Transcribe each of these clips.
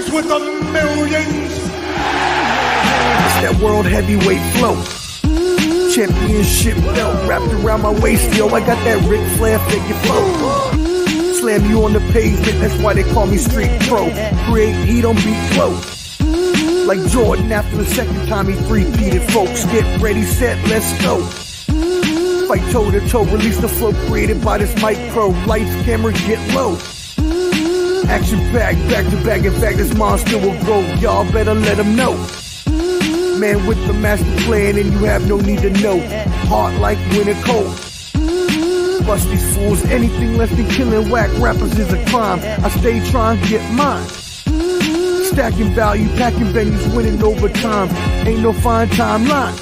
fights with the millions. It's that world heavyweight flow. Championship belt wrapped around my waist, yo. I got that Ric Flair figure flow. Slam you on the pavement, that's why they call me Street Pro. Create heat on beat flow. Like Jordan after the second time he three-peated, folks. Get ready, set, let's go. Fight toe to toe, release the flow created by this mic pro. Lights, camera, get low. Action packed, back to back. In fact, this monster will grow. Y'all better let him know. Man with the master plan, and you have no need to know. Hard like winter cold. Bust these fools, anything less than killing whack rappers is a crime. I stay trying to get mine. Stacking value, packing venues, winning over time. Ain't no fine timeline.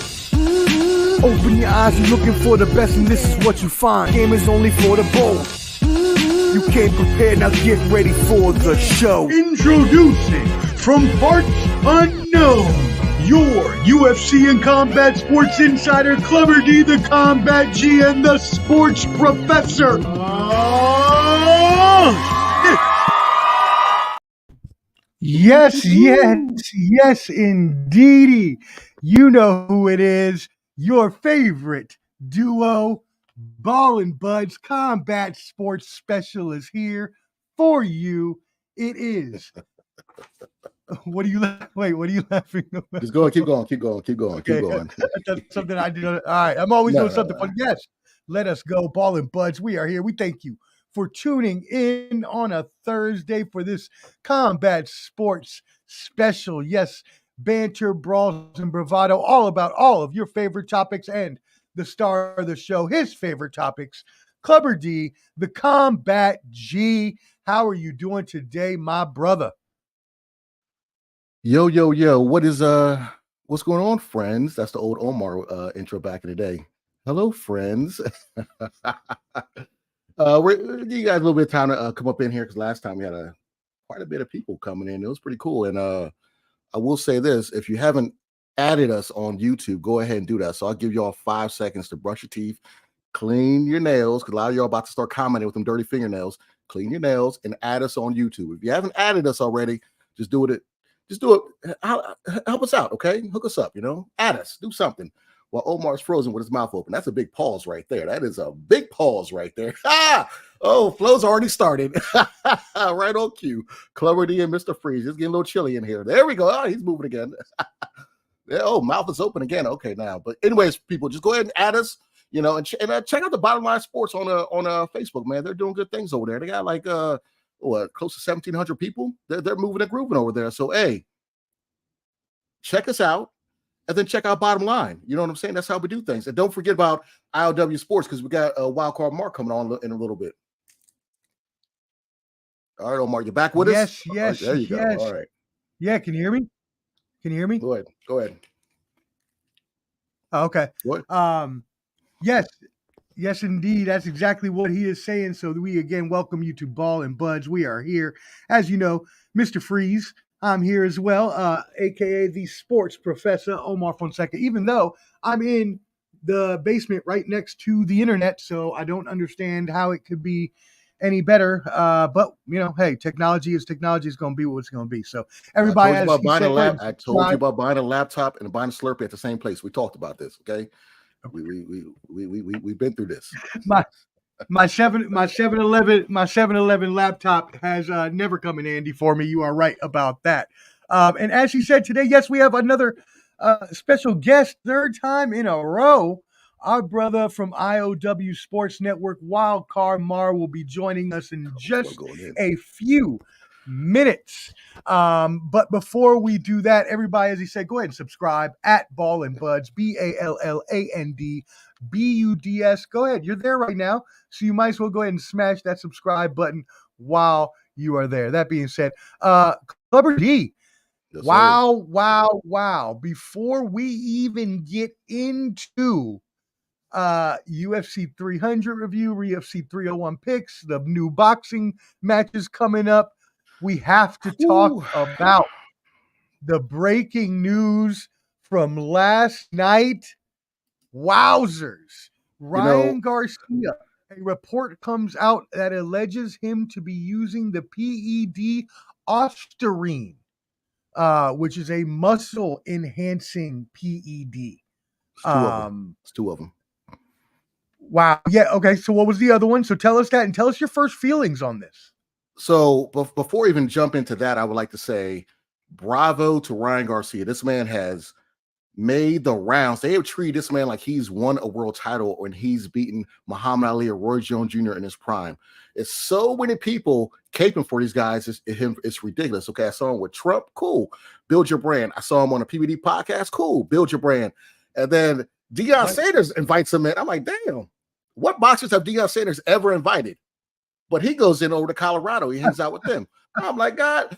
Open your eyes, you're looking for the best, and this is what you find. Game is only for the bold. You came prepared, now get ready for the show. Introducing from parts unknown, your UFC and combat sports insider, Clever D, the Combat G, and the sports professor. Yes, indeedy. You know who it is. Your favorite duo, Ballin' Buds Combat Sports Specialist here for you. It is. What are you laughing at? Just go on, keep going. That's something I do. All right, I'm always doing something fun. Yes, let us go, Ballin' Buds. We are here. We thank you for tuning in on a Thursday for this Combat Sports Special. Yes, banter, brawls, and bravado, all about all of your favorite topics, and the star of the show, his favorite topics, Clever D, the Combat G. How are you doing today, my brother? Yo, what's going on, friends? That's the old Omar intro back in the day. Hello, friends. You guys a little bit of time to come up in here, because last time we had quite a bit of people coming in. It was pretty cool. And I will say this, if you haven't added us on YouTube, go ahead and do that. So I'll give y'all 5 seconds to brush your teeth, clean your nails, because a lot of y'all about to start commenting with them dirty fingernails. Clean your nails and add us on YouTube. If you haven't added us already, just do it. Help us out, okay? Hook us up, add us, do something. While Omar's frozen with his mouth open. That's a big pause right there. That is a big pause right there. Oh, flow's already started. Right on cue. Clever D and Mr. Freeze. It's getting a little chilly in here. There we go. Oh, he's moving again. Mouth is open again. Okay, now. But anyways, people, just go ahead and add us, and check out the Bottom Line Sports on Facebook, man. They're doing good things over there. They got like close to 1,700 people. They're moving and grooving over there. So, hey, check us out. And then check out Bottom Line. You know what I'm saying? That's how we do things. And don't forget about ILW Sports, because we got a wild card Mark coming on in a little bit. All right, Omar, you back with us? Yes. There you go. All right. Yeah, can you hear me? Go ahead. Oh, okay. What? Yes, indeed. That's exactly what he is saying. So we again welcome you to Ballin' Buds. We are here, as you know, Mr. Freeze. I'm here as well, a.k.a. the sports professor, Omar Fonseca, even though I'm in the basement right next to the internet, so I don't understand how it could be any better. But, hey, technology is going to be what it's going to be. So everybody I told you about buying a laptop and buying a Slurpee at the same place. We talked about this, okay? We've been through this. My 7-Eleven laptop has never come in handy for me. You are right about that. And as you said today, yes, we have another special guest, third time in a row. Our brother from IOW Sports Network, Wildcard Mar, will be joining us in just a few minutes. But before we do that, everybody, as he said, go ahead and subscribe at Ballin' Buds, BALLANDBUDS. Go ahead. You're there right now. So you might as well go ahead and smash that subscribe button while you are there. That being said, Clever D. Yes, Wow. Before we even get into UFC 300 review, UFC 301 picks, the new boxing matches coming up, we have to talk about the breaking news from last night. Wowzers. Ryan Garcia, a report comes out that alleges him to be using the PED Ostarine. which is a muscle enhancing PED. It's two of them. Wow. Yeah. Okay. So what was the other one? So tell us that and tell us your first feelings on this. So before I even jump into that, I would like to say bravo to Ryan Garcia. This man has made the rounds. They have treated this man like he's won a world title when he's beaten Muhammad Ali or Roy Jones Jr. in his prime. It's so many people caping for these guys. It's ridiculous. Okay, I saw him with Trump. Cool. Build your brand. I saw him on a PBD podcast. Cool. Build your brand. And then Deion Sanders invites him in. I'm like, damn, what boxers have Deion Sanders ever invited? But he goes in over to Colorado. He hangs out with them. I'm like, God,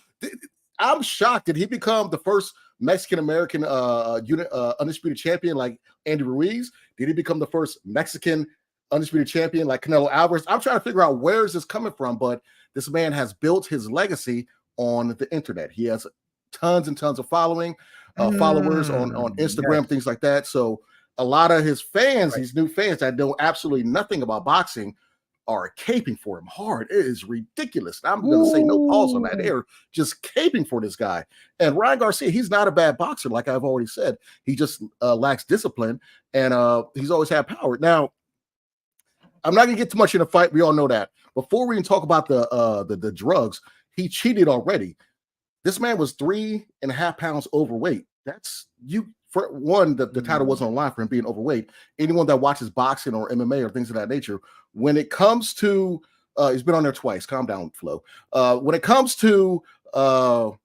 I'm shocked. Did he become the first Mexican-American undisputed champion like Andy Ruiz? Did he become the first Mexican undisputed champion like Canelo Alvarez? I'm trying to figure out where is this coming from, but this man has built his legacy on the internet. He has tons and tons of followers on Instagram, things like that. So a lot of his fans, these new fans that know absolutely nothing about boxing, are caping for him hard. It is ridiculous. I'm going to say no pause on that. They're just caping for this guy. And Ryan Garcia, he's not a bad boxer, like I've already said. He just lacks discipline, and he's always had power. Now, I'm not going to get too much in the fight. We all know that. Before we can talk about the drugs, he cheated already. This man was 3.5 pounds overweight. That's you. For one, the title wasn't on line for him being overweight. Anyone that watches boxing or MMA or things of that nature, when it comes to, he's been on there twice. Calm down, Flo. When it comes to, I know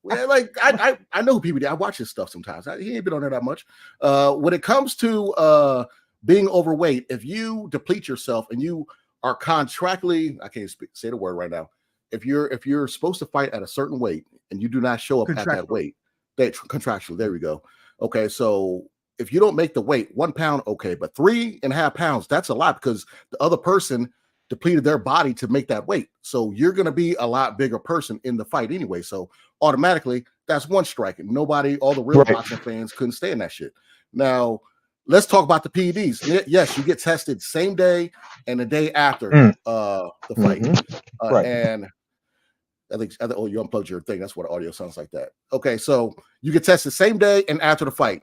who PBD. I watch his stuff sometimes. He ain't been on there that much. When it comes to being overweight, if you deplete yourself and you are contractually, I can't say the word right now. If you're supposed to fight at a certain weight and you do not show up at that weight, contractually, there we go. Okay, so if you don't make the weight, 1 pound, okay, but 3.5 pounds, that's a lot because the other person depleted their body to make that weight. So you're going to be a lot bigger person in the fight anyway. So automatically, that's one strike. And all the real boxing fans couldn't stand that shit. Now, let's talk about the PEDs. Yes, you get tested same day and the day after the fight. And I think you unplugged your thing. That's what audio sounds like that. Okay, so you get tested same day and after the fight.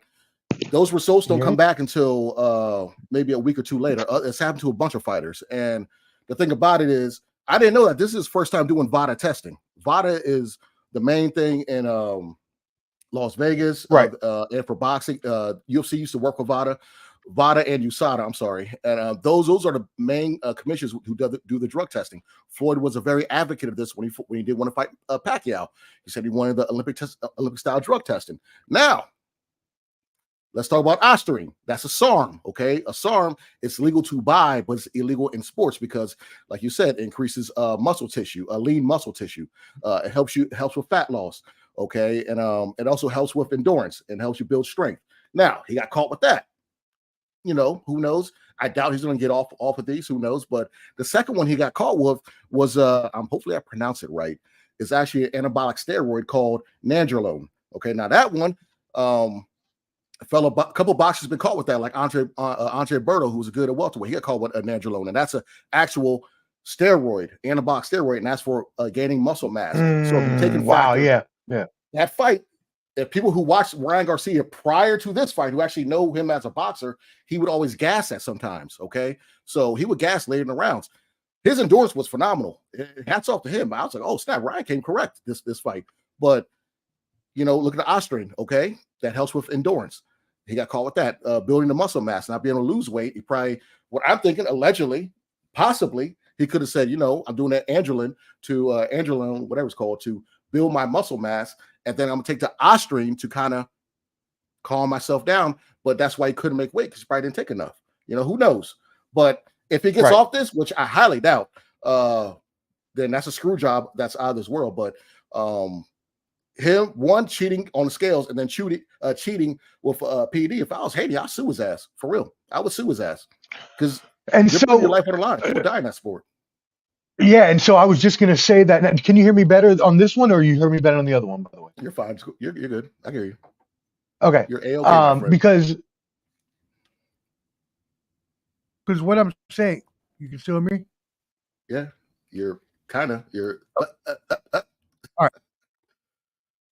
Those results don't come back until maybe a week or two later. It's happened to a bunch of fighters. And the thing about it is, I didn't know that this is his first time doing VADA testing. VADA is the main thing in Las Vegas, and for boxing. UFC used to work with VADA and USADA, I'm sorry. And those are the main commissions who do the drug testing. Floyd was a very advocate of this when he did want to fight Pacquiao. He said he wanted the Olympic-style drug testing. Now, let's talk about Ostarine. That's a SARM, okay? A SARM is legal to buy, but it's illegal in sports because, like you said, it increases muscle tissue, lean muscle tissue. It helps with fat loss, okay? And it also helps with endurance and helps you build strength. Now, he got caught with that. You know, who knows? I doubt he's going to get off of these. Who knows? But the second one he got caught with was, hopefully I pronounce it right, is actually an anabolic steroid called nandrolone. Okay, now that one, a couple boxers been caught with that, like Andre Berto, who's a good at welterweight. He got caught with a nandrolone, and that's an actual steroid, anabolic steroid, and that's for gaining muscle mass. So if you're taking that fight. If people who watched Ryan Garcia prior to this fight, who actually know him as a boxer, he would always gas that sometimes, okay? So he would gas later in the rounds. His endurance was phenomenal. Hats off to him. I was like, oh, snap, Ryan came correct this fight. But, look at the Ostarine, okay? That helps with endurance. He got caught with that, building the muscle mass, not being able to lose weight. He probably, what I'm thinking, allegedly, possibly, he could have said, I'm doing that androlone, whatever it's called, to build my muscle mass. And then I'm going to take the Ostarine to kind of calm myself down. But that's why he couldn't make weight because he probably didn't take enough. Who knows? But if he gets off this, which I highly doubt, then that's a screw job that's out of this world. But him, cheating on the scales and then cheating with PD. If I was Haney, I'd sue his ass. For real. I would sue his ass. Because your life on the line. People die in that sport. Yeah, and so I was just going to say that. Now, can you hear me better on this one, or you hear me better on the other one, by the way? You're fine. You're good. I hear you. Okay. You're A-okay, because what I'm saying, you can still hear me? Yeah, you're kind of. All right.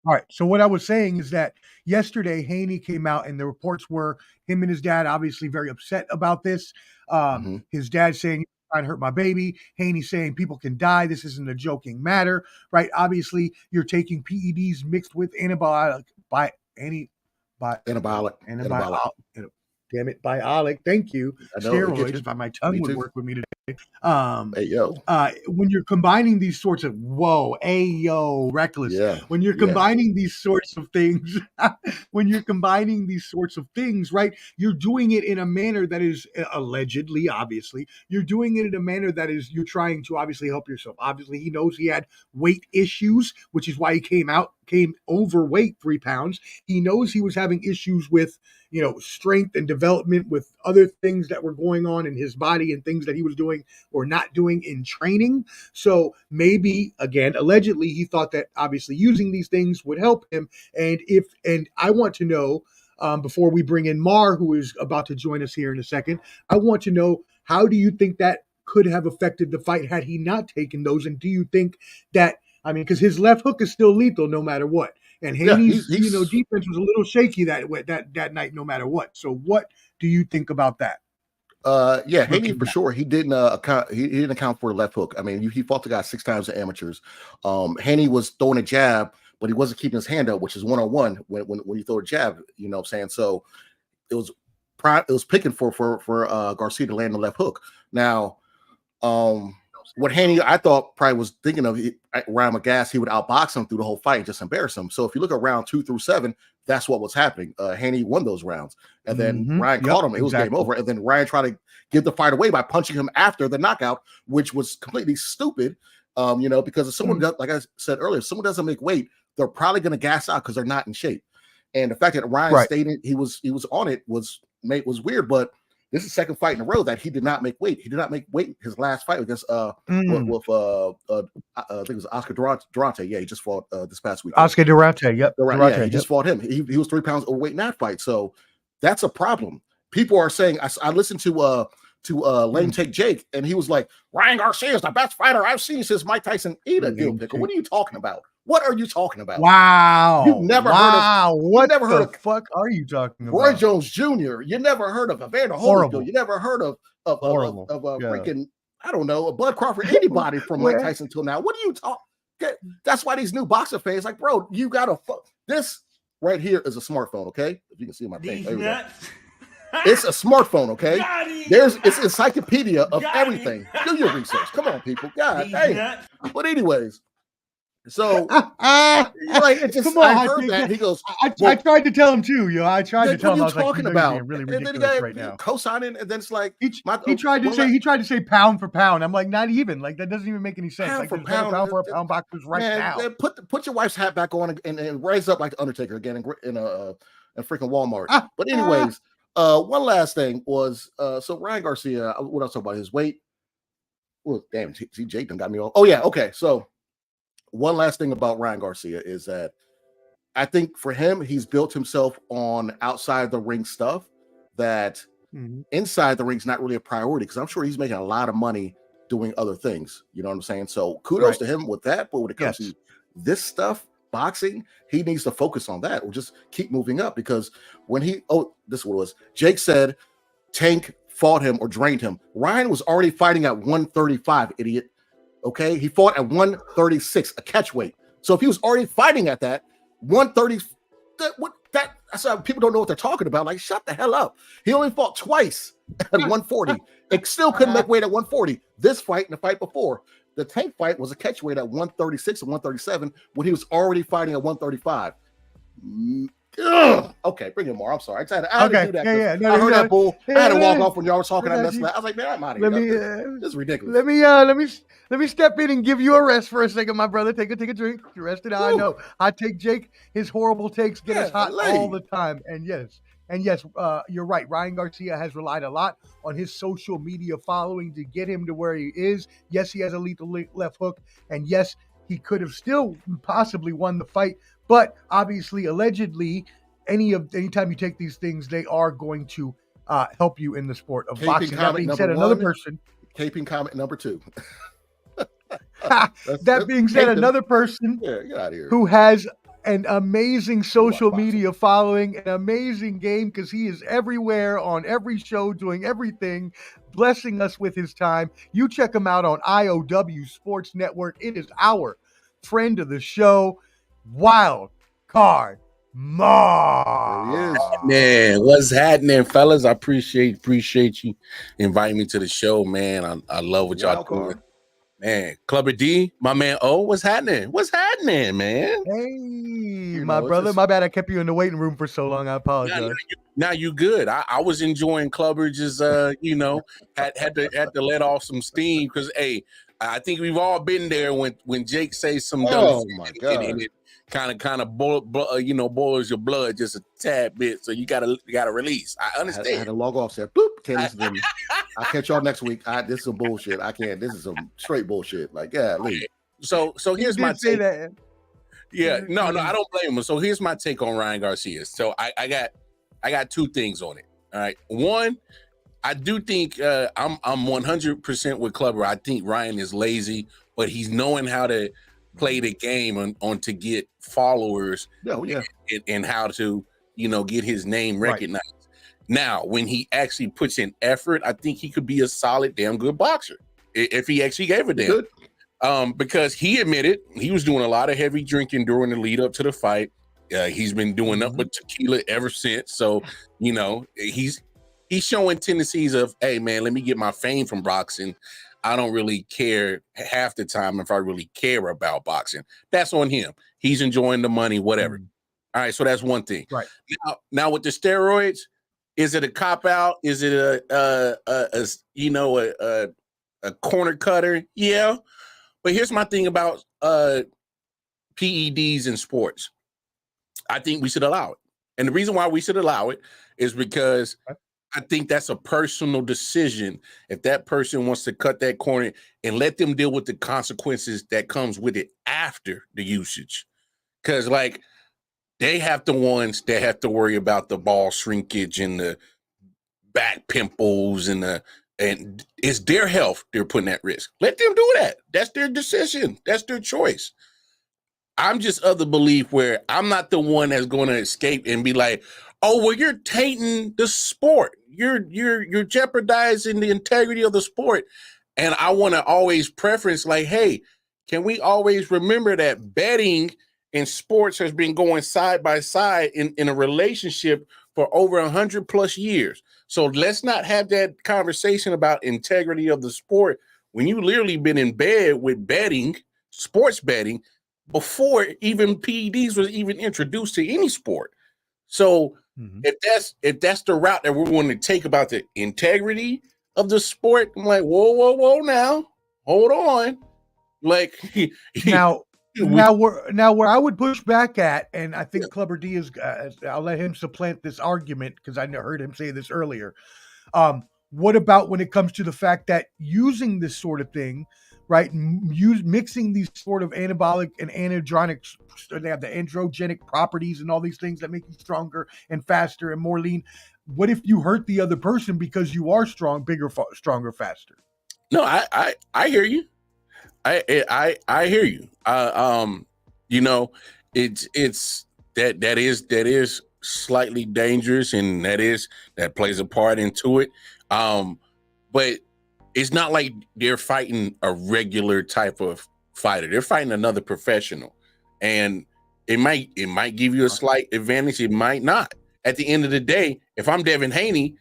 All right. So what I was saying is that yesterday Haney came out and the reports were him and his dad obviously very upset about this. His dad saying, "You're trying to hurt my baby." Haney saying people can die. This isn't a joking matter, right? Obviously, you're taking PEDs mixed with antibiotic. Damn it, biolic. Thank you. Steroids. If my tongue would work with me today. Hey yo, when you're combining these sorts of reckless. Yeah. When you're combining these sorts of things, right? You're doing it in a manner that is allegedly, obviously, you're doing it in a manner that is you're trying to obviously help yourself. Obviously, he knows he had weight issues, which is why he came overweight 3 pounds. He knows he was having issues with strength and development with other things that were going on in his body and things that he was doing or not doing in training. So maybe, again, allegedly, he thought that obviously using these things would help him. And I want to know, before we bring in Mar, who is about to join us here in a second, I want to know, how do you think that could have affected the fight had he not taken those? And do you think that, because his left hook is still lethal no matter what. And Haney's, defense was a little shaky that night, no matter what. So, what do you think about that? Haney for sure. He didn't account for the left hook. He fought the guy 6 times in amateurs. Haney was throwing a jab, but he wasn't keeping his hand up, which is 1-on-1 when you throw a jab. You know what I'm saying? So it was picking for Garcia to land the left hook. Now, what Haney, I thought, probably was thinking of, around McGass, he would outbox him through the whole fight and just embarrass him. So if you look at round 2 through 7, that's what was happening. Haney won those rounds, and then Ryan caught him. It was game over. And then Ryan tried to give the fight away by punching him after the knockout, which was completely stupid. Because if someone does, like I said earlier, if someone doesn't make weight, they're probably going to gas out because they're not in shape. And the fact that Ryan stated he was on it was weird, but this is the second fight in a row that he did not make weight. He did not make weight his last fight against I think it was Oscar Durante. Yeah, he just fought this past week. Oscar Durante, yep. He just fought him. He was 3 pounds overweight in that fight. So that's a problem. People are saying, I listened to Lane Take Jake, and he was like, Ryan Garcia is the best fighter I've seen since Mike Tyson ate a gill pickle. What are you talking about? What are you talking about? Wow. You've never heard of what the fuck are you talking about? Roy Jones Jr. You never heard of Evander Holyfield. You never heard of freaking, I don't know, a Bud Crawford, anybody from Mike Tyson till now. What are you talking? That's why these new boxer fans like, bro, you gotta this right here is a smartphone, okay? If you can see my thing. It's a smartphone, okay? It's an encyclopedia of everything. Do your research. Come on, people. God dang. But anyways, so it's just, I heard that. He goes, I tried to tell him too, I tried to tell him. What are you talking about? Really ridiculous right now. Co-signing, and then it's like he tried to say pound for pound. I'm like, not even. Like, that doesn't even make any sense. Pound for pound boxers right now. Put your wife's hat back on and raise up like the Undertaker again in freaking Walmart. But anyways, one last thing was so Ryan Garcia. What else about his weight? Well, damn, see, Jake done got me off. Oh yeah, okay, so. One last thing about Ryan Garcia is that I think for him, he's built himself on outside the ring stuff that inside the ring is not really a priority, because I'm sure he's making a lot of money doing other things. You know what I'm saying? So kudos to him with that. But when it comes to this stuff, boxing, he needs to focus on that or just keep moving up, because when this is what it was. Jake said Tank fought him or drained him. Ryan was already fighting at 135, idiot. Okay, he fought at 136, a catch weight. So if he was already fighting at that 130, that's why people don't know what they're talking about. Like, shut the hell up. He only fought twice at 140. It still couldn't make weight at 140. This fight and the fight before, the Tank fight was a catch weight at 136 and 137 when he was already fighting at 135. Okay, bring him more. I'm sorry. I had to do that. I heard that bull. I had to walk off when y'all were talking. I was like, man, I'm out of here. This is ridiculous. Let me step in and give you a rest for a second, my brother. Take a drink. You rested. I know. I take Jake. His horrible takes get us hot all the time. And yes, you're right. Ryan Garcia has relied a lot on his social media following to get him to where he is. Yes, he has a lethal left hook, and yes, he could have still possibly won the fight. But obviously, allegedly, anytime you take these things, they are going to help you in the sport of boxing. That being said, another person. Caping comment number 2. That being said, another person get out of here. who has an amazing social media following, an amazing game because he is everywhere on every show, doing everything, blessing us with his time. You check him out on IOW Sports Network. It is our friend of the show, Wild Card Mar. There he is. Man, what's happening, fellas? I appreciate you inviting me to the show, man. I love what y'all doing. Man, Clubber D, my man O, what's happening? What's happening, man? Hey, my brother. My bad I kept you in the waiting room for so long. I apologize. Now you good. I was enjoying Clubber, just you know, had to let off some steam because I think we've all been there when Jake says some dumb my God. and it kind of boils your blood just a tad bit, so you gotta release. I understand. I had to log off. Said, boop, can't listen to me. I'll catch y'all next week. This is some bullshit. I can't. This is some straight bullshit. Like, yeah, leave. So here's my take. Yeah, no, I don't blame him. So here's my take on Ryan Garcia. So I got two things on it. All right, one, I do think I'm 100% with Clubber. I think Ryan is lazy, but he's knowing how to play the game on to get followers. And how to get his name recognized. Right. Now, when he actually puts in effort, I think he could be a solid, damn good boxer if he actually gave a damn. Because he admitted he was doing a lot of heavy drinking during the lead up to the fight. He's been doing nothing but tequila ever since. So, he's showing tendencies of, hey, man, let me get my fame from boxing. I don't really care half the time if I really care about boxing. That's on him. He's enjoying the money, whatever. All right, so that's one thing. Right. Now with the steroids, is it a cop out? Is it a corner cutter? Yeah. But here's my thing about PEDs in sports. I think we should allow it. And the reason why we should allow it is because I think that's a personal decision. If that person wants to cut that corner and let them deal with the consequences that comes with it after the usage. Because they have the ones that have to worry about the ball shrinkage and the back pimples and it's their health they're putting at risk. Let them do that. That's their decision. That's their choice. I'm just of the belief where I'm not the one that's going to escape and be like, oh, well, you're tainting the sport. You're jeopardizing the integrity of the sport. And I want to always preference hey, can we always remember that betting in sports has been going side by side in a relationship for over 100+ years. So let's not have that conversation about integrity of the sport when you literally been in bed with betting, sports betting, before even PEDs was even introduced to any sport. So if that's the route that we're going to take about the integrity of the sport, I'm like, whoa, now, hold on. Now where I would push back at, and I think Clubber D is, I'll let him supplant this argument because I heard him say this earlier. What about when it comes to the fact that using this sort of thing, right? Mixing these sort of anabolic and androgenic, they have the androgenic properties and all these things that make you stronger and faster and more lean. What if you hurt the other person because you are strong, bigger, stronger, faster? No, I hear you. I hear you. It's that is slightly dangerous, and that plays a part into it. But it's not like they're fighting a regular type of fighter. They're fighting another professional, and it might give you a slight advantage. It might not. At the end of the day, if I'm Devin Haney,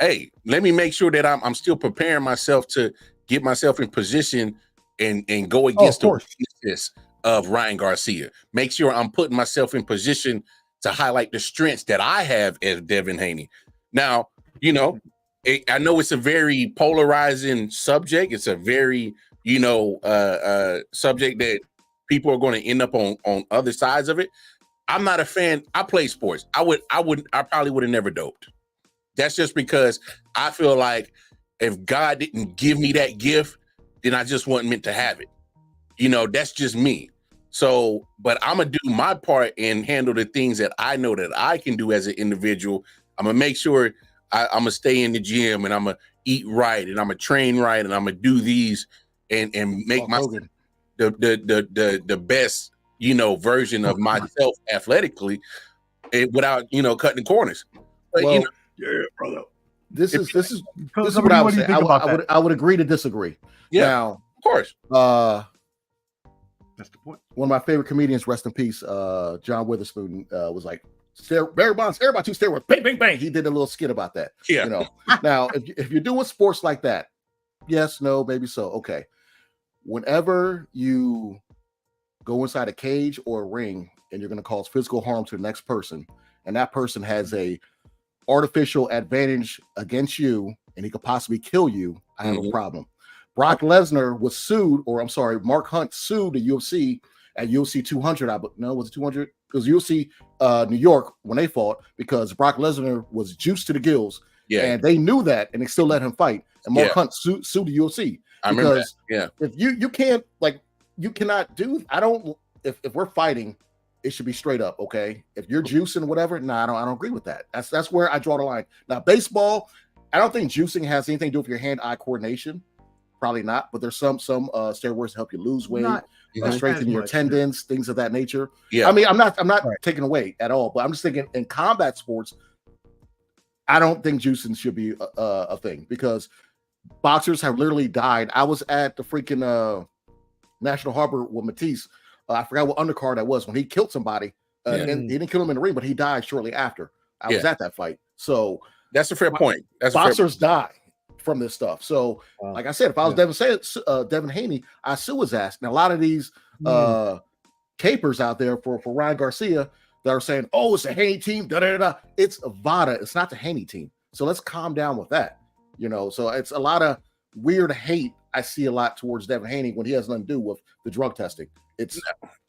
hey, let me make sure that I'm still preparing myself to get myself in position and go against the weakness of Ryan Garcia. Make sure I'm putting myself in position to highlight the strengths that I have as Devin Haney. Now, I know it's a very polarizing subject. It's a very, subject that people are going to end up on other sides of it. I'm not a fan. I play sports. I probably would have never doped. That's just because I feel like if God didn't give me that gift, then I just wasn't meant to have it. That's just me. So, but I'm going to do my part and handle the things that I know that I can do as an individual. I'm going to make sure I'm going to stay in the gym, and I'm going to eat right, and I'm going to train right, and I'm going to do these and make myself the best version of myself athletically, without cutting corners. But Well, Yeah, brother. this is What what I would do you say. think about that? I would agree to disagree. Yeah, Now, of course. That's the point. one of my favorite comedians, rest in peace, John Witherspoon, was like, Barry Bonds, everybody two steroids, bang, bang, bang. He did a little skit about that. Yeah. Now, if you're doing sports like that, yes, no, maybe so. Okay. Whenever you go inside a cage or a ring and you're going to cause physical harm to the next person, and that person has a artificial advantage against you and he could possibly kill you, I have a problem. Brock Lesnar was sued, or I'm sorry, Mark Hunt sued the UFC at UFC 200. Was it 200? It was UFC New York when they fought, because Brock Lesnar was juiced to the gills. Yeah. And they knew that, and they still let him fight. And Mark Hunt sued the UFC. I remember that. Yeah. If you can't, you cannot do, if we're fighting, it should be straight up, okay? If you're juicing whatever, I don't agree with that. That's where I draw the line. Now, baseball, I don't think juicing has anything to do with your hand-eye coordination. Probably not, but there's some steroids to help you lose weight, strengthen your tendons, things of that nature. Yeah. I mean, I'm not taking away at all, but I'm just thinking in combat sports, I don't think juicing should be a thing, because boxers have literally died. I was at the freaking National Harbor with Matisse. I forgot what undercard that was when he killed somebody. And he didn't kill him in the ring, but he died shortly after. I was at that fight. So that's a fair point. Boxers die from this stuff. So, like I said, if I was Devin Haney, I sue his ass. Now, a lot of these capers out there for Ryan Garcia that are saying, "Oh, it's a Haney team." It's VADA. It's not the Haney team. So let's calm down with that. So it's a lot of weird hate I see a lot towards Devin Haney when he has nothing to do with the drug testing. It's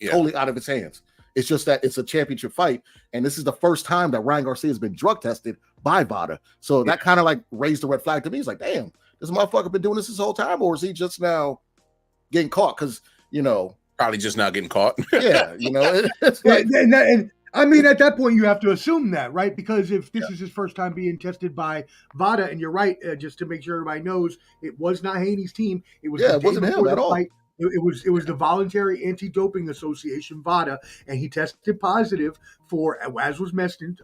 totally out of his hands. It's just that it's a championship fight, and this is the first time that Ryan Garcia has been drug tested by VADA. So that kind of raised the red flag to me. It's like, damn, this motherfucker been doing this whole time, or is he just now getting caught? Because probably just now getting caught. It's like, and I mean, at that point, you have to assume that, right? Because if this is his first time being tested by VADA, and you're right, just to make sure everybody knows, it was not Haney's team. It was it wasn't him at all. Fight. It was the Voluntary Anti-Doping Association, VADA, and he tested positive for, as was mentioned,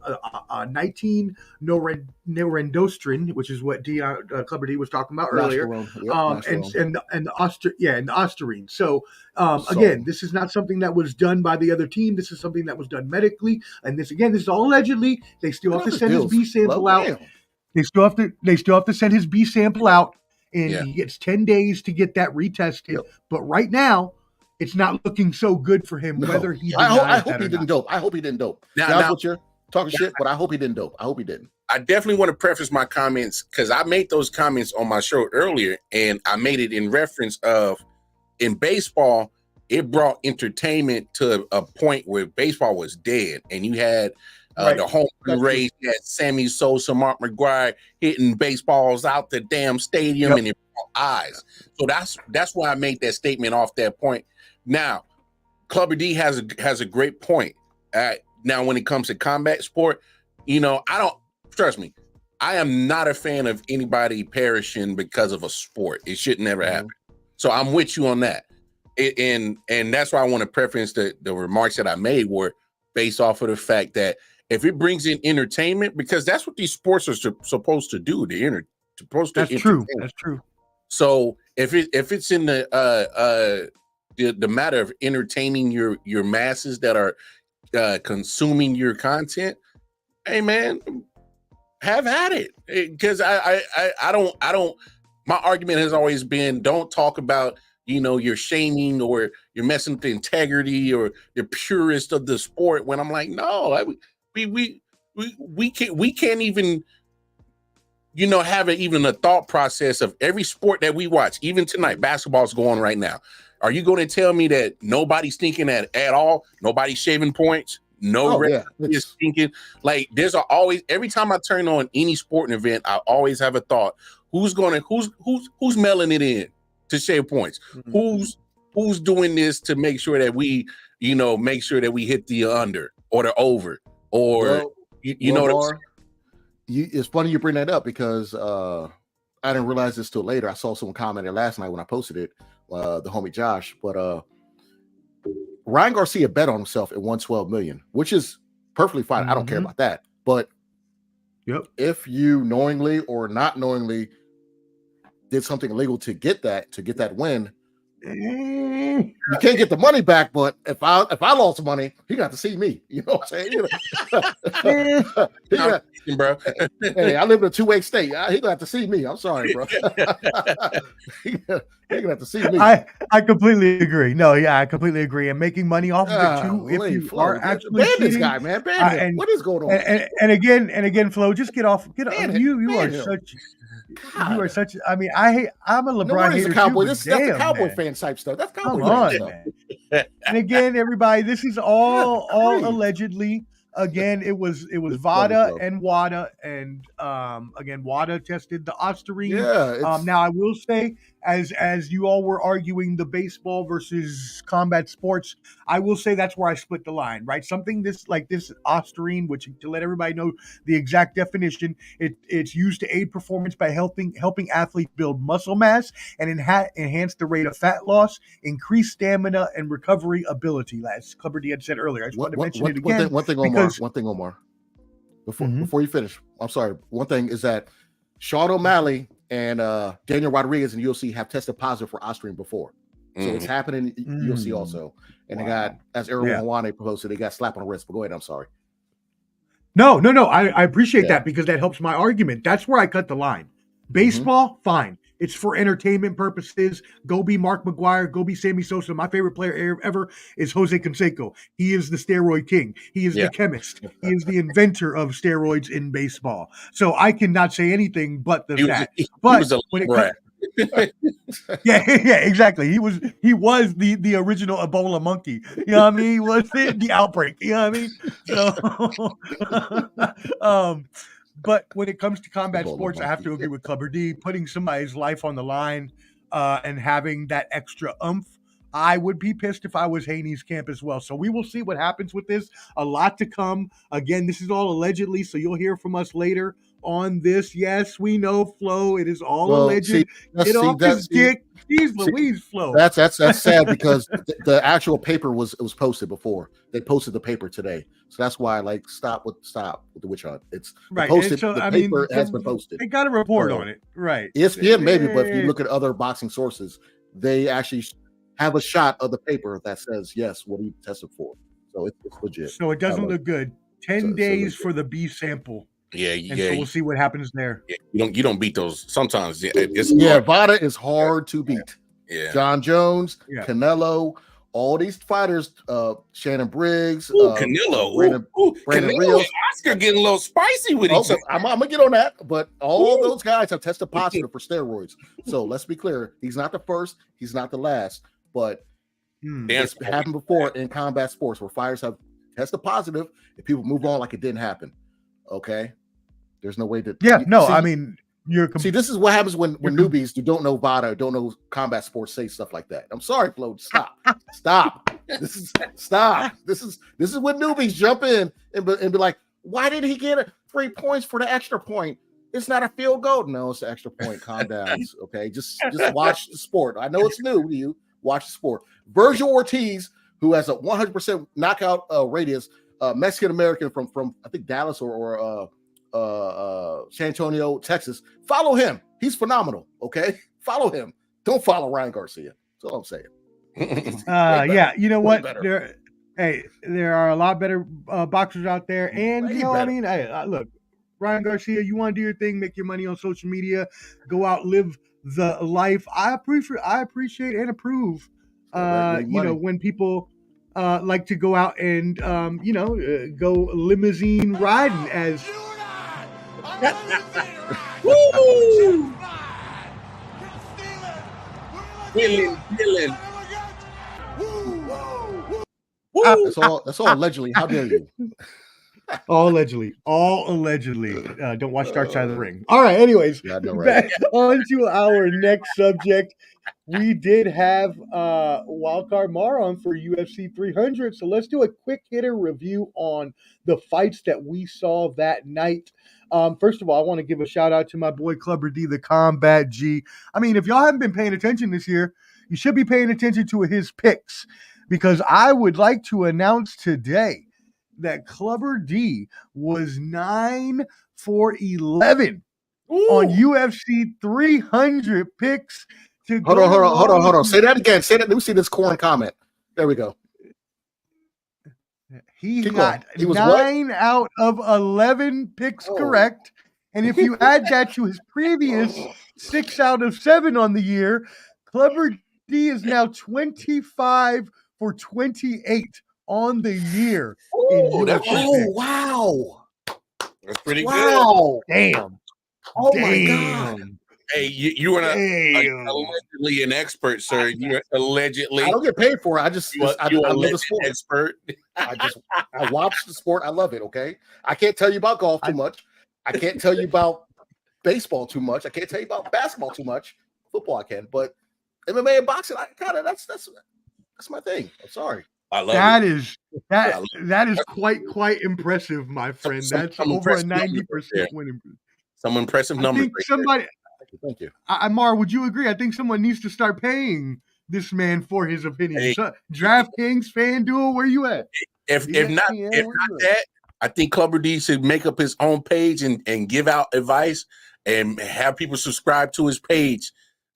19 norendostrin, which is what Clubber D was talking about earlier, and the ostarine. So again, this is not something that was done by the other team. This is something that was done medically, and this is all allegedly. They still have to send his B sample out. They still have to send his B sample out. And he gets 10 days to get that retested. Yep. But right now, it's not looking so good for him, whether he I hope he didn't dope. I hope he didn't dope. Now what you're talking shit, but I hope he didn't dope. I hope he didn't. I definitely want to preface my comments, because I made those comments on my show earlier, and I made it in reference of, in baseball, it brought entertainment to a point where baseball was dead, and you had the home run race, you had Sammy Sosa, Mark McGwire hitting baseballs out the damn stadium, and it brought eyes. So that's why I made that statement off that point. Now, Clubber D has a great point. Now, when it comes to combat sport, I don't, trust me, I am not a fan of anybody perishing because of a sport. It should never happen. So I'm with you on that. And that's why I want to preference the remarks that I made were based off of the fact that if it brings in entertainment, because that's what these sports are supposed to do. They're supposed to. That's true. That's true. So if it's in the matter of entertaining your masses that are consuming your content, hey man, have at it. Because I don't. My argument has always been, don't talk about you're shaming or you're messing with the integrity or the purist of the sport. When I'm like, no, we can't even have even a thought process of every sport that we watch. Even tonight, basketball's going right now. Are you going to tell me that nobody's thinking at all? Nobody's shaving points? Is thinking. Like, there's always, every time I turn on any sporting event, I always have a thought. Who's mailing it in to shave points? Mm-hmm. Who's doing this to make sure that we make sure that we hit the under or the over, or what I'm saying? It's funny you bring that up, because I didn't realize this till later. I saw someone commented last night when I posted it, the homie Josh. But Ryan Garcia bet on himself at 112 million, which is perfectly fine. I don't care about that. But if you knowingly or not knowingly did something illegal to get that win, you can't get the money back. But if I lost money, he got to see me. You know what I'm saying? Bro. Hey, I live in a two-way state. He gonna have to see me. I'm sorry, bro. He gonna have to see me. I completely agree. No, yeah, I completely agree. And making money off of it too, if you are actually ban this guy, man. Ban him. What is going on? And again, Flo, just get off. You are such. God. You are such. I mean, I'm a LeBron hater. Cowboy. That's the Cowboy fan type stuff. That's Cowboy fan stuff. And again, everybody, this is all allegedly. Again, it was VADA and WADA, and again, WADA tested the Osterine. Yeah. Now I will say, as you all were arguing the baseball versus combat sports, I will say that's where I split the line. Right, something this Osterine, which to let everybody know the exact definition, it's used to aid performance by helping athletes build muscle mass and enhance the rate of fat loss, increase stamina and recovery ability. As Clubber D had said earlier, I just wanted to mention it again. One thing, Omar. Before you finish, I'm sorry. One thing is that Sean O'Malley and Daniel Rodriguez in UFC have tested positive for Osterine before. So it's happening in UFC also. And they got, as Errol Hawane posted, they got slapped on the wrist. But go ahead, I'm sorry. No. I appreciate that because that helps my argument. That's where I cut the line. Baseball, fine. It's for entertainment purposes. Go be Mark McGuire. Go be Sammy Sosa. My favorite player ever is Jose Canseco. He is the steroid king. He is the chemist. He is the inventor of steroids in baseball. So I cannot say anything but that. Yeah, exactly. He was the original Ebola monkey. You know what I mean? He was the outbreak. You know what I mean? So, but when it comes to combat sports, I have to agree with Clubber D. Putting somebody's life on the line and having that extra oomph, I would be pissed if I was Haney's camp as well. So we will see what happens with this. A lot to come. Again, this is all allegedly, so you'll hear from us later on this. Yes, we know, Flo. It is all alleged. Get off his dick. Jeez Louise, Flo. That's sad because the actual paper was posted before. They posted the paper today. So that's why stop with the witch hunt. It's right. Posted. So, the paper has been posted. They got a report on it. Right. ESPN maybe, but if you look at other boxing sources, they actually have a shot of the paper that says, yes, what he tested for. So it's legit. So it doesn't look good. 10 days for the B sample. Yeah. So we'll see what happens there. Yeah, you don't beat those. Sometimes VADA is hard to beat. Yeah. John Jones, Canelo, all these fighters, Shannon Briggs, Canelo, Brandon Rios. Oscar getting a little spicy with each other. I'm gonna get on that, but all those guys have tested positive for steroids. So let's be clear: he's not the first, he's not the last, but it's happened before in combat sports where fighters have tested positive and people move on like it didn't happen. Okay, there's no way to. I mean. See, this is what happens when newbies who don't know VADA, don't know combat sports say stuff like that. I'm sorry, Flo. Stop. This is when newbies jump in and be like, why did he get 3 points for the extra point? It's not a field goal. No, it's an extra point. Calm down. Okay, just watch the sport. I know it's new to you. Watch the sport. Virgil Ortiz, who has a 100% knockout radius, Mexican American from I think Dallas or San Antonio, Texas. Follow him. He's phenomenal. Okay, follow him. Don't follow Ryan Garcia. That's all I'm saying. You know what? There are a lot better boxers out there, and you know what I mean. Look, Ryan Garcia, you want to do your thing, make your money on social media, go out, live the life. I appreciate and approve. When people like to go out and go limousine riding as. Woo! Dylan. That's all allegedly. How dare you? All allegedly. Don't watch Dark Side of the Ring. All right. Anyways, back on to our next subject. We did have Wildcard Mar on for UFC 300. So let's do a quick hitter review on the fights that we saw that night. First of all, I want to give a shout out to my boy Clubber D, the Combat G. I mean, if y'all haven't been paying attention this year, you should be paying attention to his picks because I would like to announce today that Clubber D was 9 for 11 on UFC 300 picks. Hold on. Say that again. Say that. Let me see this corn comment. There we go. He got He was 9 out of 11 picks correct. And if you add that to his previous 6 out of 7 on the year, Clubber D is now 25 for 28 on the year. Wow. That's pretty good. Damn. Oh my God. Hey, you were allegedly an expert, sir. You're allegedly. I don't get paid for it. I just I love the sport. Expert. I watch the sport. I love it. Okay. I can't tell you about golf too much. I can't tell you about baseball too much. I can't tell you about basketball too much. Football I can, but MMA and boxing, I kind of that's my thing. I'm sorry. I love that is quite impressive, my friend. That's over a 90% winning. Some impressive numbers. Thank you. Amar, would you agree? I think someone needs to start paying this man for his opinion. Hey, DraftKings, FanDuel, where you at? If not that, I think Clubber D should make up his own page and give out advice and have people subscribe to his page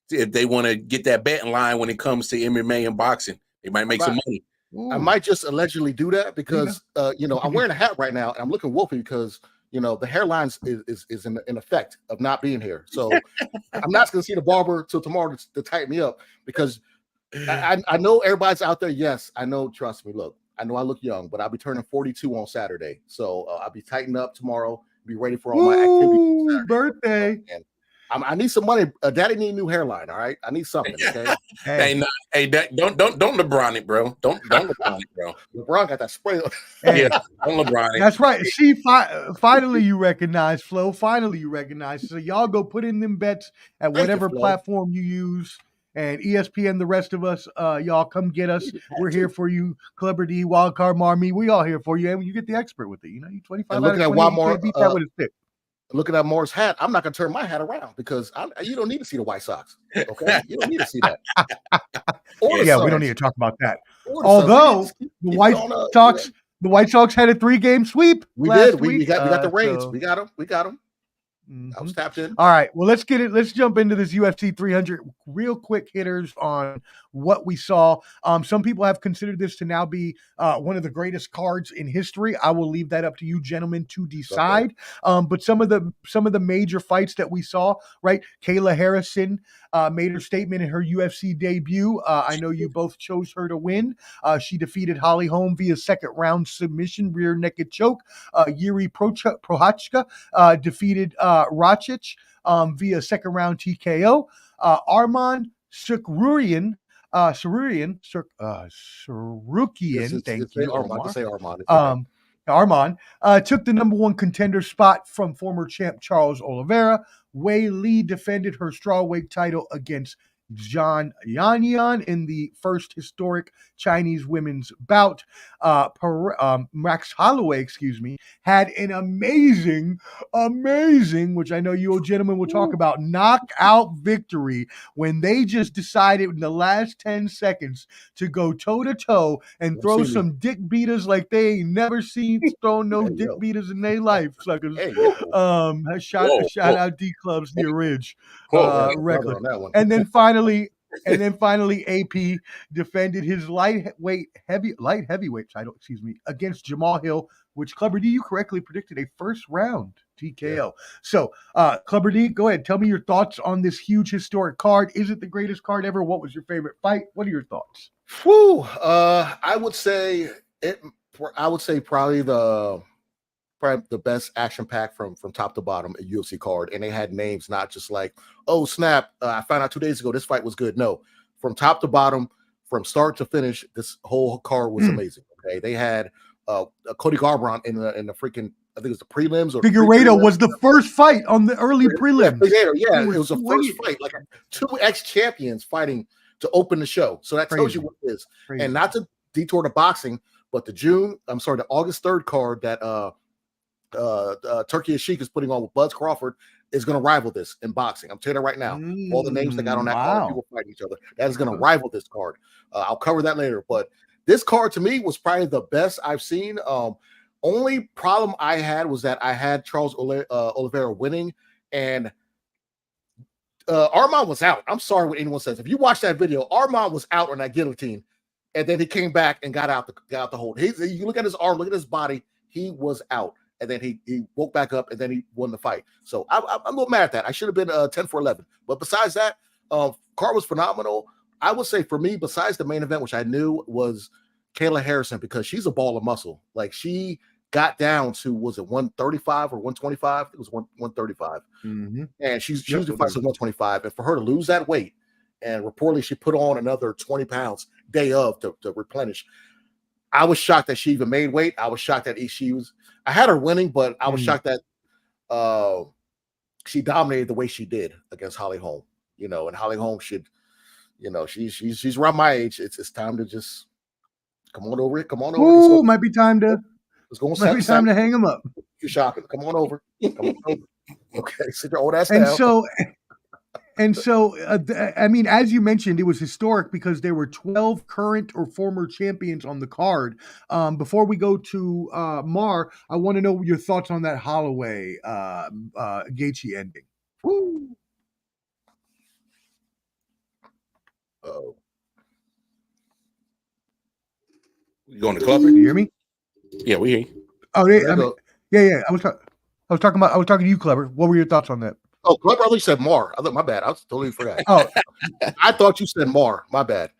if they want to get that betting line when it comes to MMA and boxing. They might make some money. I might just allegedly do that because I'm wearing a hat right now and I'm looking wolfy because the hairline is in effect of not being here. So I'm not going to see the barber till tomorrow to tighten me up because I know everybody's out there. Yes, I know. Trust me. Look, I know I look young, but I'll be turning 42 on Saturday. So I'll be tightened up tomorrow. Be ready for all my activities. Birthday. And I need some money. Daddy need a new hairline. All right, I need something. Okay. Don't LeBron it, bro. Don't LeBron it, bro. LeBron got that spray. Yeah, don't LeBron it. That's right. See, finally you recognize, Flo. Finally you recognize. So y'all go put in them bets at whatever platform you use. And ESPN, the rest of us, y'all come get us. We're here for you. Clubber D, Wildcard Marmy, we all here for you. And you get the expert with it. You 25 looking at Walmart. Beat that with a stick. Looking at Moore's hat, I'm not going to turn my hat around because you don't need to see the White Sox. Okay, you don't need to see that. We don't need to talk about that. Although the White Sox had a 3-game sweep. We did. We got the Rays. So... We got them. I was tapped in. All right. Well, let's get it. Let's jump into this UFC 300 real quick hitters on what we saw. Some people have considered this to now be one of the greatest cards in history. I will leave that up to you gentlemen to decide. Okay. But some of the major fights that we saw, right? Kayla Harrison made her statement in her UFC debut. I know you both chose her to win. She defeated Holly Holm via second round submission, rear naked choke. Yuri Prochazka defeated Rakic via second round TKO. Arman Tsarukyan. Thank you. Arman took the number 1 contender spot from former champ Charles Oliveira. Wei Li defended her strawweight title against Zhang Yanyan in the first historic Chinese women's bout. Max Holloway, had an amazing, which I know you gentlemen will talk about, knockout victory when they just decided in the last 10 seconds to go toe-to-toe and throw some dick beaters like they ain't never seen thrown no dick beaters in their life, suckers. Shout out D-Clubs near Ridge. Record. And then finally, AP defended his light heavyweight title, against Jamal Hill, which Clubber D, you correctly predicted a first round TKO. Yeah. So, Clubber D, go ahead. Tell me your thoughts on this huge historic card. Is it the greatest card ever? What was your favorite fight? What are your thoughts? I would say probably the best action pack from top to bottom, a UFC card. And they had names, not just like, oh snap, I found out 2 days ago this fight was good. No, from top to bottom, from start to finish, this whole card was amazing. Okay, they had Cody Garbrandt in the freaking, I think it was the prelims or Figueiredo was the first fight on the early prelims. Yeah, it was the first fight, like 2 ex-champions fighting to open the show. So that tells you what it is. Crazy. And not to detour to boxing, but the August 3rd card that Turkey Sheik is putting on with Buzz Crawford is going to rival this in boxing. I'm telling you right now. All the names that got on that card, people fighting each other. That is going to rival this card. I'll cover that later, but this card to me was probably the best I've seen. Only problem I had was that I had Charles Oliveira winning, and Armand was out. I'm sorry what anyone says. If you watch that video, Armand was out on that guillotine, and then he came back and got out the hold. You look at his arm, look at his body. He was out, and then he woke back up, and then he won the fight. So I'm a little mad at that. I should have been 10-11. But besides that, card was phenomenal. I would say for me, besides the main event, which I knew was Kayla Harrison, because she's a ball of muscle. Like, she got down to, was it 135 or 125? It was 135. Mm-hmm. And she's usually fights at 125. And for her to lose that weight, and reportedly she put on another 20 pounds day of to replenish. I was shocked that she even made weight. I was shocked that I had her winning, but I was shocked that she dominated the way she did against Holly Holm. And Holly Holm should, she's around my age. It's time to just come on over it. Come on over. Ooh, might be time to. Might be time to hang him up. You're shopping. Come on over. Okay, sit your old ass down. And so, I mean, as you mentioned, it was historic because there were 12 current or former champions on the card. Before we go to Mar, I want to know your thoughts on that Holloway Gaethje ending. Woo. Oh, you going to club? You hear me? Yeah, we hear you. Oh, yeah. I was talking to you, Clever. What were your thoughts on that? Oh, Clever, I thought you said Mar. I thought, my bad. I totally forgot. Oh, I thought you said Mar. My bad.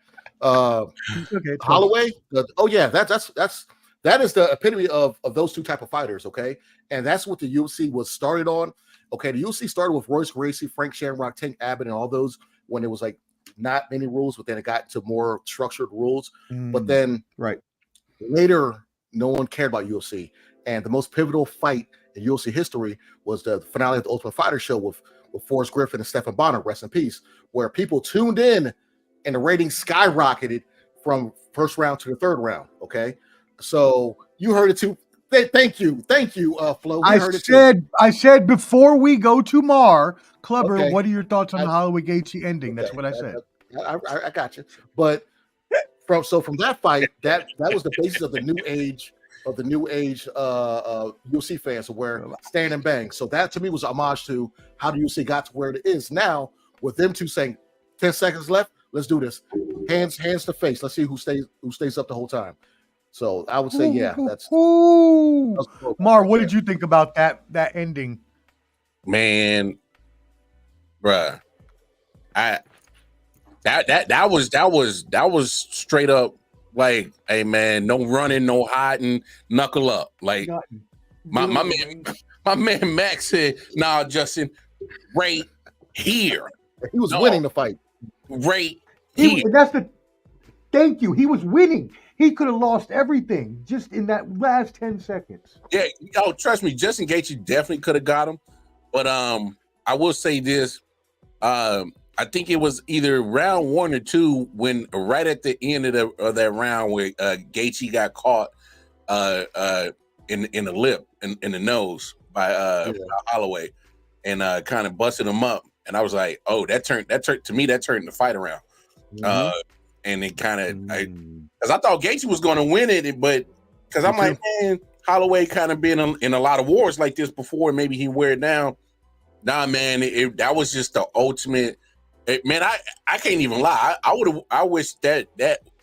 Okay. Holloway. That is the epitome of those two type of fighters. Okay, and that's what the UFC was started on. Okay, the UFC started with Royce Gracie, Frank Shamrock, Tank Abbott, and all those when it was like not many rules, but then it got to more structured rules. But then later, no one cared about UFC, and the most pivotal fight in UFC history was the finale of the Ultimate Fighter show with Forrest Griffin and Stephan Bonner, rest in peace, where people tuned in and the ratings skyrocketed from first round to the third round. Okay, so you heard it too. Thank you, Flo. I said before we go to Mar, Clubber, Okay. What are your thoughts on the Holloway Gaethje ending? That's what I said. I got you. But from that fight, that was the basis of the new age UFC fans, where stand and bang. So that to me was a homage to how the UFC got to where it is now, with them two saying 10 seconds left, let's do this. Hands to face. Let's see who stays up the whole time. So I would say, yeah, that's Mar, what did you think about that ending? Man, bruh. That was straight up like, hey man, no running, no hiding, knuckle up. Like my man Max said, nah, Justin, right here. He was winning the fight. Right here. Thank you. He was winning. He could have lost everything just in that last 10 seconds. Yeah, trust me, Justin Gaethje definitely could have got him. But I will say this. I think it was either round 1 or 2 when right at the end of that round where Gaethje got caught in the lip, in the nose by Holloway, and kind of busted him up. And I was like, oh, that turned the fight around. And it kind of, because I thought Gaethje was going to win it, but because I'm like, man, Holloway kind of been in a lot of wars like this before, and maybe he wear it down. Nah, man, that was just the ultimate. Man, I can't even lie. I wish that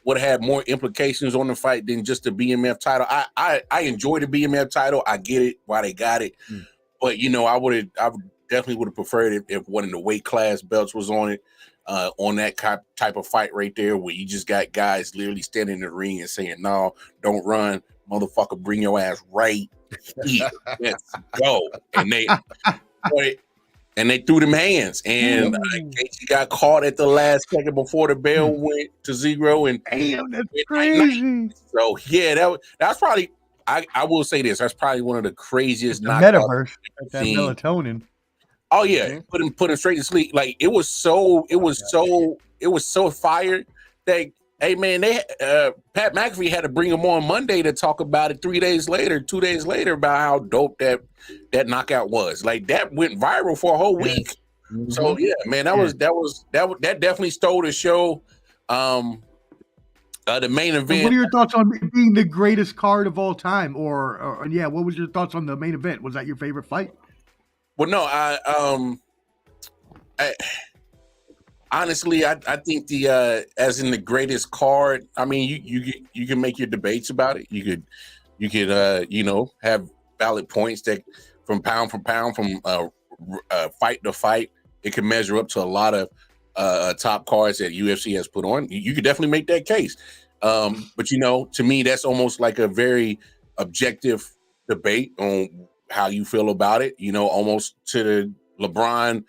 would have had more implications on the fight than just the BMF title. I enjoy the BMF title. I get it why they got it, but I definitely would have preferred it if one of the weight class belts was on it. On that type of fight right there, where you just got guys literally standing in the ring and saying, "No, don't run, motherfucker, bring your ass right here, let's go." And they threw them hands, and Gaethje got caught at the last second before the bell went to 0. And damn, that's crazy. So yeah, that's probably. I will say this. That's probably one of the craziest metaverse. That melatonin. Oh yeah, put him straight to sleep. Like it was so fired that, hey man, Pat McAfee had to bring him on Monday to talk about it 2 days later about how dope that knockout was. Like that went viral for a whole week. So yeah, man, that definitely stole the show. The main And event. what are your thoughts on it being the greatest card of all time? Or yeah, what was your thoughts on the main event? Was that your favorite fight? Well, no, honestly, I think the as in the greatest card. I mean, you can make your debates about it. You could you know, have valid points that from pound for pound, from fight to fight, it can measure up to a lot of top cards that UFC has put on. You could definitely make that case. But you know, to me, that's almost like a very objective debate on how you feel about it. You know, almost to the LeBron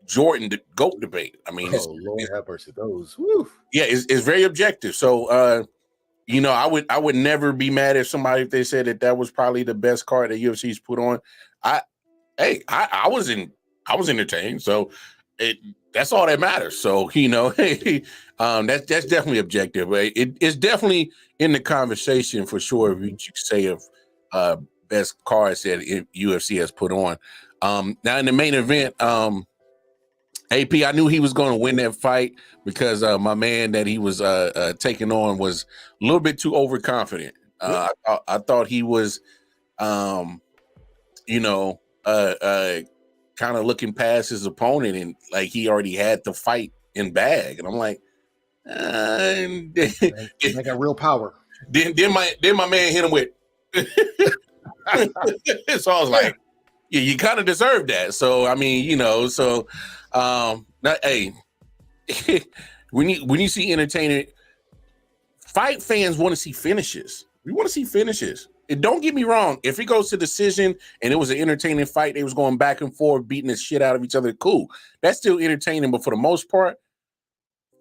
Jordan GOAT debate. I mean, Lord have mercy, those. Whew. Yeah, it's very objective. So you know, I would never be mad if they said that was probably the best card that UFC's put on. I was entertained. So that's all that matters. So, you know, that's definitely objective. It's definitely in the conversation for sure. If you could say of best cards that UFC has put on. Now in the main event, AP, I knew he was going to win that fight because my man that he was taking on was a little bit too overconfident. I thought he was, you know, kind of looking past his opponent and like he already had the fight in bag. And I'm like, they got real power. Then my man hit him with. So I was like, yeah, you kind of deserve that. So I mean, you know, so hey, when you see entertainment, fight fans want to see finishes. We want to see finishes. And don't get me wrong, if it goes to decision and it was an entertaining fight, they was going back and forth, beating the shit out of each other, cool. That's still entertaining, but for the most part,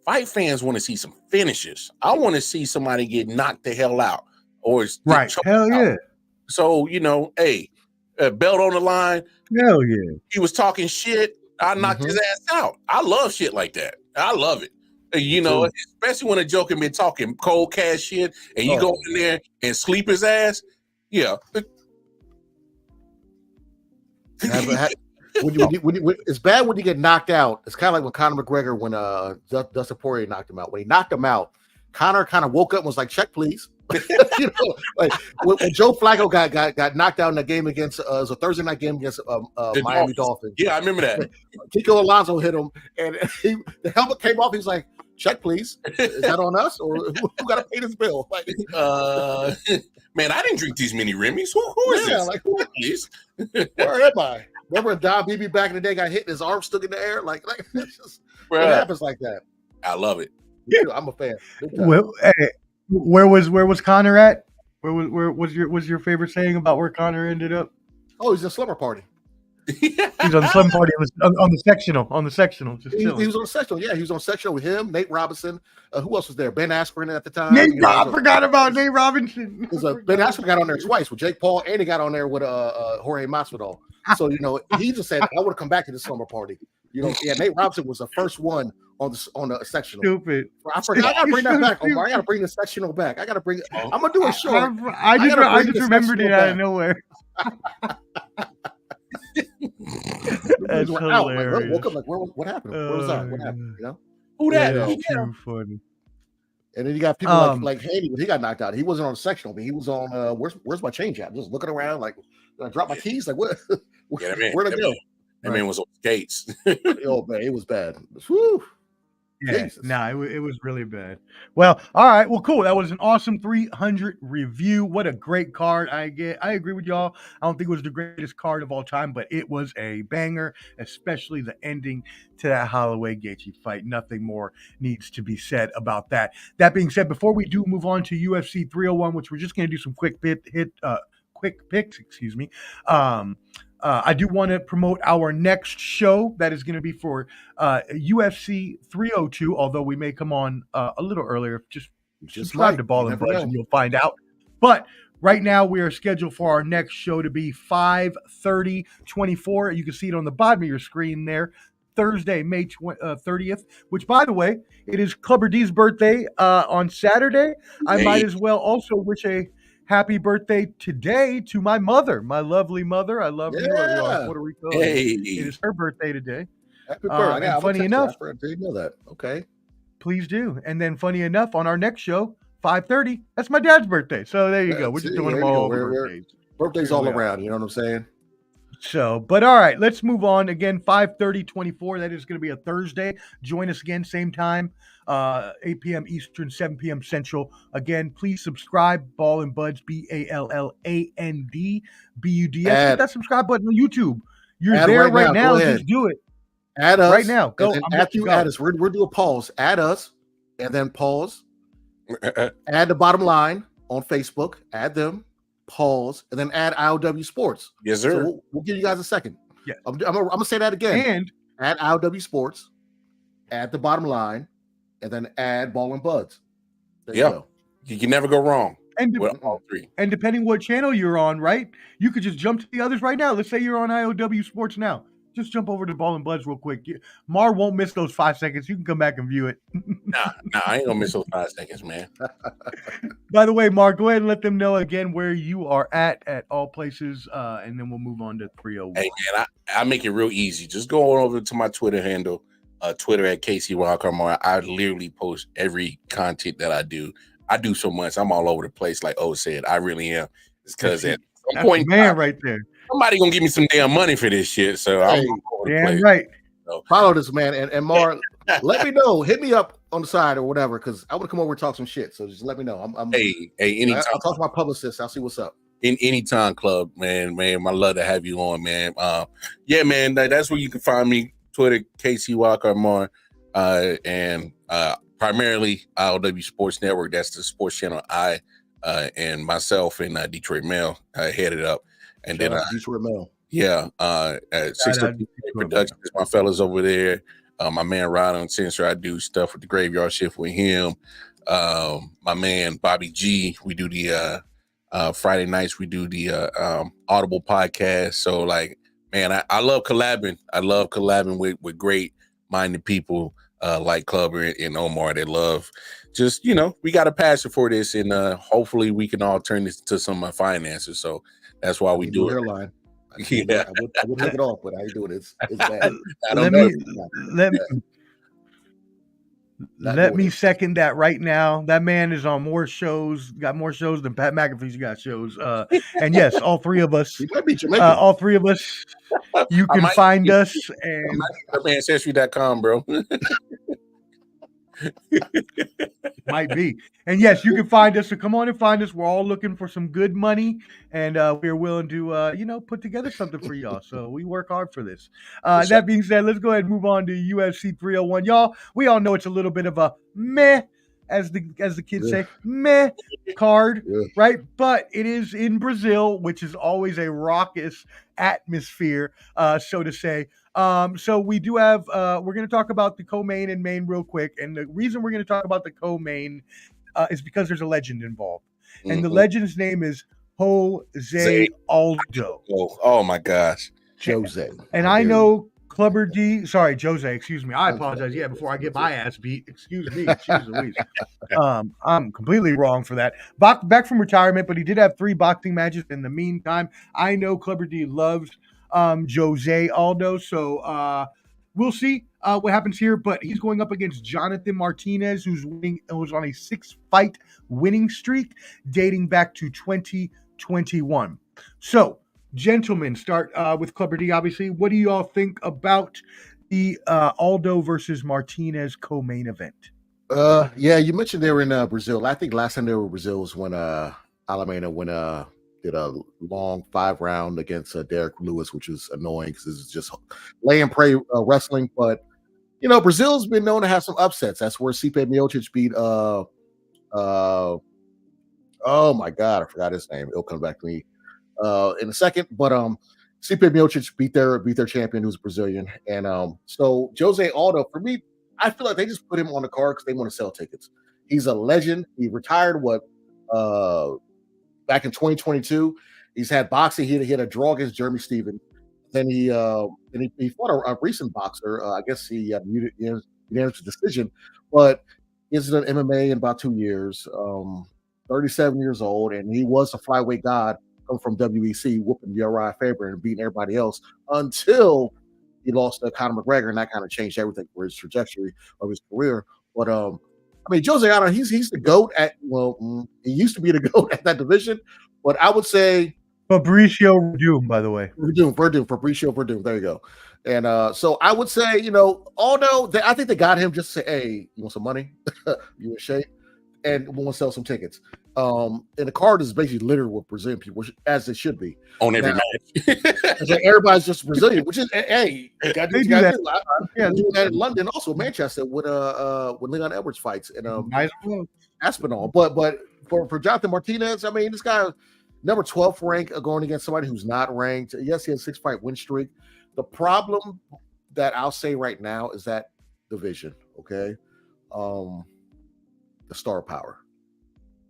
fight fans want to see some finishes. I want to see somebody get knocked the hell out or right. Hell yeah. Out. So, you know, hey, belt on the line. Hell yeah. He was talking shit. I knocked his ass out. I love shit like that. I love it. You know, especially when a joker been talking cold cash shit and you go in there and sleep his ass. Yeah. It's bad when you get knocked out. It's kind of like when Conor McGregor, when Dustin Poirier knocked him out. When he knocked him out, Conor kind of woke up and was like, "Check, please." You know, like when Joe Flacco got knocked out in that game against it was a Thursday night game against Miami Dolphins. Yeah, I remember that. Kiko Alonso hit him, and the helmet came off. He's like, "Check, please. Is that on us, or who got to pay this bill?" Like, man, I didn't drink these mini Remy's. Who is this? Like, please, where am I? Remember Don Beebe back in the day got hit and his arm stuck in the air? Like it's just, what happens like that? I love it. I'm a fan. Well, hey, where was Conor at? Where was your favorite saying about where Conor ended up? Oh, he's a slumber party. He's on the slumber party. On the sectional. On the sectional. Just he was on the sectional. Yeah, he was on sectional with him, Nate Robinson. Who else was there? Ben Askren at the time. I forgot about Nate Robinson. Ben Askren got on there twice with Jake Paul, and he got on there with Jorge Masvidal. So you know, he just said, "I want to come back to this slumber party." You know, yeah, Nate Robinson was the first one on the sectional. Stupid. I forgot. I gotta bring that back, Omar. I gotta bring the sectional back. I gotta bring it. I'm gonna do a show. I just remembered it out of nowhere. That's hilarious. Like, woke up like, what happened? Where was I? What happened? You know? Who that? Yeah, too funny. And then you got people like Haney when he got knocked out. He wasn't on sectional, but he was on where's my change at? Just looking around like, did I drop my keys? Like what? Yeah, where'd I go? That man was on skates. Oh man, it was bad. Whew. Yeah, it was really bad. Well, all right. Well, cool. That was an awesome 300 review. What a great card. I agree with y'all. I don't think it was the greatest card of all time, but it was a banger, especially the ending to that Holloway Gaethje fight. Nothing more needs to be said about that. That being said, before we do move on to UFC 301, which we're just going to do some quick picks, excuse me. I do want to promote our next show that is going to be for UFC 302, although we may come on a little earlier. Just subscribe to Ball and Buzz and you'll find out. But right now we are scheduled for our next show to be 5/30/24. You can see it on the bottom of your screen there. Thursday, May 30th, which, by the way, it is Clubber D's birthday on Saturday. I might as well also wish a happy birthday today to my mother, my lovely mother. I love you. Puerto Rico. Hey. It is her birthday today. Happy birthday. And funny enough, I didn't know that. Okay. Please do. And then funny enough, on our next show, 5:30. That's my dad's birthday. So there you go. We're just doing them all birthdays. Birthdays all around. You know what I'm saying? So, but all right, let's move on. Again, 5:30-24. That is going to be a Thursday. Join us again, same time, 8 p.m. Eastern, 7 p.m. Central. Again, please subscribe. Ball and Buds, BALLAND BUDS. Hit that subscribe button on YouTube. You're there right now. Just do it. Add us right now. Go. And after you add us, we're do a pause. Add us, and then pause. Add the bottom line on Facebook. Add them. Pause, and then add IOW Sports. Yes, sir. So we'll give you guys a second. Yeah, I'm gonna say that again. And add IOW Sports, add the bottom line, and then add Ball and Buds. Yeah, you can never go wrong. And with all three. And depending what channel you're on, right? You could just jump to the others right now. Let's say you're on IOW Sports now. Just jump over to Ball and Buds real quick. Mar won't miss those 5 seconds. You can come back and view it. Nah, I ain't gonna miss those 5 seconds, man. By the way, Mar, go ahead and let them know again where you are at all places, and then we'll move on to 301. Hey, man, I make it real easy. Just go over to my Twitter handle, Twitter at KC I literally post every content that I do. I do so much. I'm all over the place, like O said. I really am. It's because at some point, man, right there. Somebody gonna give me some damn money for this shit. So I'm damn right. So, follow this man and Mar. Let me know. Hit me up on the side or whatever, because I want to come over and talk some shit. So just let me know. Hey, anytime. I'll talk to my publicist. I'll see what's up. In anytime, club, man. I love to have you on, man. Yeah, man. That's where you can find me. Twitter, KC Walker Mar, and primarily IOW Sports Network. That's the sports channel I and myself and Detroit Mail headed up. And then Detroit Mail. Yeah, at 6 Productions, my fellas over there. My man Rod on Censor, I do stuff with the Graveyard Shift with him. My man Bobby G, we do the Friday nights, we do the Audible podcast. So like, man, I love collabing. I love collabing with great minded people like Clubber and Omar that love just, we got a passion for this, and hopefully we can all turn this to some finances. So that's why we do it. Hairline. Yeah, I would take it off, but I ain't doing it. It's bad. Let me second that right now. That man is on more shows, got more shows than Pat McAfee's got shows. And yes, all three of us, you can find us and ancestry.com, bro. Might be. And yes, you can find us. So come on and find us. We're all looking for some good money, and we're willing to put together something for y'all. So we work hard for this. That being said, let's go ahead and move on to UFC 301. Y'all, we all know it's a little bit of a meh, as the kids say, meh card, right? But it is in Brazil, which is always a raucous atmosphere, so to say. So we do have, we're going to talk about the co-main and main real quick. And the reason we're going to talk about the co-main is because there's a legend involved. And the legend's name is Jose Aldo. Oh my gosh. Jose. And I know Clubber D, sorry, Jose, excuse me. I apologize. Yeah, before I get my ass beat. Excuse me. I'm completely wrong for that. Back from retirement, but he did have 3 boxing matches in the meantime. I know Clubber D loves Jose Aldo, so we'll see what happens here. But he's going up against Jonathan Martinez, who's on a 6-fight winning streak dating back to 2021. So, gentlemen, start with Clubber D. Obviously, what do you all think about the Aldo versus Martinez co-main event? Yeah, you mentioned they were in Brazil. I think last time they were in Brazil was when Alameda did a long 5-round against Derek Lewis, which was annoying because it's just lay and pray wrestling. But Brazil's been known to have some upsets. That's where Stipe Miocic beat oh my god, I forgot his name. It'll come back to me in a second. But Stipe Miocic beat their champion, who's Brazilian. And so Jose Aldo, for me, I feel like they just put him on the card because they want to sell tickets. He's a legend. He retired back in 2022. He's had boxing. He had a draw against Jeremy Stevens. Then he fought a recent boxer. I guess he had a unanimous decision, but he's done MMA in about 2 years. 37 years old, and he was a flyweight god, come from WEC, whooping Uriah Faber and beating everybody else until he lost to Conor McGregor, and that kind of changed everything for his trajectory of his career. But I mean, Jose Aldo, he's the GOAT at, he used to be the GOAT at that division, but I would say Fabricio Verdum, by the way. Fabricio Verdum. There you go. And so I would say, although I think they got him just to say, hey, you want some money? You in shape? And we want to sell some tickets. And the card is basically littered with Brazilian people, as it should be. On every match. It's like everybody's just Brazilian, which is, hey, you got to do that. Yeah, doing that in London, also Manchester, when Leon Edwards fights and Aspinall. But for Jonathan Martinez, I mean, this guy number 12 rank going against somebody who's not ranked. Yes, he has a 6-fight win streak. The problem that I'll say right now is that division, okay? The star power.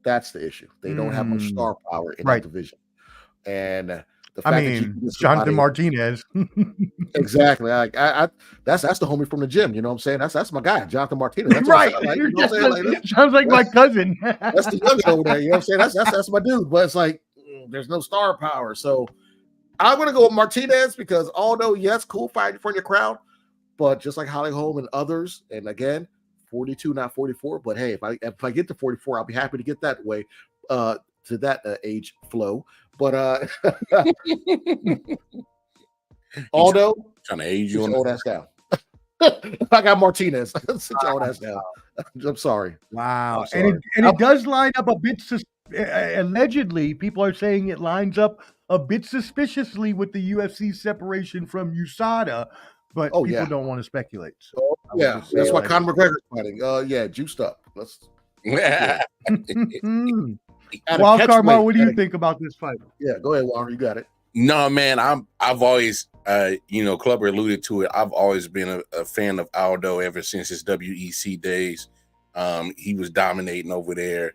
That's the issue. They don't have much star power in that division. And the fact that Jonathan Martinez. Exactly. That's the homie from the gym. You know what I'm saying? That's my guy, Jonathan Martinez. That's right. Sounds like my cousin. That's the young over there. You know what I'm saying? That's my dude. But it's like there's no star power. So I'm gonna go with Martinez because although yes, cool fighting for your crowd, but just like Holly Holm and others, and again, 42, not 44. But hey, if I get to 44, I'll be happy to get that way to that age flow. But although trying to age you on old ass down. I got Martinez. Sit your old ass down. I'm sorry. Wow. I'm sorry. And it does line up a bit allegedly, people are saying it lines up a bit suspiciously with the UFC separation from USADA, but people don't want to speculate. So that's why Conor McGregor's fighting. Juiced up. Let's Wildcard Mar, what do you think about this fight? Yeah, go ahead, Walker. You got it. No, man, I've always Clubber alluded to it. I've always been a fan of Aldo ever since his WEC days. He was dominating over there.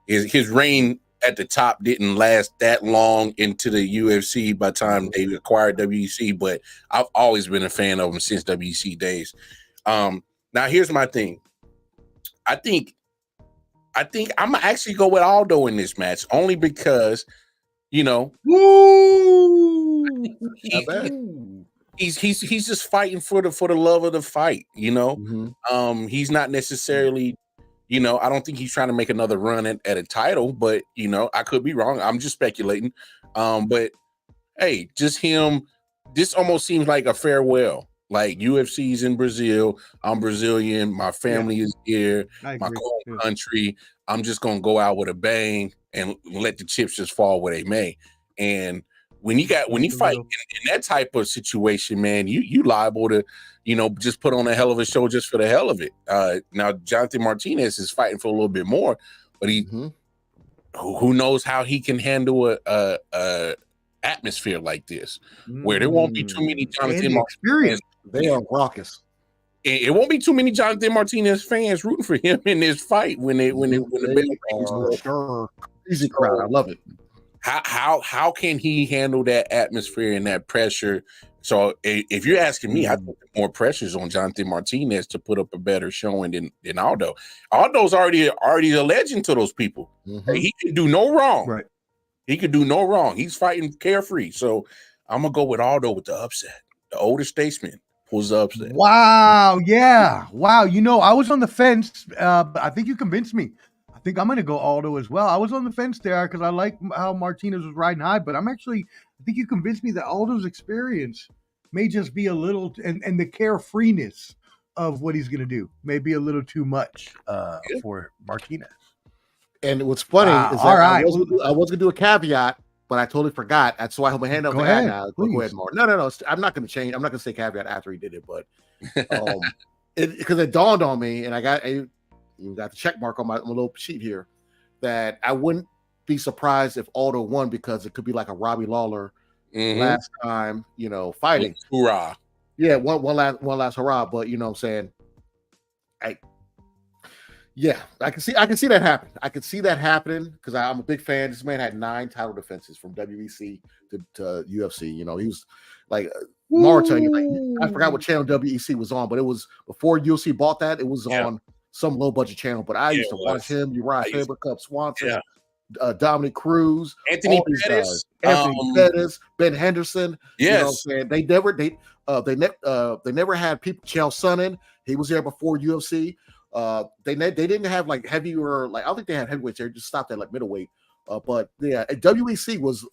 His reign at the top didn't last that long into the UFC by the time they acquired WEC, but I've always been a fan of him since WEC days. Now here's my thing. I think I'm gonna actually go with Aldo in this match only because, he's just fighting for the love of the fight. He's not necessarily. I don't think he's trying to make another run at a title, but I could be wrong. I'm just speculating. But hey, just him. This almost seems like a farewell. Like UFC's in Brazil. I'm Brazilian. My family is here. My home country. I'm just gonna go out with a bang and let the chips just fall where they may. And when you fight in that type of situation, man, you liable to, just put on a hell of a show just for the hell of it. Now Jonathan Martinez is fighting for a little bit more, but who knows how he can handle a atmosphere like this, where there won't be too many Jonathan Martinez. They are raucous. It won't be too many Jonathan Martinez fans rooting for him in this fight when the easy crowd. I love it. How can he handle that atmosphere and that pressure? So if you're asking me, I think more pressures on Jonathan Martinez to put up a better showing than Aldo. Aldo's already a legend to those people. He can do no wrong. Right. He could do no wrong. He's fighting carefree. So I'm gonna go with Aldo with the upset. The older statesman pulls the upset. Wow. Yeah. Wow. I was on the fence, but I think you convinced me. I think I'm going to go Aldo as well. I was on the fence there because I like how Martinez was riding high, but I think you convinced me that Aldo's experience may just be a little, and the carefreeness of what he's going to do may be a little too much for Martinez. And what's funny is that I was going to do a caveat, but I totally forgot. That's why I hold my hand up. Go ahead, Go ahead, Mark. No. I'm not going to change. I'm not going to say caveat after he did it, but because it dawned on me, and I got the check mark on my little sheet here, that I wouldn't be surprised if Aldo won because it could be like a Robbie Lawler last time, fighting. Hoorah. Yeah, one last hurrah. But you know what I'm saying? I can see that happen. I can see that happening because I'm a big fan. This man had 9 title defenses from WEC to UFC. He was like Mara telling you, I forgot what channel WEC was on, but it was before UFC bought that. It was on some low budget channel. But I used to watch him. Uriah Faber, Cub Swanson, Dominic Cruz, Anthony Pettis, Ben Henderson. Yes, you know what I'm saying? They never had people. Chael Sonnen, he was there before UFC. They didn't have like heavier, like I don't think they had heavyweights. They just stopped at like middleweight. But yeah, WEC was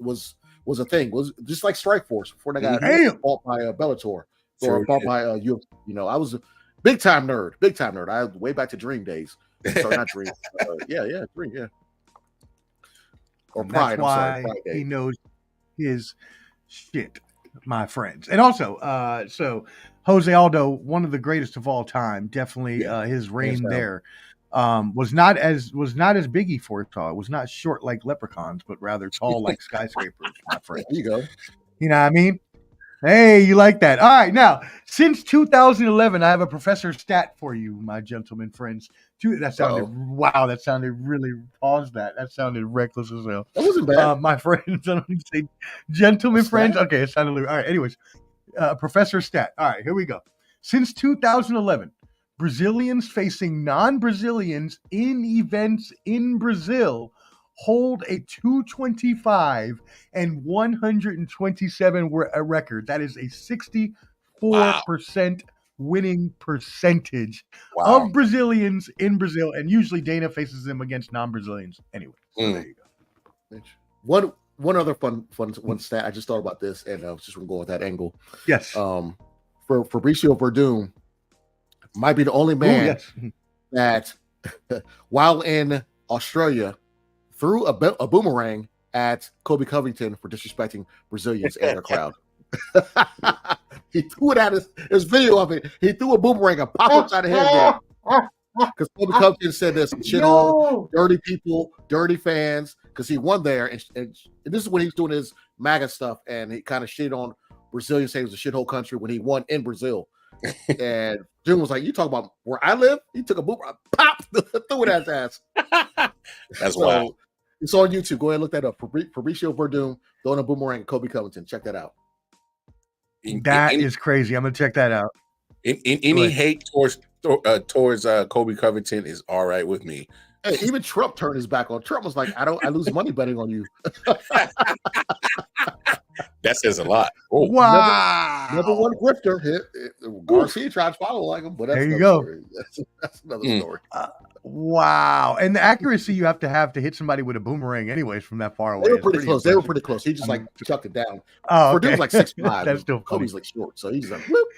a thing. Was just like Strikeforce before they got bought by Bellator or bought by UFC. You know, I was a big time nerd. I way back to Dream days. Sorry, not Dream. Dream. Yeah. Or Pride. That's why he knows his shit, my friends. And also, so Jose Aldo, one of the greatest of all time, definitely his reign there was not as Biggie foresaw. It was not short like leprechauns, but rather tall like skyscrapers, my friend. There you go. You know what I mean? Hey, you like that? All right. Now, since 2011, I have a professor stat for you, my gentlemen friends. That sounded really, pause that. That sounded reckless as hell. That wasn't bad. My friends, I don't even say gentlemen friends. Okay, it sounded all right. Anyways, professor stat. All right, here we go. Since 2011, Brazilians facing non-Brazilians in events in Brazil hold a 225 and 127 record. That is a 64% winning percentage of Brazilians in Brazil, and usually Dana faces them against non-Brazilians anyway. So there you go. One other fun stat. I just thought about this, and I was just gonna go with that angle. Yes. For Fabricio Verdum, might be the only man that, while in Australia, threw a boomerang at Kobe Covington for disrespecting Brazilians and their crowd. He threw it at his video of it. He threw a boomerang and popped upside the head because Kobe Covington said this shithole, dirty people, dirty fans, because he won there. And this is when he's doing his MAGA stuff, and he kind of shit on Brazilians, saying it was a shithole country when he won in Brazil. And Jim was like, "You talk about where I live?" He took a boomerang, pop, threw it at his ass. That's wild. It's on YouTube. Go ahead and look that up. Fabricio Verdum throwing a boomerang at Kobe Covington. Check that out. That is crazy. I'm gonna check that out. Any hate towards Kobe Covington is all right with me. Hey, even Trump turned his back on. Trump was like, I lose money betting on you. That says a lot. Oh, wow. Number one grifter. Garcia tried to follow like him, but that's there you go. Story. That's another story. Wow. And the accuracy you have to hit somebody with a boomerang anyways from that far away. They were pretty close. Impressive. They were pretty close. He just chucked it down. Verdum's like 6'5". That's still funny. Kobe's like short. So he's like, whoop,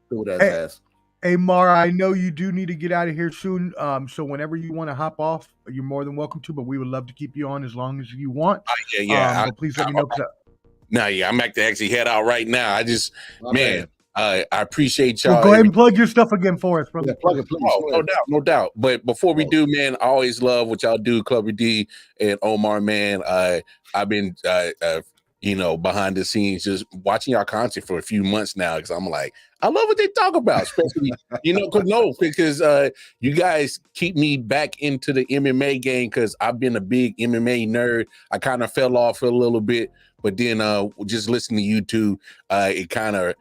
threw it at his ass. Hey, Mara, I know you do need to get out of here soon. So whenever you want to hop off, you're more than welcome to, but we would love to keep you on as long as you want. Please let me know. I'm actually head out right now. I just, I appreciate y'all. Well, go ahead and plug your stuff again for us, brother. Yeah, plug it, please. Oh, no doubt. But before we do, man, I always love what y'all do, Clubber D and Omar, man. I've been, behind the scenes, just watching y'all content for a few months now, because I'm like, I love what they talk about, especially, because you guys keep me back into the MMA game, because I've been a big MMA nerd. I kind of fell off a little bit, but then just listening to YouTube, it kind of,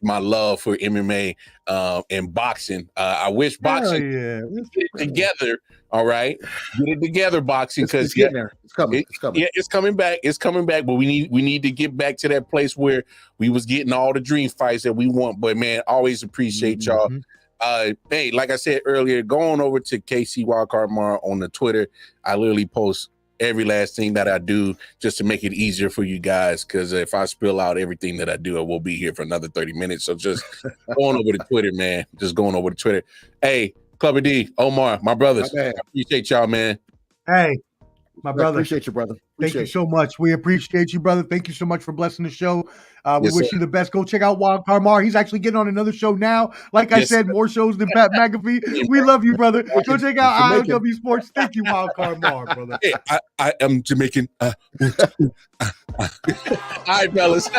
my love for MMA and boxing. I wish boxing get it together. All right, get it together, boxing, because it's coming. Yeah, it's coming back. It's coming back. But we need to get back to that place where we was getting all the dream fights that we want. But man, always appreciate y'all. Hey, like I said earlier, go on over to KC Wildcard Mar on the Twitter. I literally post every last thing that I do just to make it easier for you guys, because if I spill out everything that I do, I will be here for another 30 minutes. So just going over to Twitter, man. Just going over to Twitter. Hey, Clubber D, Omar, my brothers. I appreciate y'all, man. Hey, my brother. Appreciate you, brother. Thank you so much. We appreciate you, brother. Thank you so much for blessing the show. We wish you the best. Go check out Wildcard Mar. He's actually getting on another show now. Like I said, more shows than Pat McAfee. We love you, brother. Go check out IOW Sports. Thank you, Wildcard Mar, brother. Hey, I am Jamaican. All right, fellas.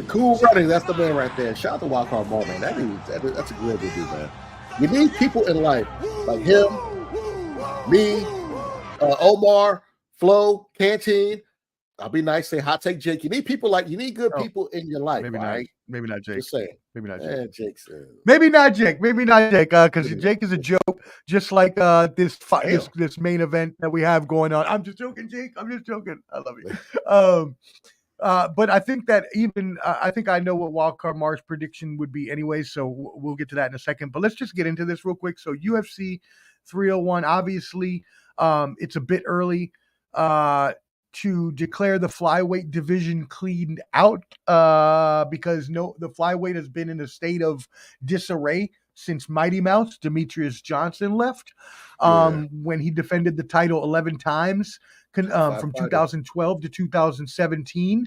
Cool running. That's the man right there. Shout out to Wildcard Mar, man. That's a great dude, man. You need people in life like him, me, Omar, Flo, Canteen. I'll be nice. Say hot take Jake. You need people you need good people in your life. Maybe right? Maybe not Jake. Just saying. Maybe not Jake. Jake's, maybe not Jake. Because Jake is a joke, just like this main event that we have going on. I'm just joking, Jake. I'm just joking. I love you. But I think that I think I know what Wildcard Mark's prediction would be anyway, so we'll get to that in a second. But let's just get into this real quick. So UFC 301, obviously, it's a bit early to declare the flyweight division cleaned out because the flyweight has been in a state of disarray since Mighty Mouse Demetrius Johnson left when he defended the title 11 times from 2012 to 2017.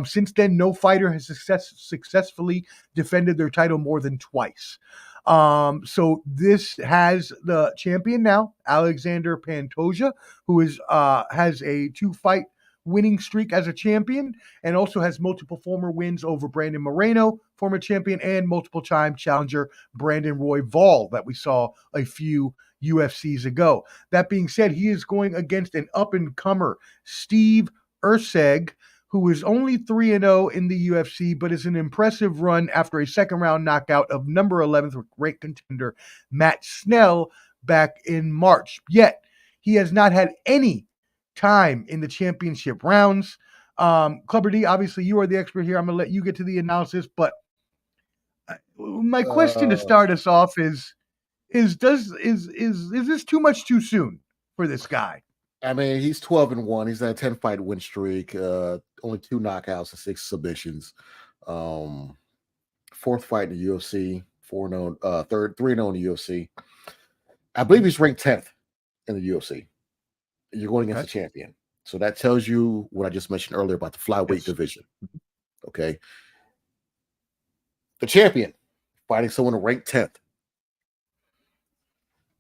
Since then, no fighter has successfully defended their title more than twice. So this has the champion now, Alexander Pantoja, who has a 2-fight winning streak as a champion, and also has multiple former wins over Brandon Moreno, former champion, and multiple-time challenger Brandon Royval that we saw a few UFCs ago. That being said, he is going against an up-and-comer, Steve Usyk, who is only 3-0 in the UFC, but is an impressive run after a second-round knockout of number 11th ranked contender Matt Snell back in March. Yet, he has not had any time in the championship rounds. Clubber D, obviously you are the expert here. I'm going to let you get to the analysis, but my question to start us off is this too much too soon for this guy? I mean, he's 12-1. He's at a 10-fight win streak, only 2 knockouts and 6 submissions. 4th fight in the UFC, 3-0 in the UFC. I believe he's ranked 10th in the UFC. You're going against the champion. So that tells you what I just mentioned earlier about the flyweight division. Okay. The champion fighting someone ranked 10th.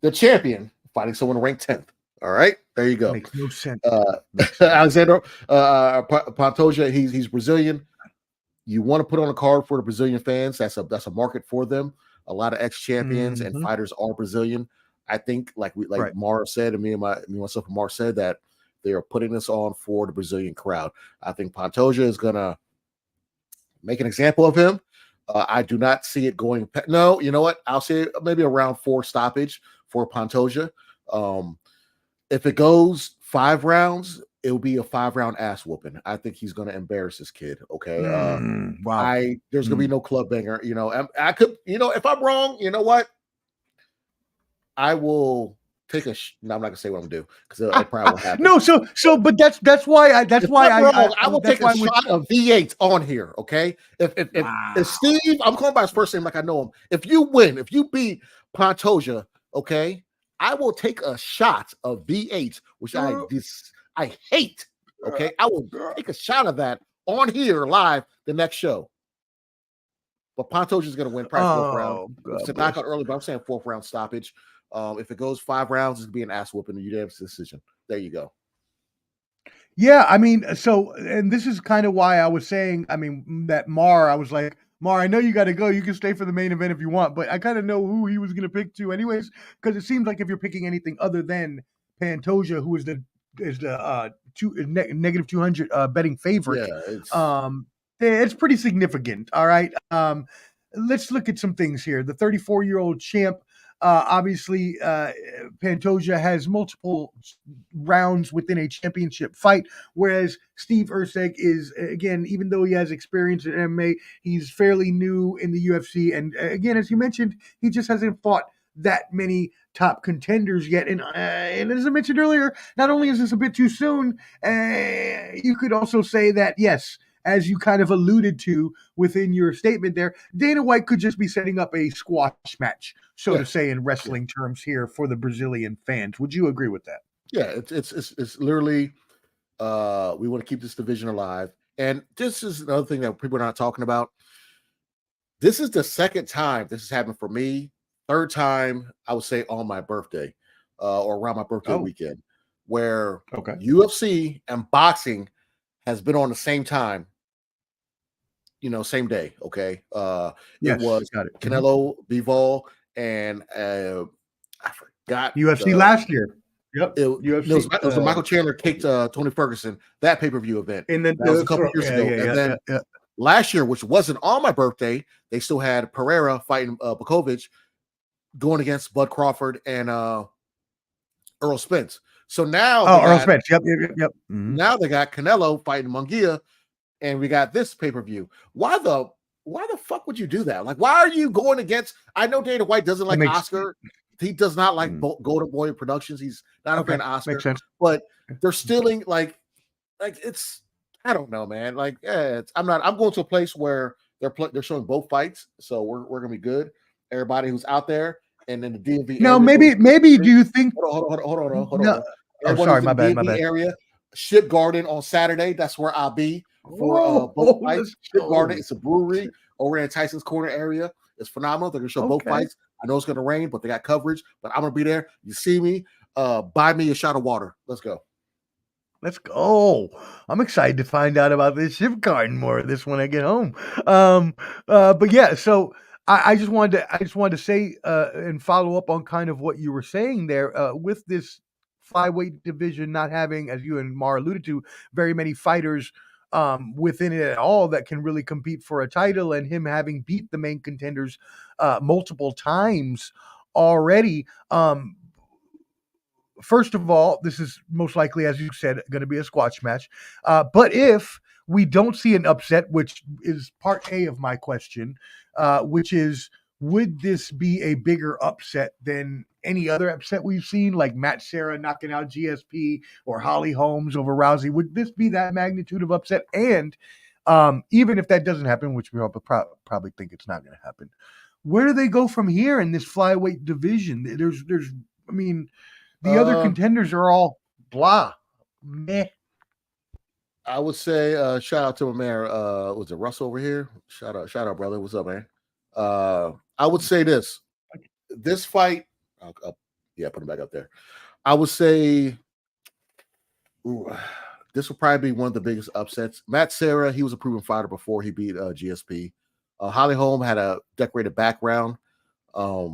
The champion fighting someone ranked 10th. All right, there you go. Makes no sense. Alexander Pantoja, he's Brazilian. You want to put on a card for the Brazilian fans. That's a market for them. A lot of ex-champions and fighters are Brazilian. I think, like Mara said, and myself and Mark said, that they are putting this on for the Brazilian crowd. I think Pantoja is gonna make an example of him. I do not see it going. No, you know what? I'll say maybe a round 4 stoppage for Pantoja. If it goes 5 rounds, it'll be a 5-round ass whooping. I think he's going to embarrass this kid. Okay. Wow. There's going to be no club banger. You know, I could, if I'm wrong, you know what? I will take a. No, I'm not going to say what I'm going to do because it probably won't happen. No, but that's why I will take a shot of V8 on here. Okay. If Steve, I'm calling by his first name like I know him. If you win, if you beat Pantoja, okay, I will take a shot of V8, which I hate. Okay, I will take a shot of that on here live the next show. But Pantoja is going to win probably 4th round. It's a knockout early, but I'm saying 4th round stoppage. If it goes 5 rounds, it's going to be an ass whooping. You have a decision. There you go. Yeah, I mean, and this is kind of why I was saying, I mean, that I was like, Mar, I know you got to go. You can stay for the main event if you want, but I kind of know who he was going to pick too anyways, because it seems like if you're picking anything other than Pantoja, who is the negative 200 betting favorite, it's pretty significant. All right. Let's look at some things here. The 34-year-old champ, obviously, Pantoja has multiple rounds within a championship fight, whereas Steve Usyk is, again, even though he has experience in MMA, he's fairly new in the UFC. And again, as you mentioned, he just hasn't fought that many top contenders yet. And as I mentioned earlier, not only is this a bit too soon, you could also say that, yes, as you kind of alluded to within your statement there, Dana White could just be setting up a squash match, so to say, in wrestling terms here for the Brazilian fans. Would you agree with that? Yeah, it's literally we want to keep this division alive. And this is another thing that people are not talking about. This is the 2nd time this has happened for me. 3rd time, I would say, on my birthday or around my birthday weekend, where UFC and boxing has been on the same time, same day. Okay. It was Canelo Bivol and I forgot UFC last year. Yep. It was when Michael Chandler kicked Tony Ferguson, that pay-per-view event. And then that was a couple years ago. Last year, which wasn't on my birthday, they still had Pereira fighting Bukovic, going against Bud Crawford and Earl Spence. So now, Earl Spence. Yep. Now they got Canelo fighting Munguia, and we got this pay-per-view. Why the fuck would you do that? Like, why are you going against? I know Dana White doesn't like Oscar. He does not like Golden Boy Productions. He's not a fan of Oscar. Makes sense. But they're stealing like it's. I don't know, man. Like, I'm going to a place where they're showing both fights, so we're gonna be good. Everybody who's out there, and then the DMV. No, maybe do you think? Hold on. No. Oh, sorry, my bad. Area, Ship Garden on Saturday. That's where I'll be for both fights. Ship Garden. It's a brewery over in Tyson's Corner area. It's phenomenal. They're gonna show both fights. I know it's gonna rain, but they got coverage. But I'm gonna be there. You see me? Buy me a shot of water. Let's go. Let's go. I'm excited to find out about this Ship Garden more this when I get home. But yeah, so I just wanted to say and follow up on kind of what you were saying there with this flyweight division not having, as you and Mar alluded to, very many fighters within it at all that can really compete for a title, and him having beat the main contenders multiple times already. First of all, this is most likely, as you said, going to be a squash match. But if we don't see an upset, which is part A of my question, which is, would this be a bigger upset than any other upset we've seen, like Matt Serra knocking out GSP or Holly Holmes over Rousey? Would this be that magnitude of upset? And even if that doesn't happen, which we probably think it's not going to happen, where do they go from here in this flyweight division? The other contenders are all blah, meh. I would say shout out to my man. Was it Russell over here? Shout out, brother. What's up, man? I would say this fight. Put him back up there. I would say this will probably be one of the biggest upsets. Matt Serra, he was a proven fighter before he beat GSP. Holly Holm had a decorated background. I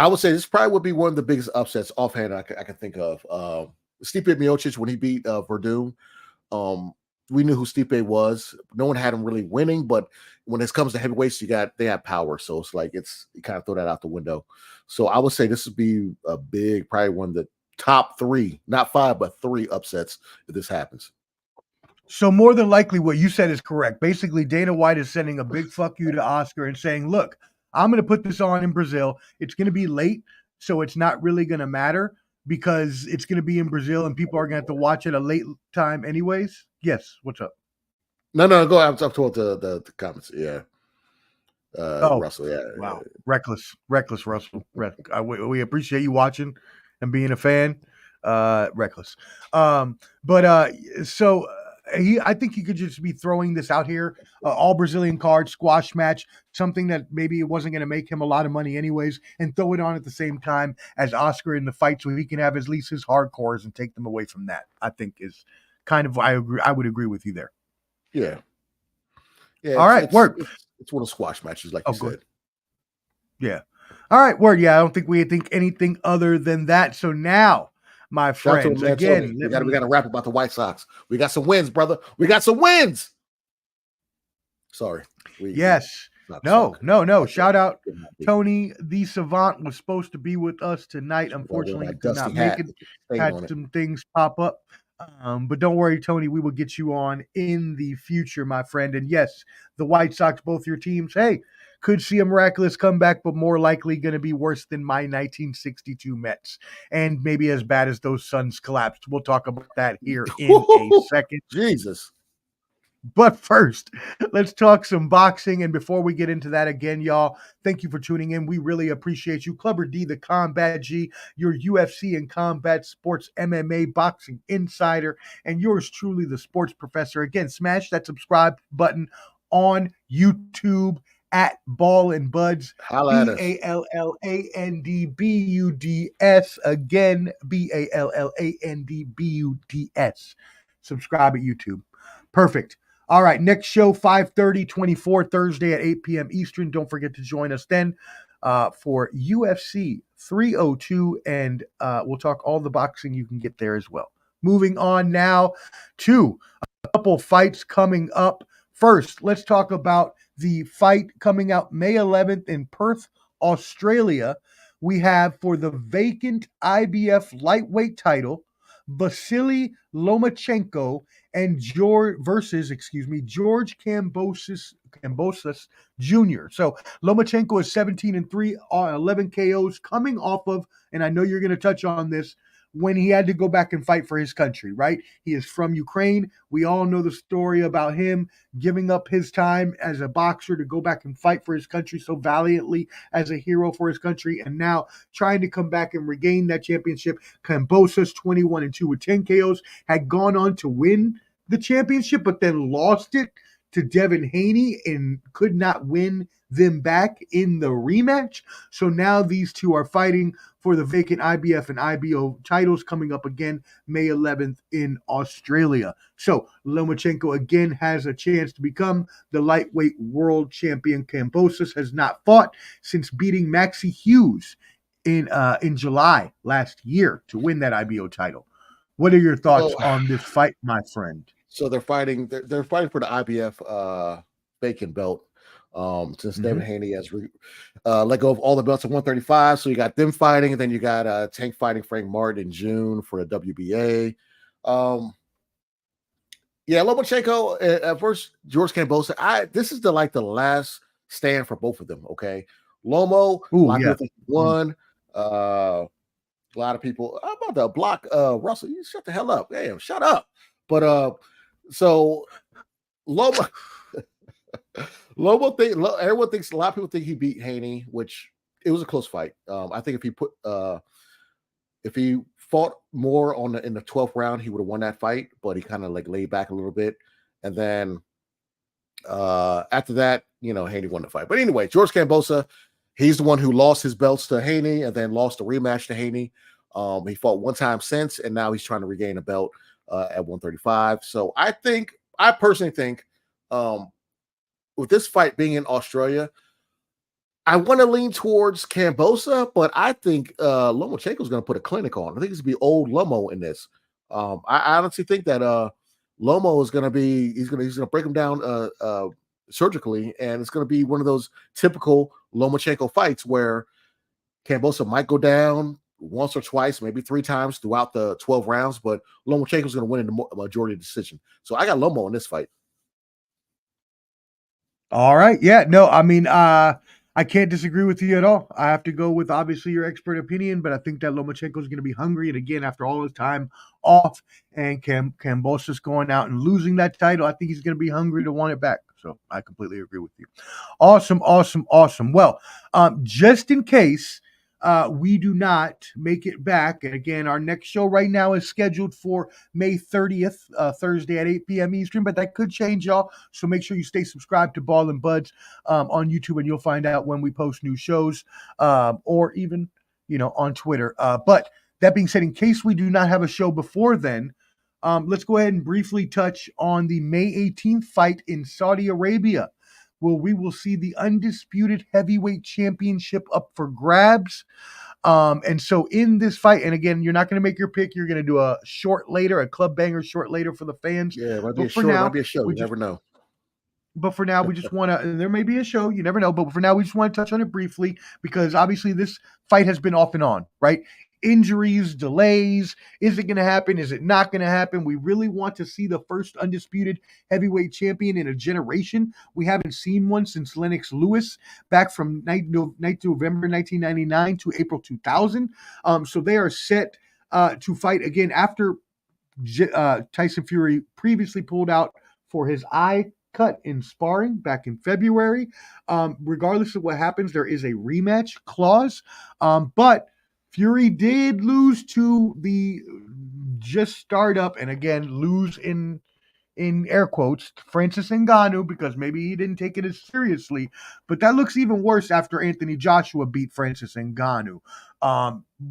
would say this probably would be one of the biggest upsets offhand I can think of. Stipe Miocic, when he beat Verdum, we knew who Stipe was. No one had him really winning, but when it comes to heavyweights, they have power. So it's like you kind of throw that out the window. So I would say this would be a big, probably one of the top 3, not 5, but 3 upsets if this happens. So more than likely what you said is correct. Basically, Dana White is sending a big fuck you to Oscar and saying, look, I'm going to put this on in Brazil. It's going to be late, so it's not really going to matter because it's going to be in Brazil and people are going to have to watch it a late time anyways. Yes, what's up? No, go up toward the comments. Yeah. Russell, yeah. Wow. Reckless Russell. We appreciate you watching and being a fan. Reckless. I think he could just be throwing this out here, all Brazilian card squash match, something that maybe it wasn't going to make him a lot of money anyways, and throw it on at the same time as Oscar in the fight so he can have at least his hardcores and take them away from that. I think is kind of, I would agree with you there. Yeah. All right, word. It's one of squash matches, like you said. Yeah. All right, word. Yeah, I don't think we think anything other than that. So now, my friends, again, we got to rap about the White Sox. We got some wins, brother. We got some wins. Sorry. No. Shout out Tony the Savant was supposed to be with us tonight. Unfortunately, did not make it. Had some things pop up. But don't worry, Tony, we will get you on in the future, my friend. And yes, the White Sox, both your teams, hey, could see a miraculous comeback, but more likely going to be worse than my 1962 Mets. And maybe as bad as those Suns collapsed. We'll talk about that here in a second. Jesus. But first, let's talk some boxing. And before we get into that again, y'all, thank you for tuning in. We really appreciate you. Clubber D, the Combat G, your UFC and combat sports MMA boxing insider, and yours truly, the sports professor. Again, smash that subscribe button on YouTube at Ball and Buds. BALLANDBUDS. Again, BALLANDBUDS. Subscribe at YouTube. Perfect. All right, next show, 5:30, 24 Thursday at 8 p.m. Eastern. Don't forget to join us then for UFC 302, and we'll talk all the boxing you can get there as well. Moving on now to a couple fights coming up. First, let's talk about the fight coming out May 11th in Perth, Australia. We have for the vacant IBF lightweight title, Vasiliy Lomachenko and George Kambosos Jr. So Lomachenko is 17-3, 11 KOs, coming off of, and I know you're going to touch on this, when he had to go back and fight for his country, right? He is from Ukraine. We all know the story about him giving up his time as a boxer to go back and fight for his country so valiantly as a hero for his country, and now trying to come back and regain that championship. Kambosos, 21-2 with 10 KOs, had gone on to win the championship, but then lost it to Devin Haney and could not win them back in the rematch. So now these two are fighting for the vacant IBF and IBO titles coming up again May 11th in Australia. So Lomachenko again has a chance to become the lightweight world champion. Kambosos has not fought since beating Maxie Hughes in July last year to win that IBO title. What are your thoughts on this fight, my friend? So they're fighting. They're fighting for the IBF vacant belt. Since Devin Haney has let go of all the belts at 135, so you got them fighting, and then you got Tank fighting Frank Martin in June for the WBA. Lomachenko versus George Kambosos. This is the last stand for both of them. Okay, Lomo, a lot of people think he won. A lot of people, I'm about to block Russell. You shut the hell up. Damn, shut up. But so Lomo. Everyone thinks, a lot of people think he beat Haney, which it was a close fight. I think if he fought more in the 12th round, he would have won that fight, but he kind of laid back a little bit. And then after that, Haney won the fight. But anyway, George Kambosos, he's the one who lost his belts to Haney and then lost the rematch to Haney. He fought one time since, and now he's trying to regain a belt at 135. So I personally think, with this fight being in Australia, I want to lean towards Kambosos, but I think Lomachenko is going to put a clinic on. I think it's going to be old Lomo in this. I honestly think that Lomo is going to be he's going to break him down surgically, and it's going to be one of those typical Lomachenko fights where Kambosos might go down once or twice, maybe 3 times throughout the 12 rounds, but Lomachenko is going to win in the majority of the decision. So I got Lomo in this fight. All right. Yeah. No, I mean, I can't disagree with you at all. I have to go with obviously your expert opinion, but I think that Lomachenko is going to be hungry. And again, after all his time off and Kambosos going out and losing that title, I think he's going to be hungry to want it back. So I completely agree with you. Awesome. Well, just in case we do not make it back, and again, our next show right now is scheduled for May 30th, Thursday at 8 p.m. Eastern, but that could change, y'all. So make sure you stay subscribed to Ball and Buds on YouTube, and you'll find out when we post new shows, or even, on Twitter. But that being said, in case we do not have a show before then, let's go ahead and briefly touch on the May 18th fight in Saudi Arabia, where we will see the undisputed heavyweight championship up for grabs. And so in this fight, and again, you're not going to make your pick. You're going to do a short later, a club banger short later for the fans. Yeah, it might be a show. You never know. But for now, we just want to, and there may be a show, you never know. But for now, we just want to touch on it briefly because obviously this fight has been off and on, right? Injuries, delays. Is it going to happen? Is it not going to happen? We really want to see the first undisputed heavyweight champion in a generation. We haven't seen one since Lennox Lewis back from November 1999 to April 2000. So they are set to fight again after Tyson Fury previously pulled out for his eye cut in sparring back in February. Regardless of what happens, there is a rematch clause. But Fury did lose to the just startup, and again, lose in air quotes, Francis Ngannou, because maybe he didn't take it as seriously. But that looks even worse after Anthony Joshua beat Francis Ngannou.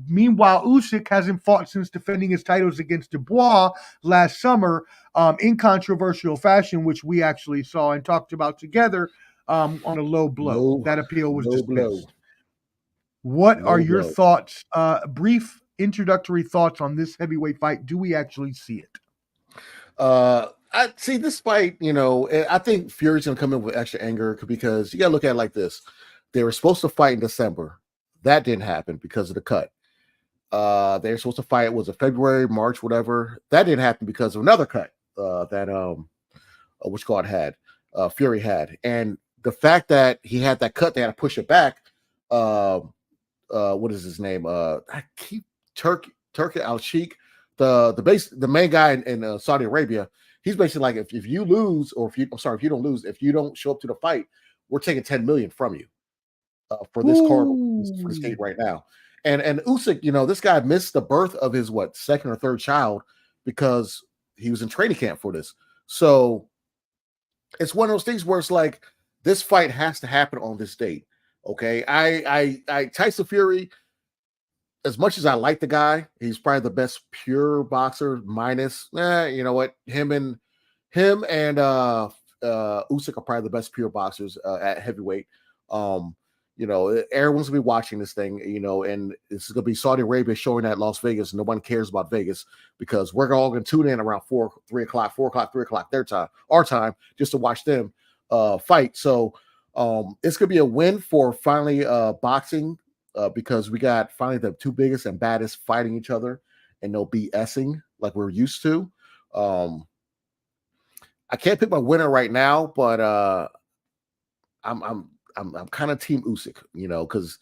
Meanwhile, Usyk hasn't fought since defending his titles against Dubois last summer in controversial fashion, which we actually saw and talked about together on a low blow. That appeal was dismissed. What are your thoughts? Brief introductory thoughts on this heavyweight fight. Do we actually see it? I see this fight, I think Fury's going to come in with extra anger because you got to look at it like this. They were supposed to fight in December. That didn't happen because of the cut. They're supposed to fight, was it February, March, whatever. That didn't happen because of another cut that Fury had. And the fact that he had that cut, they had to push it back. What is his name? I keep Turki Al-Sheikh, the main guy in Saudi Arabia. He's basically like, if you lose, or if you don't lose, if you don't show up to the fight, we're taking 10 million from you for this card, for this gate right now. And Usyk, this guy missed the birth of his second or third child because he was in training camp for this. So it's one of those things where it's like, this fight has to happen on this date. Okay, I Tyson Fury, as much as I like the guy, he's probably the best pure boxer. Minus, you know what? Him and Usyk are probably the best pure boxers at heavyweight. Everyone's gonna be watching this thing, and it's gonna be Saudi Arabia showing at Las Vegas. No one cares about Vegas because we're all gonna tune in around 3 o'clock their time, our time, just to watch them fight. So it's gonna be a win for finally boxing. Because we got finally the two biggest and baddest fighting each other and no BSing like we're used to. I can't pick my winner right now, but I'm kind of team Usyk, because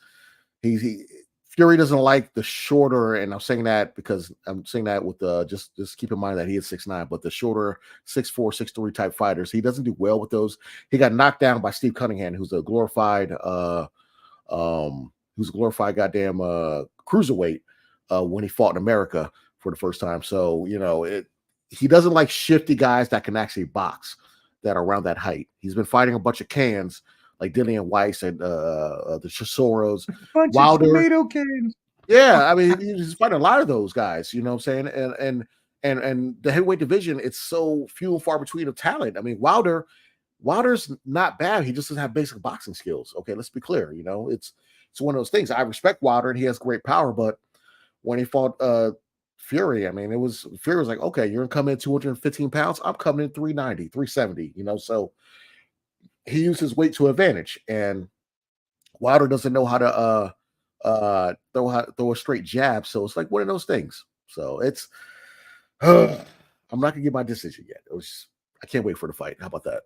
Fury doesn't like the shorter, and I'm saying that because I'm saying that with just keep in mind that he is 6'9", but the shorter 6'4", 6'3" type fighters, he doesn't do well with those. He got knocked down by Steve Cunningham, who's a glorified goddamn cruiserweight when he fought in America for the first time. So, he doesn't like shifty guys that can actually box that are around that height. He's been fighting a bunch of cans like Dillian Weiss and the Chisoros, Wilder. Tomato cans. Yeah, I mean, he's fighting a lot of those guys, you know what I'm saying? And the heavyweight division, it's so few and far between of talent. I mean, Wilder's not bad. He just doesn't have basic boxing skills. Okay, let's be clear. It's one of those things. I respect Wilder and he has great power, but when he fought Fury, I mean, Fury was like, okay, you're gonna come in 215 pounds. I'm coming in 390, 370, so he used his weight to advantage. And Wilder doesn't know how to throw a straight jab. So it's like one of those things. So it's I'm not gonna get my decision yet. I can't wait for the fight. How about that?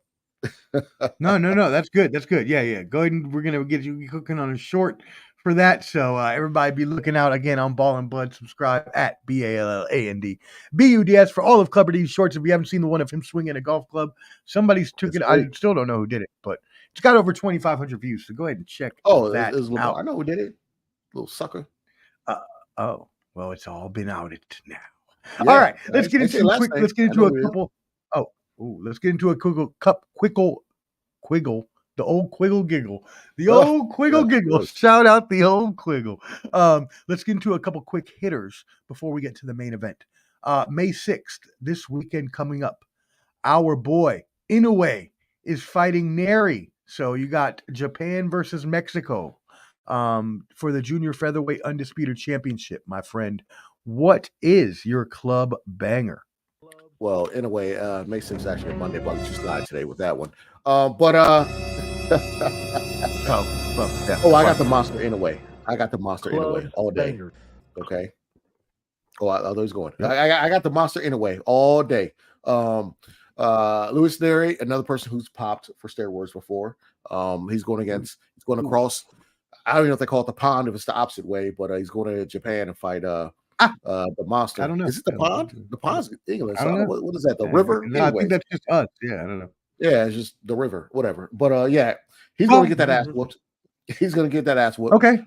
No. That's good. Yeah. Go ahead and we're gonna get you cooking on a short for that. So everybody be looking out again on Ball and Bud. Subscribe at BALLAND BUDS for all of Clubber D's shorts. If you haven't seen the one of him swinging a golf club, somebody's took it. I still don't know who did it, but it's got over 2,500 views. So go ahead and check that out. I know who did it. Little sucker. Well, it's all been outed now. Yeah, all right, let's get into a quiggle. The old Quiggle Giggle. Giggle. Shout out the old Quiggle. Let's get into a couple quick hitters before we get to the main event. May 6th, this weekend coming up, our boy Inoue is fighting Nery. So you got Japan versus Mexico for the junior featherweight undisputed championship, my friend. What is your club banger? Well, in a way, May 6th actually Monday, but we just lied today with that one. Yeah. I got the monster in a way. I got the monster in a way all day. Banger. Okay. I thought he's going. Yep. I got the monster in a way all day. Luis Nery, another person who's popped for steroids before. He's going across. I don't even know if they call it the pond, if it's the opposite way, but he's going to Japan and fight the monster. I don't know. Is it the pond? The pond's English. I don't know. What is that? The river? No, I think that's just us. Yeah, I don't know. Yeah, it's just the river, whatever. But he's going to get that ass whooped. He's going to get that ass whooped. Okay.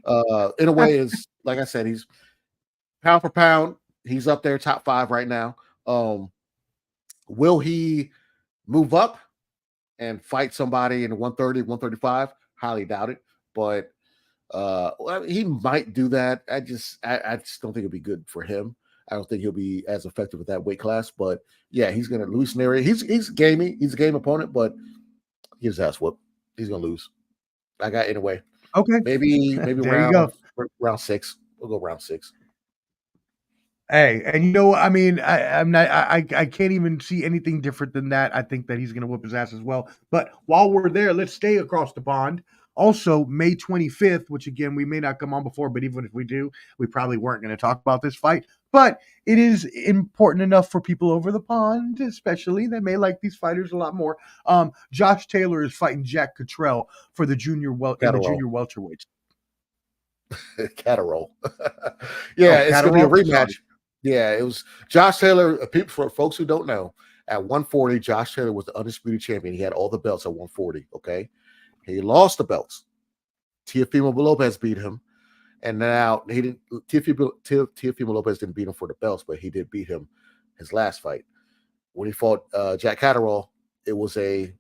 In a way, is like I said, he's pound for pound. He's up there, top 5 right now. Will he move up and fight somebody in 130, 135? Highly doubt it. But he might do that. I just don't think it'll be good for him. I don't think he'll be as effective with that weight class. But yeah, he's gonna lose Nery. He's gamey. He's a game opponent, but he's ass whoop. He's gonna lose. I got in a way. Okay. Maybe round 6. We'll go round 6. Hey, and I mean, I can't even see anything different than that. I think that he's gonna whoop his ass as well. But while we're there, let's stay across the pond. Also, May 25th, which again, we may not come on before, but even if we do, we probably weren't going to talk about this fight. But it is important enough for people over the pond, especially, that may like these fighters a lot more. Josh Taylor is fighting Jack Cottrell for the junior welterweights. Catterall. Yeah, it's going to be a rematch. Sorry. Yeah, it was Josh Taylor. For folks who don't know, at 140, Josh Taylor was the undisputed champion. He had all the belts at 140, okay? He lost the belts. Teofimo Lopez beat him. And now he didn't. Teofimo Lopez didn't beat him for the belts, but he did beat him his last fight. When he fought Jack Catterall, it was they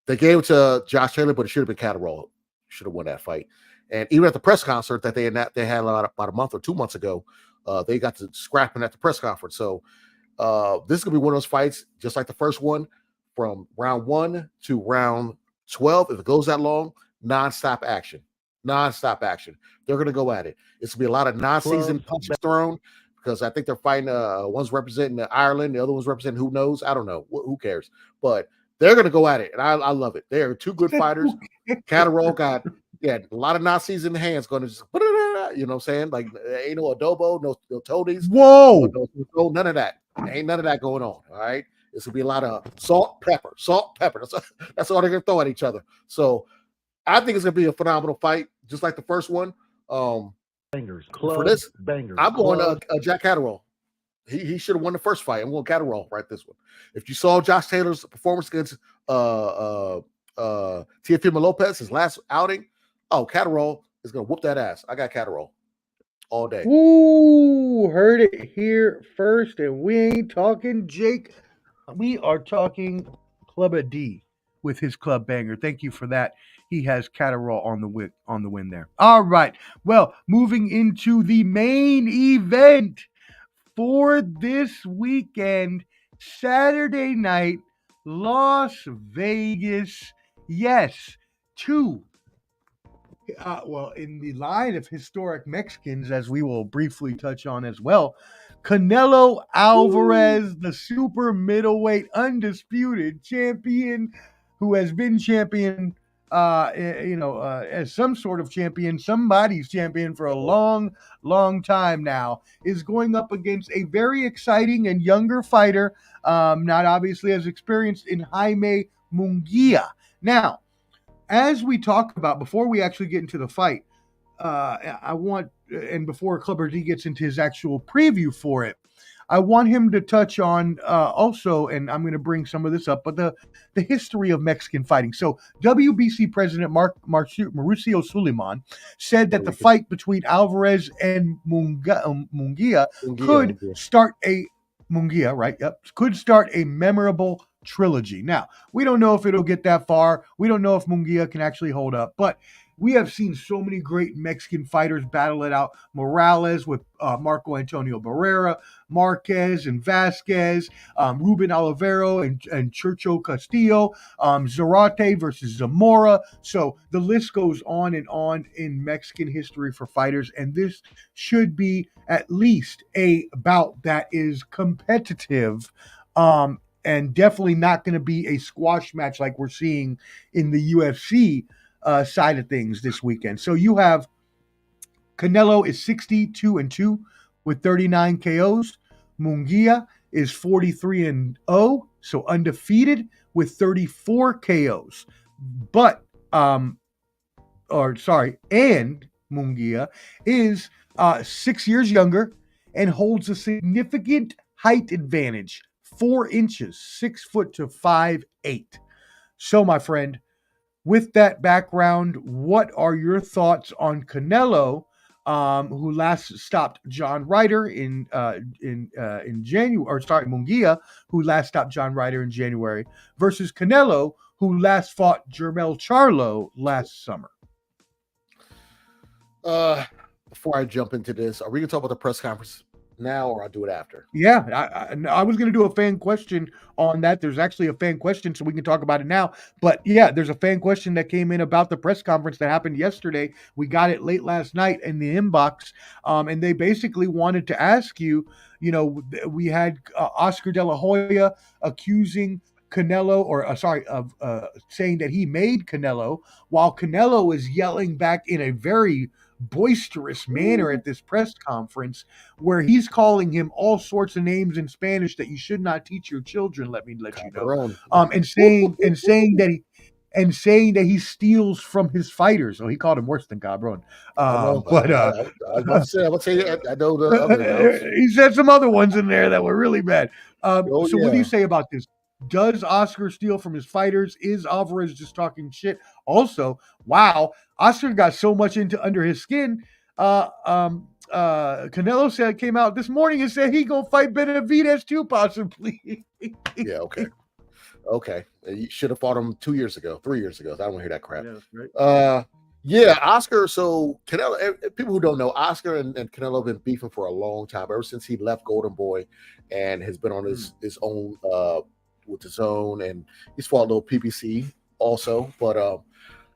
gave it to Josh Taylor, but it should have been Catterall. Should have won that fight. And even at the press concert that they had about a month or 2 months ago, they got to scrapping at the press conference. So this is gonna be one of those fights, just like the first one, from round 1 to round 12. If it goes that long, nonstop action. They're gonna go at it. It's gonna be a lot of non-season punches thrown, because I think they're fighting. One's representing Ireland, the other one's representing who knows. I don't know. Who cares? But they're gonna go at it, and I love it. They are two good fighters. Catterall got a lot of Nazis in the hands, going to just, you know what I'm saying? Like, ain't no adobo, no toadies. Whoa! No, none of that. Ain't none of that going on. All right. It's gonna be a lot of salt, pepper. That's all they're gonna throw at each other. So I think it's gonna be a phenomenal fight, just like the first one. Bangers. For this, Bangers. I'm going Jack Catterall. He should have won the first fight. I'm going Catterall right this one. If you saw Josh Taylor's performance against Teofimo Lopez, his last outing, Catterall is gonna whoop that ass. I got Catterall all day. Ooh, heard it here first, and we ain't talking Jake. We are talking Club D with his club banger. Thank you for that. He has Catterall on the win there. All right. Well, moving into the main event for this weekend, Saturday night, Las Vegas. Yes, two. In the line of historic Mexicans, as we will briefly touch on as well, Canelo Alvarez, the super middleweight undisputed champion, who has been champion, as some sort of champion, somebody's champion for a long, long time now, is going up against a very exciting and younger fighter, not obviously as experienced, in Jaime Munguia. Now, as we talk about, before we actually get into the fight, and before Clubber D gets into his actual preview for it, I want him to touch on also, and I'm going to bring some of this up, but the history of Mexican fighting. So WBC President Mauricio Suleiman said that the fight between Alvarez and Munguia could start a memorable trilogy. Now, we don't know if it'll get that far. We don't know if Munguia can actually hold up, but we have seen so many great Mexican fighters battle it out. Morales with Marco Antonio Barrera, Marquez and Vasquez, Ruben Olivero and Churcho Castillo, Zarate versus Zamora. So the list goes on and on in Mexican history for fighters, and this should be at least a bout that is competitive, and definitely not going to be a squash match like we're seeing in the UFC side of things this weekend. So you have Canelo is 62-2 with 39 KOs. Munguia is 43-0, so undefeated with 34 KOs. And Munguia is 6 years younger and holds a significant height advantage, 4 inches, 6 foot to 5'8". So, my friend, with that background, what are your thoughts on Canelo, who last stopped John Ryder in January, Munguia, who last stopped John Ryder in January, versus Canelo, who last fought Jermell Charlo last summer? Before I jump into this, are we going to talk about the press conference now, or I'll do it after? Yeah, I was going to do a fan question on that. There's actually a fan question, so we can talk about it now. But yeah, there's a fan question that came in about the press conference that happened yesterday. We got it late last night in the inbox, and they basically wanted to ask you, we had Oscar De La Hoya accusing Canelo, or saying that he made Canelo, while Canelo is yelling back in a very boisterous manner at this press conference, where he's calling him all sorts of names in Spanish that you should not teach your children. Let me let you know, and saying that he steals from his fighters. Oh, he called him worse than cabron. I know, but I was about to say, I would say I know the other. He said some other ones in there that were really bad. What do you say about this? Does Oscar steal from his fighters? Is Alvarez just talking shit? Also, wow, Oscar got so much under his skin. Canelo came out this morning and said he gonna fight Benavidez too, possibly. Yeah, okay. You should have fought him 3 years ago. I don't want to hear that crap. Yeah, right. Oscar. So Canelo, people who don't know, Oscar and Canelo have been beefing for a long time, ever since he left Golden Boy and has been on his own with his own, and he's fought a little PPC also. But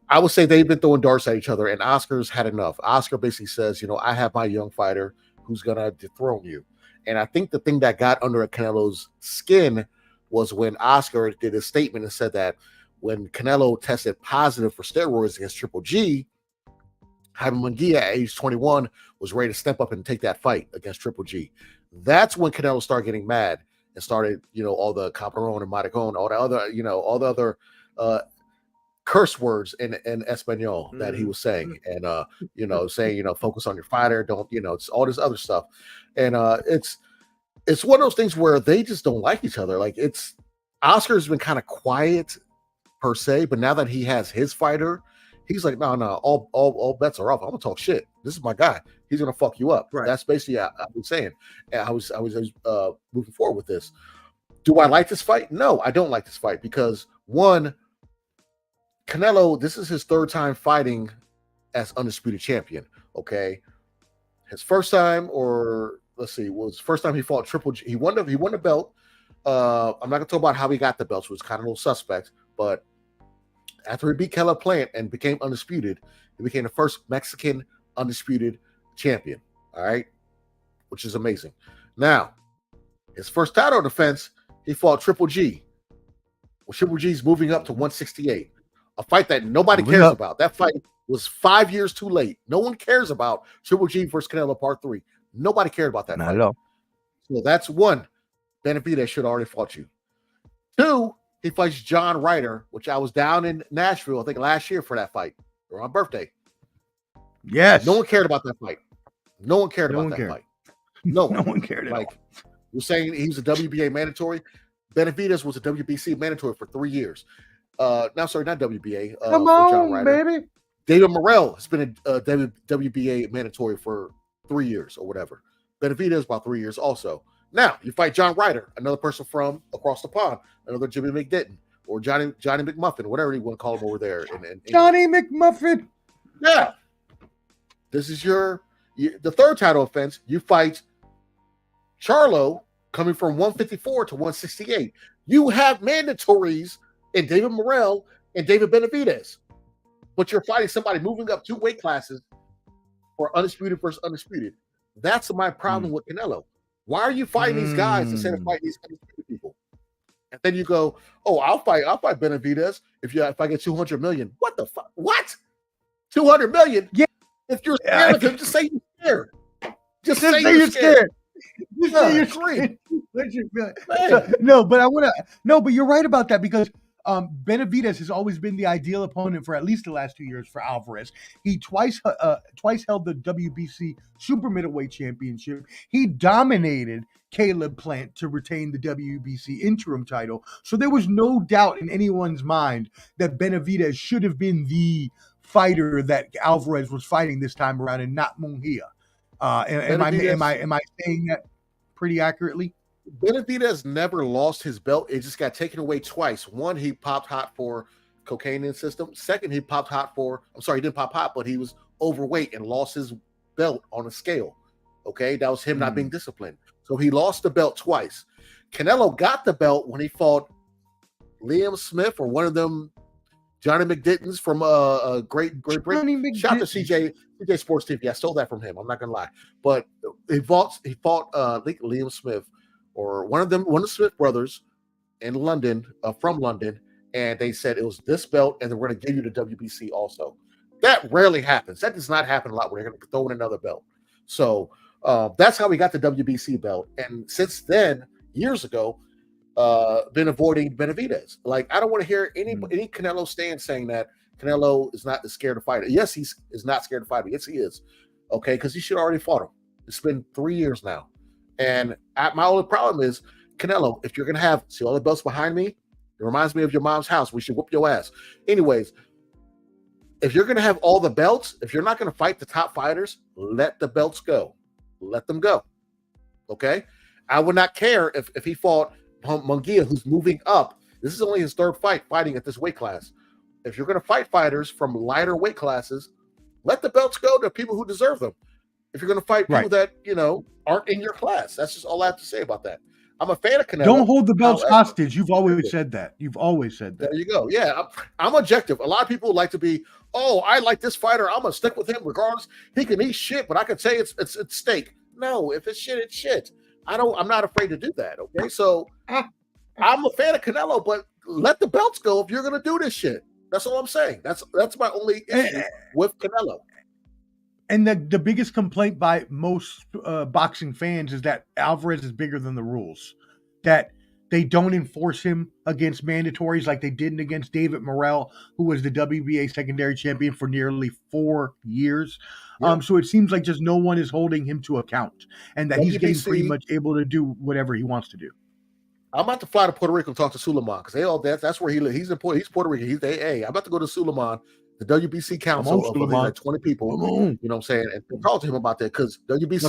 I would say they've been throwing darts at each other, and Oscar's had enough. Oscar basically says, I have my young fighter who's gonna dethrone you. And I think the thing that got under Canelo's skin was when Oscar did a statement and said that when Canelo tested positive for steroids against Triple G, Jaime Munguia at age 21 was ready to step up and take that fight against Triple G. That's when Canelo started getting mad and started, all the cabrón and maricón, all the other curse words in Espanol that he was saying, and saying, focus on your fighter, don't, it's all this other stuff. And it's one of those things where they just don't like each other. Like, Oscar's been kind of quiet per se, but now that he has his fighter, he's like, no, all bets are off. I'm gonna talk shit. This is my guy. He's gonna fuck you up. Right. That's basically what I was saying. And I was moving forward with this. Do I like this fight? No, I don't like this fight because, one, Canelo, this is his third time fighting as undisputed champion. Okay, his first time, or let's see, was first time he fought Triple G. He won the belt. I'm not gonna talk about how he got the belts, which was kind of a little suspect, but after he beat Caleb Plant and became undisputed, he became the first Mexican undisputed champion. All right, which is amazing. Now, his first title defense, he fought Triple G. Well, Triple G's moving up to 168, a fight that nobody cares about. That fight was 5 years too late. No one cares about Triple G versus Canelo Part 3. Nobody cared about that fight. So that's one. Benavidez should have already fought you. Two, he fights John Ryder, which I was down in Nashville, I think last year for that fight, or on birthday. Yes. No one cared about that fight. No one cared about that fight. No one cared at all. You're saying he's a WBA mandatory. Benavidez was a WBC mandatory for 3 years. Not WBA. Come on, baby. David Morrell has been a WBA mandatory for 3 years or whatever. Benavidez about 3 years also. Now you fight John Ryder, another person from across the pond, another Jimmy McDitton or Johnny McMuffin, whatever you want to call him over there. Johnny McMuffin. Yeah. This is the third title offense. You fight Charlo, coming from 154 to 168. You have mandatories in David Morrell and David Benavidez, but you're fighting somebody moving up 2 weight classes for undisputed versus undisputed. That's my problem with Canelo. Why are you fighting these guys instead of fighting these undisputed people? And then you go, oh, I'll fight Benavidez if I get 200 million. What the fuck? What? 200 million? Yeah. If you're scared of him, just say you're scared. Just say you're scared. Just say you're scared. But you're right about that, because Benavidez has always been the ideal opponent for at least the last 2 years for Alvarez. He twice held the WBC super middleweight championship. He dominated Caleb Plant to retain the WBC interim title. So there was no doubt in anyone's mind that Benavidez should have been the fighter that Alvarez was fighting this time around, and not Munguia. Am I saying that pretty accurately? Benavidez never lost his belt. It just got taken away twice. One, he popped hot for cocaine in system. Second, he popped hot he didn't pop hot, but he was overweight and lost his belt on a scale. Okay, that was him not being disciplined. So he lost the belt twice. Canelo got the belt when he fought Liam Smith or one of them, Johnny McDittons from Great Britain. Shout out to CJ Sports TV. I stole that from him. I'm not gonna lie, but he fought Liam Smith or one of the Smith brothers in London, from London, and they said it was this belt, and we're going to give you the WBC also. That rarely happens. That does not happen a lot where they're going to throw in another belt. So that's how we got the WBC belt. And since then, years ago, been avoiding Benavidez. Like, I don't want to hear any Canelo stand saying that Canelo is not scared to fight. Yes, he is not scared to fight. Yes, he is. Okay, because he should already fought him. It's been 3 years now. And my only problem is, Canelo, if you're going to have, see all the belts behind me? It reminds me of your mom's house. We should whoop your ass. Anyways, if you're going to have all the belts, if you're not going to fight the top fighters, let the belts go. Let them go. Okay? I would not care if he fought Munguia, who's moving up. This is only his third fight fighting at this weight class. If you're going to fight fighters from lighter weight classes, let the belts go to people who deserve them. If you're going to fight people that, aren't in your class, that's just all I have to say about that. I'm a fan of Canelo. Don't hold the belts hostage. You've always said that. You've always said that. There you go. Yeah, I'm objective. A lot of people like to be, I like this fighter. I'm going to stick with him regardless. He can eat shit, but I can say it's steak. No, if it's shit, it's shit. I'm not afraid to do that, okay? So I'm a fan of Canelo, but let the belts go if you're going to do this shit. That's all I'm saying. That's my only issue with Canelo. And the biggest complaint by most boxing fans is that Alvarez is bigger than the rules, that they don't enforce him against mandatories like they didn't against David Morrell, who was the WBA secondary champion for nearly 4 years. Yep. So it seems like just no one is holding him to account, and that he's getting pretty much able to do whatever he wants to do. I'm about to fly to Puerto Rico and talk to Suleiman because that's where he lives. He's Puerto Rican. I'm about to go to Suleiman, the WBC council of like 20 people. You know what I'm saying? And talk to him about that because WBC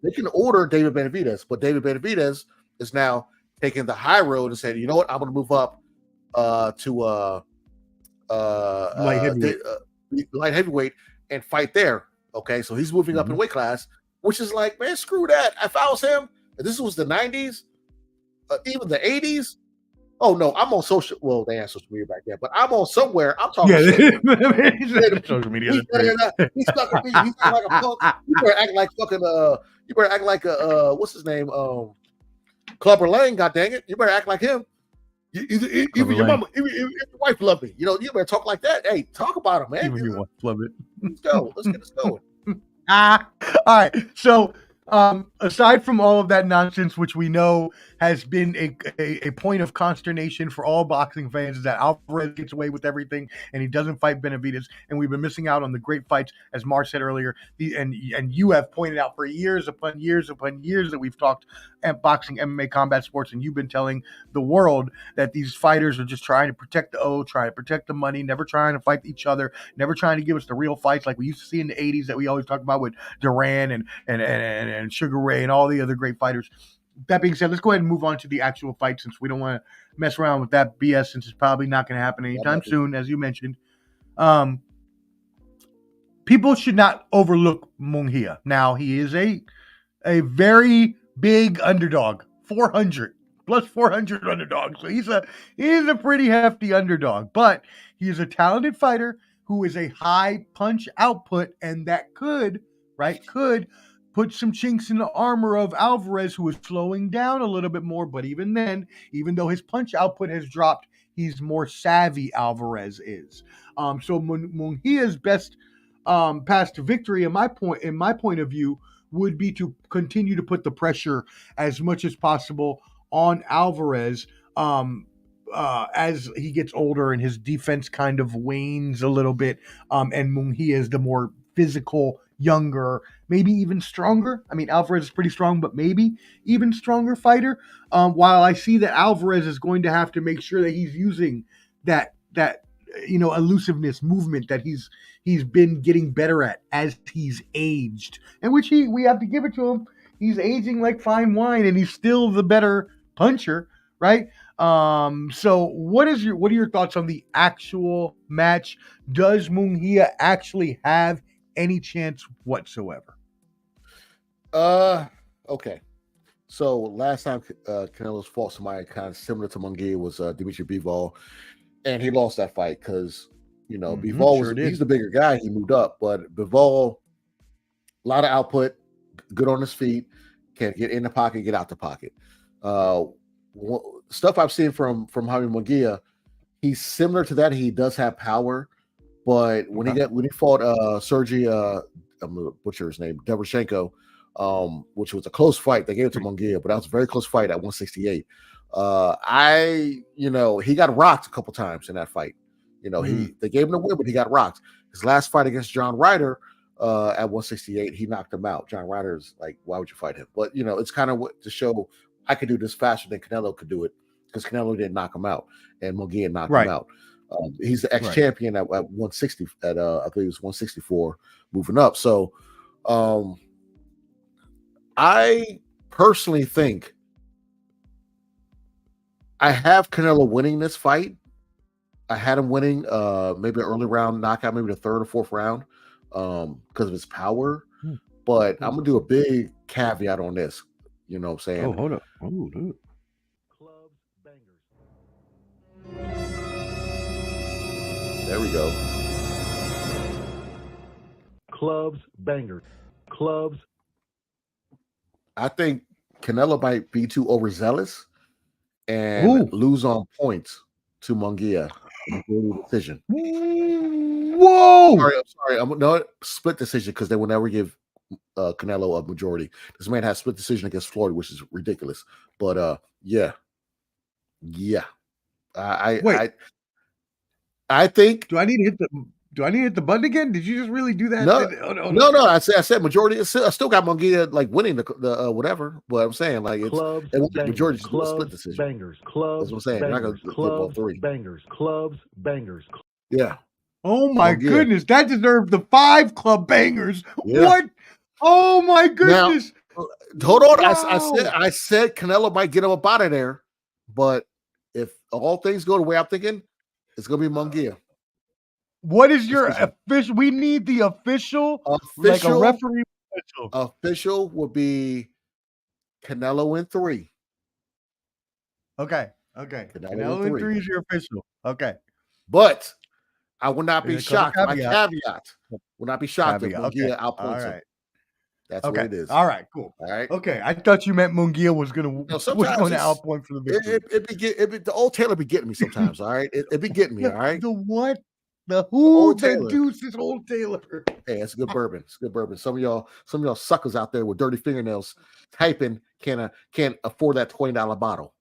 they can order David Benavidez, but David Benavidez is now taking the high road and saying, you know what, I'm going to move up to light heavyweight and fight there. Okay, so he's moving up in weight class, which is like, man, screw that. If I was him, if this was the 90s, even the 80s. Oh no, I'm on social. Well, they had social media back then, but I'm on somewhere. I'm talking shit. Social media. He's stuck with me. He's like a punk. You better act like fucking. You better act like a what's his name? Clubber Lang. God dang it! You better act like him. Even your mama, even your wife love me. You better talk like that. Hey, talk about him, man. Even your wife love it. Let's go. Let's get this going. All right. So, aside from all of that nonsense, which we know has been a point of consternation for all boxing fans, is that Alvarez gets away with everything and he doesn't fight Benavidez, and we've been missing out on the great fights, as Mar said earlier. And you have pointed out for years upon years upon years that we've talked at boxing, MMA, combat sports, and you've been telling the world that these fighters are just trying to protect the trying to protect the money, never trying to fight each other, never trying to give us the real fights like we used to see in the 80s that we always talk about with Duran and Sugar Ray and all the other great fighters. That being said, let's go ahead and move on to the actual fight, since we don't want to mess around with that BS, since it's probably not going to happen anytime soon, as you mentioned. People should not overlook Munguia. Now, he is a very big underdog, 400 plus 400 underdog. So he's a pretty hefty underdog, but he is a talented fighter who is a high punch output, and that could put some chinks in the armor of Alvarez, who is slowing down a little bit more. But even then, even though his punch output has dropped, he's more savvy, Alvarez is. So Munguia's best path to victory, in my point of view, would be to continue to put the pressure as much as possible on Alvarez as he gets older and his defense kind of wanes a little bit. And Munguia is the more physical, younger, maybe even stronger. I mean, Alvarez is pretty strong, but maybe even stronger fighter. While I see that Alvarez is going to have to make sure that he's using that elusiveness, movement that he's been getting better at as he's aged, and which we have to give it to him. He's aging like fine wine, and he's still the better puncher, right? So what are your thoughts on the actual match? Does Munguia actually have any chance whatsoever? Okay. So last time Canelo's fought somebody kind of similar to Munguia was Dimitri Bivol, and he lost that fight because Bivol he's the bigger guy. He moved up, but Bivol, a lot of output, good on his feet, can get in the pocket, get out the pocket. stuff I've seen from Jaime Munguia, he's similar to that. He does have power, but when he fought Sergey, I'm gonna butcher his name, Derevyanchenko, which was a close fight. They gave it to Munguia, but that was a very close fight at 168. He got rocked a couple times in that fight. They gave him the win, but he got rocked. His last fight against John Ryder at 168, he knocked him out. John Ryder's like, why would you fight him? But it's kind of to show I could do this faster than Canelo could do it, because Canelo didn't knock him out and Munguia knocked him out. He's the ex-champion at 160 at I believe it was 164 moving up. So I personally think I have Canelo winning this fight. I had him winning maybe an early round knockout, maybe the third or fourth round because of his power. But I'm gonna do a big caveat on this. You know what I'm saying? Oh, hold up. Oh, dude. Clubs bangers. There we go. Clubs bangers. Clubs. I think Canelo might be too overzealous and lose on points to Munguia in a decision. Whoa! Sorry. I'm not split decision because they will never give Canelo a majority. This man has split decision against Floyd, which is ridiculous. But yeah. I think. Do I need to hit the button again? Did you just really do that? No. I said majority. I still got Munguia like winning the whatever. But I'm saying like it's Clubs, majority clubs, split decision. Bangers. Clubs. That's what I'm saying. Bangers, You're not gonna clubs, all three. Bangers. Clubs. Bangers. Yeah. Oh my goodness, that deserved the 5 club bangers. Yeah. What? Oh my goodness. Now, hold on. Wow. I said Canelo might get him up out of there, but if all things go the way I'm thinking, it's gonna be Munguia. What is your official? We need the official, like a referee official. Official would be Canelo in 3. Okay. Canelo in 3 is your official. Okay. But I would not be shocked. Caveat. My caveat would not be shocked if Munguia outpoints him. Right. That's what it is. All right, cool. All right. Okay, I thought you meant Munguia was going to outpoint for the victory. The old Taylor be getting me sometimes. All right, it be getting me. All right. The what? The who? The deuce is old Taylor. Hey, it's good bourbon. It's good bourbon. Some of y'all suckers out there with dirty fingernails typing can't afford that $20 bottle.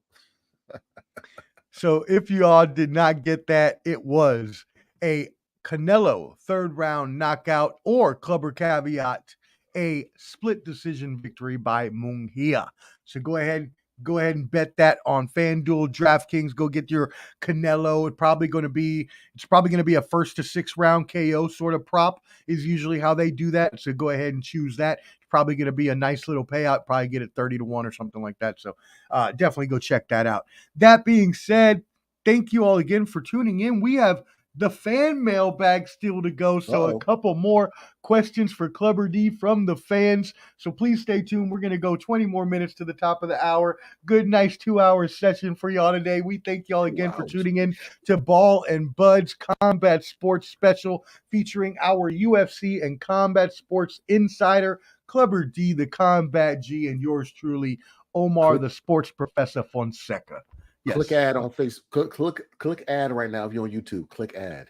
So if you all did not get that, it was a Canelo 3rd round knockout, or clubber caveat, a split decision victory by Munguia. So go ahead and bet that on FanDuel, DraftKings. Go get your Canelo. It's probably going to be a 1st to 6th round KO sort of prop is usually how they do that. So go ahead and choose that. It's probably going to be a nice little payout. Probably get it 30-1 or something like that. So definitely go check that out. That being said, thank you all again for tuning in. We have the fan mailbag still to go. So a couple more questions for Clubber D from the fans. So please stay tuned. We're going to go 20 more minutes to the top of the hour. Good, nice 2-hour session for y'all today. We thank y'all again for tuning in to Ball and Bud's Combat Sports Special, featuring our UFC and Combat Sports Insider, Clubber D, the Combat G, and yours truly, Omar, the Sports Professor Fonseca. Yes. Click ad on Facebook. Click ad right now if you're on YouTube. Click ad.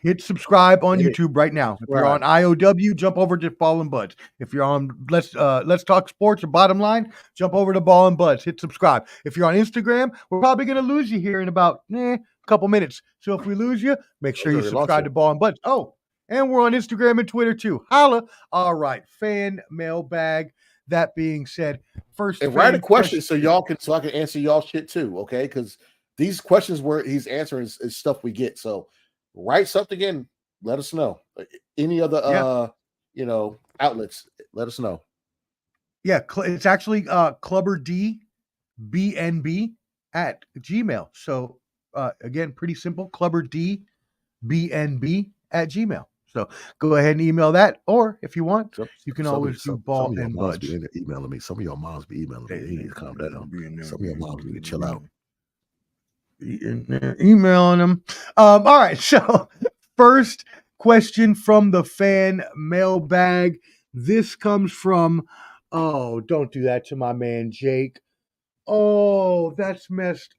Hit subscribe on YouTube right now. If you're on IOW, jump over to Ball and Buds. If you're on Let's Talk Sports or Bottom Line, jump over to Ball and Buds. Hit subscribe. If you're on Instagram, we're probably going to lose you here in about a couple minutes. So if we lose you, make sure you subscribe to Ball and Buds. Oh, and we're on Instagram and Twitter too. Holla. All right, fan mailbag. That being said, first and write a question so I can answer y'all shit too, okay? Because these questions where he's answering is stuff we get. So write something in, let us know. Any other outlets, let us know. Yeah, it's actually Clubber D BNB at Gmail. So again, pretty simple. Clubber D BNB at Gmail. So go ahead and email that, or if you want, you can always do Ball and Buds. Emailing me. Some of y'all moms be emailing me. They need to calm that down. Some of y'all moms need to chill out. Emailing them. All right. So first question from the fan mailbag. This comes from, don't do that to my man Jake. Oh, that's messed.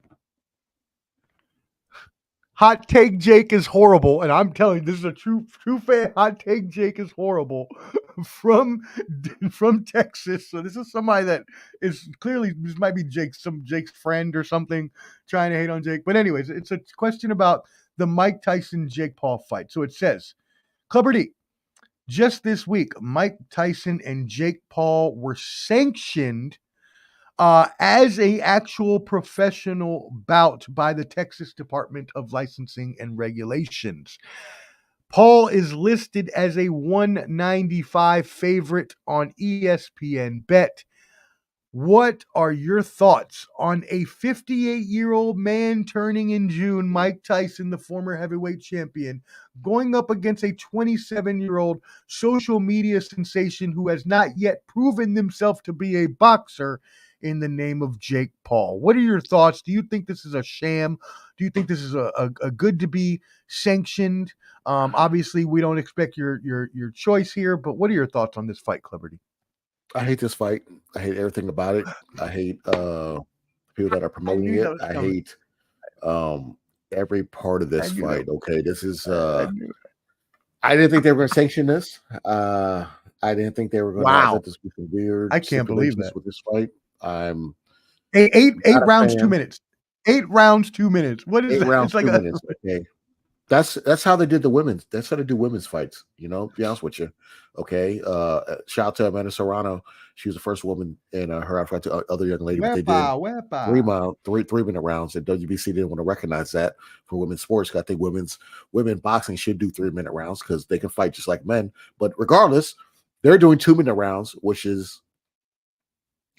Hot take Jake is horrible, and I'm telling you, this is a true fan. Hot take Jake is horrible from Texas. So this is somebody that is clearly, this might be Jake's friend or something trying to hate on Jake. But anyways, it's a question about the Mike Tyson Jake Paul fight. So it says, Clubber D, just this week, Mike Tyson and Jake Paul were sanctioned as a actual professional bout by the Texas Department of Licensing and Regulations. Paul is listed as a 195 favorite on ESPN Bet. What are your thoughts on a 58-year-old man turning in June, Mike Tyson, the former heavyweight champion, going up against a 27-year-old social media sensation who has not yet proven himself to be a boxer in the name of Jake Paul? What are your thoughts? Do you think this is a sham? Do you think this is a good to be sanctioned? Obviously, we don't expect your choice here, but what are your thoughts on this fight, Cleverty? I hate this fight. I hate everything about it. I hate people that are promoting it. I hate every part of this fight. Okay, this is I didn't think they were going to sanction this. I didn't think they were going to let this be some weird. I can't believe that with this fight. I'm eight rounds, 2 minutes. 8 rounds, 2 minutes. What is 8 that? rounds, It's like 2 minutes. Okay. That's how they did the women's. That's how they do women's fights. You know, to be honest with you. Okay. Shout out to Amanda Serrano. She was the first woman in her fight to other young lady. But they did 3 minute rounds, and WBC didn't want to recognize that for women's sports. I think women boxing should do 3 minute rounds because they can fight just like men. But regardless, they're doing 2 minute rounds, which is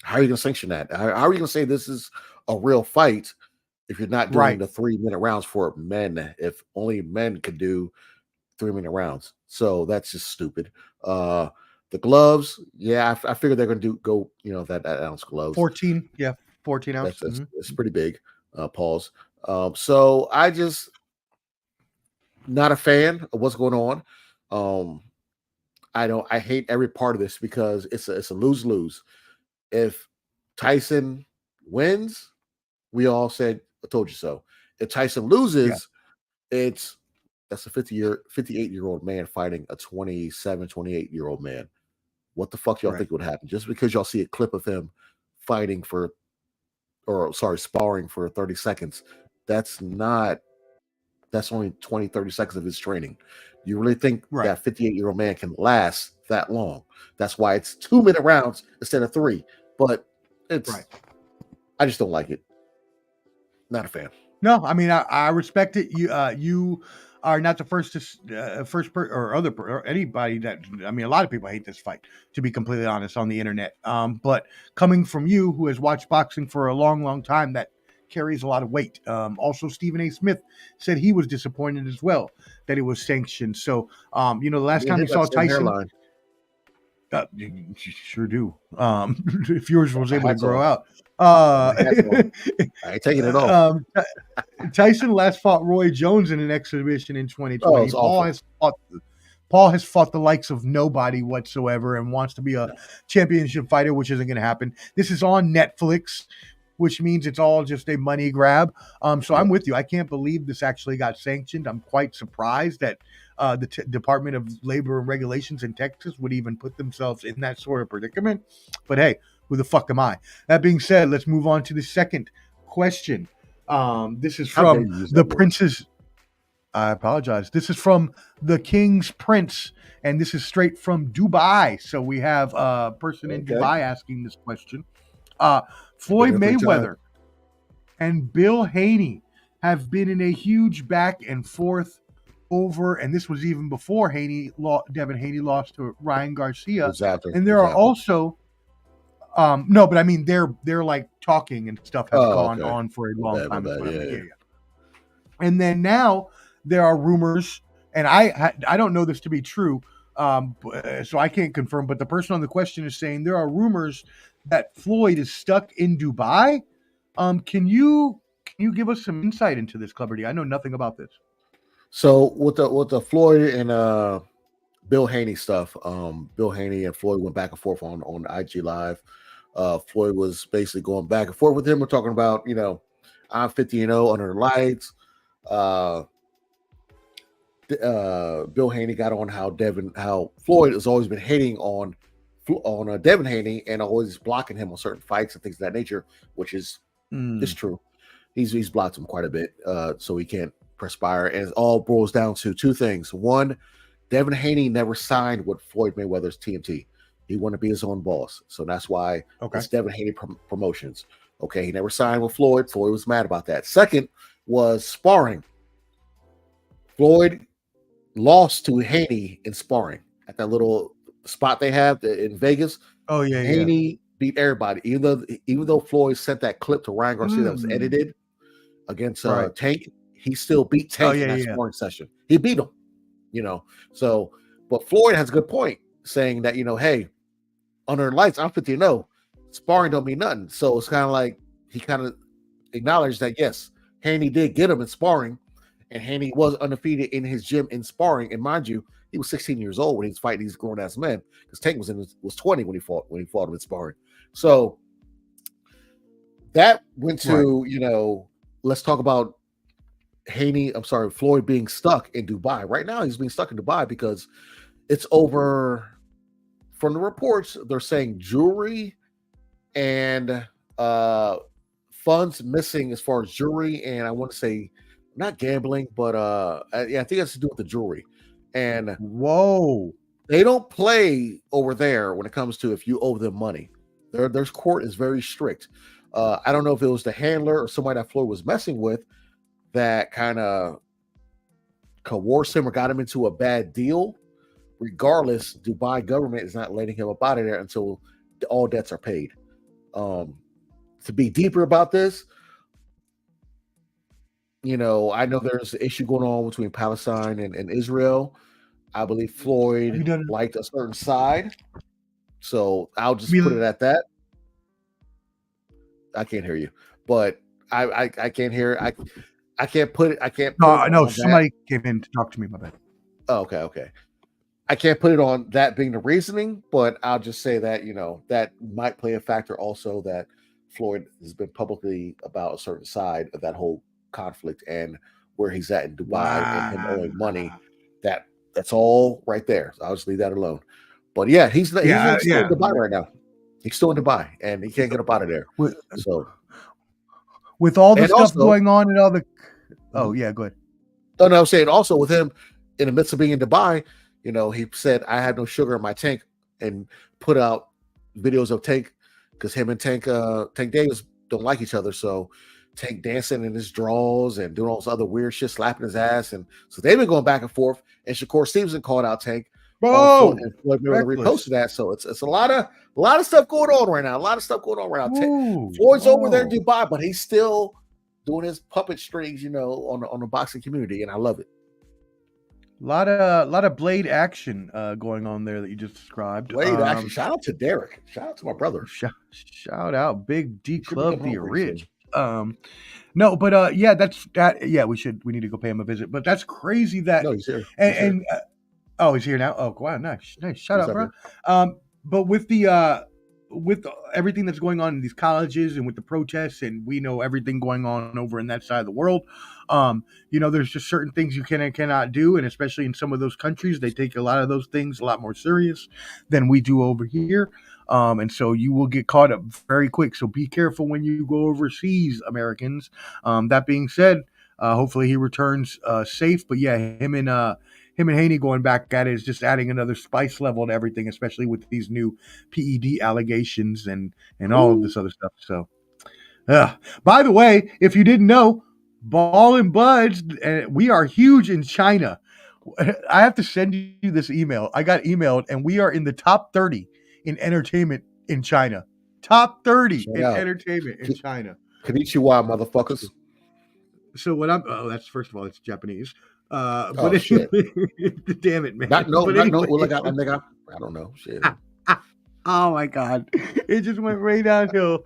how are you going to sanction that? How are you going to say this is a real fight if you're not doing the 3 minute rounds for men? If only men could do 3 minute rounds, so that's just stupid. The gloves, yeah, I figured they're going to go, that ounce gloves. 14 ounce. That's pretty big. Pause. So I just not a fan of what's going on. I hate every part of this because it's a lose-lose. If Tyson wins, we all said, I told you so. If Tyson loses, that's a 58-year-old man fighting a 27, 28-year-old man. What the fuck y'all think would happen? Just because y'all see a clip of him sparring for 30 seconds, that's only 20, 30 seconds of his training. Do you really think that 58-year-old man can last that long? That's why it's 2 minute rounds instead of 3. But it's I just don't like it. Not a fan. No, I mean I respect it. You are not the first or anybody that, I mean, a lot of people hate this fight, to be completely honest, on the internet. But coming from you, who has watched boxing for a long, long time, that carries a lot of weight. Also, Stephen A. Smith said he was disappointed as well that it was sanctioned. So, the last time he saw Tyson, you sure do. If yours was able to grow out. I ain't taking it off. Tyson last fought Roy Jones in an exhibition in 2020. Paul has fought the likes of nobody whatsoever and wants to be a championship fighter, which isn't going to happen. This is on Netflix, which means it's all just a money grab. So I'm with you. I can't believe this actually got sanctioned. I'm quite surprised that the Department of Labor and Regulations in Texas would even put themselves in that sort of predicament. But hey, who the fuck am I? That being said, let's move on to the second question. This is from the Prince's. I apologize. This is from the King's Prince, and this is straight from Dubai. So we have a person in Dubai asking this question. Floyd Mayweather and Bill Haney have been in a huge back and forth over, and this was even before Devin Haney lost to Ryan Garcia. And there are also no, but I mean they're like talking and stuff has gone on for a long time. And then now there are rumors, and I don't know this to be true, so I can't confirm, but the person on the question is saying there are rumors that Floyd is stuck in Dubai. Can you give us some insight into this, Cleverty? I know nothing about this. So with the Floyd and Bill Haney stuff, Bill Haney and Floyd went back and forth on IG Live. Floyd was basically going back and forth with him. We're talking about, I'm 50-0 under the lights. Bill Haney got on how Floyd has always been hating on Devin Haney and always blocking him on certain fights and things of that nature, which is true. He's blocked him quite a bit, so he can't perspire. And it all boils down to two things. One, Devin Haney never signed with Floyd Mayweather's TMT. He wanted to be his own boss, so that's why it's Devin Haney Promotions. Okay, he never signed with Floyd. Floyd was mad about that. Second was sparring. Floyd lost to Haney in sparring at that little spot they have in Vegas. Oh yeah, Haney beat everybody. Even though Floyd sent that clip to Ryan Garcia that was edited against Tank, he still beat Tank in that sparring session. He beat him, So, but Floyd has a good point saying that hey, under the lights, I'm 50-0. Sparring don't mean nothing. So it's kind of like he kind of acknowledged that yes, Haney did get him in sparring. And Haney was undefeated in his gym in sparring. And mind you, he was 16 years old when he was fighting these grown-ass men. Because Tank was 20 when he fought him in sparring. So that went to, let's talk about Floyd being stuck in Dubai. Right now, he's being stuck in Dubai because it's over. From the reports, they're saying jewelry and funds missing as far as jewelry. And I want to say, not gambling, but I think it has to do with the jewelry. And they don't play over there when it comes to if you owe them money. Their court is very strict. I don't know if it was the handler or somebody that Floyd was messing with that kind of coerced him or got him into a bad deal. Regardless, Dubai government is not letting him up out of there until all debts are paid. To be deeper about this, I know there's an issue going on between Palestine and Israel. I believe Floyd liked a certain side. So I'll just put it at that. I can't hear you, but I can't hear. I can't put it. I can't. No. Somebody came in to talk to me. My bad. Oh, okay. I can't put it on that being the reasoning, but I'll just say that that might play a factor also that Floyd has been publicly about a certain side of that whole conflict and where he's at in Dubai and him owing money. That's all right there. So I'll just leave that alone. But yeah, he's still in Dubai right now. He's still in Dubai and he can't get up out of there. With all the stuff going on and all the go ahead. No, I'm saying also with him in the midst of being in Dubai, he said I had no sugar in my tank and put out videos of Tank because him and Tank Davis don't like each other. So Tank dancing in his drawers and doing all this other weird shit, slapping his ass. And so they've been going back and forth. And Shakur Stevenson called out Tank. And Floyd reposted that. So it's a lot of stuff going on right now. Floyd's over there in Dubai, but he's still doing his puppet strings, on the boxing community. And I love it. A lot of blade action going on there that you just described. Blade action. Shout out to Derek. Shout out to my brother. Shout out Big D Club the Rich. No, but that's that. Yeah, we need to go pay him a visit. But that's crazy that. No, he's here. He's here now. Oh, wow, nice. Shout out, bro. But with everything that's going on in these colleges and with the protests, and we know everything going on over in that side of the world, there's just certain things you can and cannot do, and especially in some of those countries, they take a lot of those things a lot more serious than we do over here. And so you will get caught up very quick. So be careful when you go overseas, Americans. That being said, hopefully he returns safe. But yeah, him and Haney going back at it is just adding another spice level to everything, especially with these new PED allegations and all of this other stuff. So, by the way, if you didn't know, Ball and Buds, we are huge in China. I have to send you this email. I got emailed, and we are in the top 30 in entertainment in China. Top 30 entertainment in China. Konnichiwa, motherfuckers. So what that's first of all, it's Japanese. But shit. Damn it, man. I don't know. Shit. Oh my God. It just went way downhill.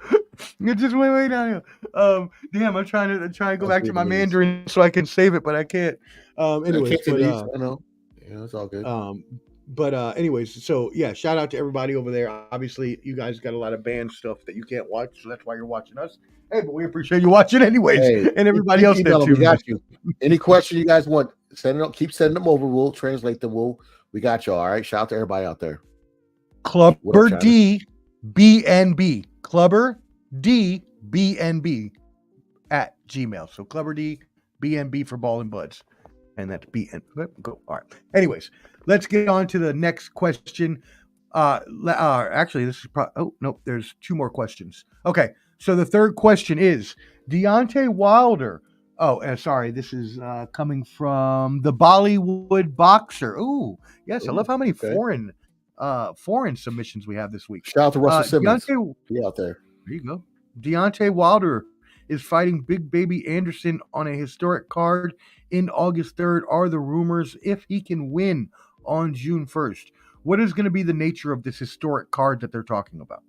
Damn, I'm trying to go back to my Mandarin so I can save it, but I can't. Anyways, I know. Yeah, it's all good. But anyways, so yeah, shout out to everybody over there. Obviously, you guys got a lot of band stuff that you can't watch, so that's why you're watching us. Hey, but we appreciate you watching anyways, and everybody else that we got you. Any question you guys want, send it up. Keep sending them over. We'll translate them. We got you. All right. Shout out to everybody out there. Clubber DBNB. Clubber DBNB at Gmail. So Clubber DBNB for Ball and Buds. And that's BN. Go. All right. Anyways, let's get on to the next question. Actually, this is probably. Oh no, there's two more questions. Okay, so the third question is Deontay Wilder. Oh, sorry, this is coming from the Bollywood Boxer. Ooh, yes, I love how many foreign submissions we have this week. Shout out to Russell Simmons. Be out there. There you go. Deontay Wilder is fighting Big Baby Anderson on a historic card in August 3rd. Are the rumors if he can win on June 1st? What is going to be the nature of this historic card that they're talking about?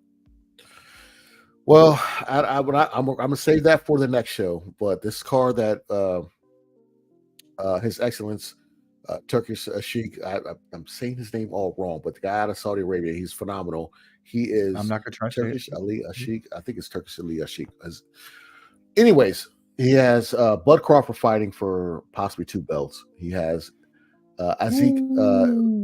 Well, I'm going to save that for the next show. But this card that His Excellence Turkish Sheikh, I'm saying his name all wrong, but the guy out of Saudi Arabia, he's phenomenal. He is. I'm not going to try Turkish Ali Ashik. I think it's Turkish Ali Ashik. Anyways, he has Bud Crawford fighting for possibly 2 belts. He has Azik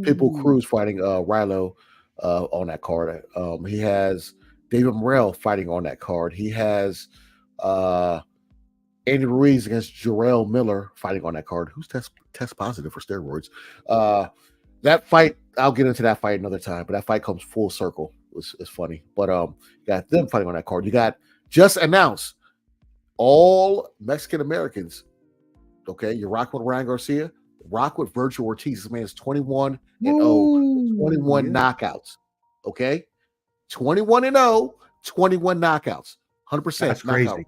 Pitbull Cruz fighting Rilo on that card. He has David Morrell fighting on that card. He has Andy Ruiz against Jarrell Miller fighting on that card. Who's test positive for steroids? That fight, I'll get into that fight another time, but that fight comes full circle. It's funny. But you got them fighting on that card. You got just announced all Mexican Americans. Okay, you rock with Ryan Garcia, rock with Virgil Ortiz. This man is 21-0, 21 knockouts. Okay, 21-0, 21 knockouts, 100%. That's crazy. Knockout.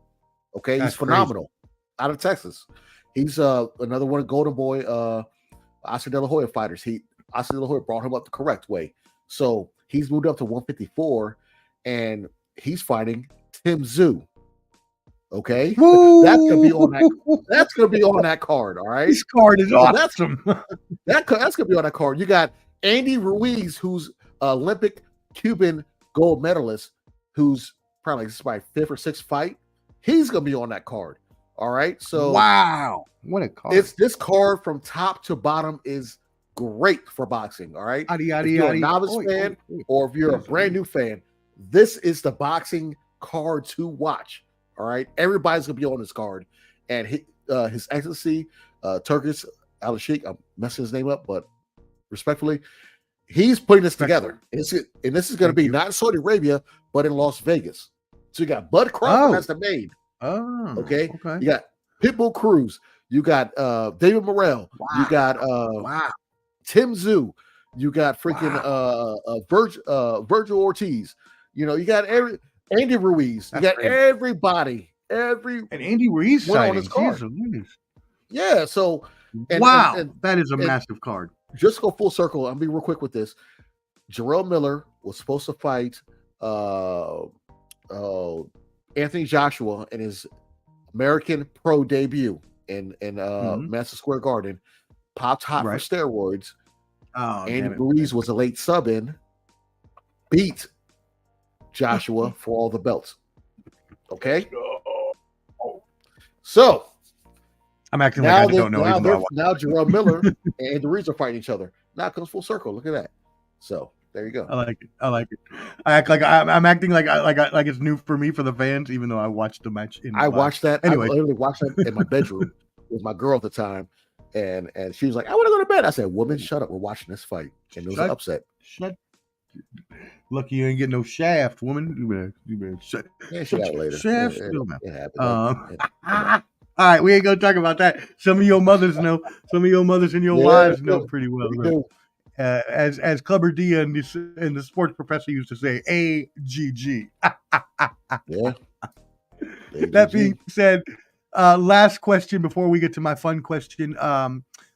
Okay, That's he's phenomenal. Crazy. Out of Texas. He's another one of Golden Boy Oscar De La Hoya fighters. Oscar De La Hoya brought him up the correct way. So he's moved up to 154, and he's fighting Tim Tszyu. Okay, that's gonna be on that. That's gonna be on that card. All right, this card is awesome. That's gonna be on that card. You got Andy Ruiz, who's Olympic Cuban gold medalist, who's probably this is my 5th or 6th fight. He's gonna be on that card. All right, so wow, what a card! It's this card from top to bottom is great for boxing. All right, if you're a novice fan or if you're a brand new fan, this is the boxing card to watch. All right, everybody's gonna be on this card, and His Excellency Turkish Al Sheikh, I'm messing his name up, but respectfully, he's putting this together, and this is going to be not in Saudi Arabia, but in Las Vegas. So you got Bud Crawford as the main. Oh, okay. You got Pitbull Cruz. You got David Morrell. Wow. You got Tim Tszyu. You got freaking Virgil Ortiz. You know, you got Andy Ruiz. You got everybody. And Andy Ruiz on his card. Yeah. So and that is a massive card. Just go full circle. I'll be real quick with this. Jarrell Miller was supposed to fight Anthony Joshua in his American Pro debut in Madison Square Garden. Popped hot for steroids. Andy Ruiz was a late sub in. Beat Joshua for all the belts. Okay. So I'm acting like I don't know. Now Jarrell Miller and Andy Ruiz are fighting each other. Now it comes full circle. Look at that. So there you go. I like it. I act like I'm acting like it's new for me for the fans, even though I watched the match. I watched that. Anyway. I literally watched that in my bedroom with my girl at the time, and she was like, "I want to go to bed." I said, "Woman, shut up. We're watching this fight." And it was an upset. Lucky you ain't getting no shaft, woman. You better shut. Yeah, she got it later. Shaft. It happened. All right, we ain't gonna talk about that. Some of your mothers know. Some of your mothers and your wives know pretty well. Right? As Clubber D and the sports professor used to say, AGG. Yeah. That being said, last question before we get to my fun question.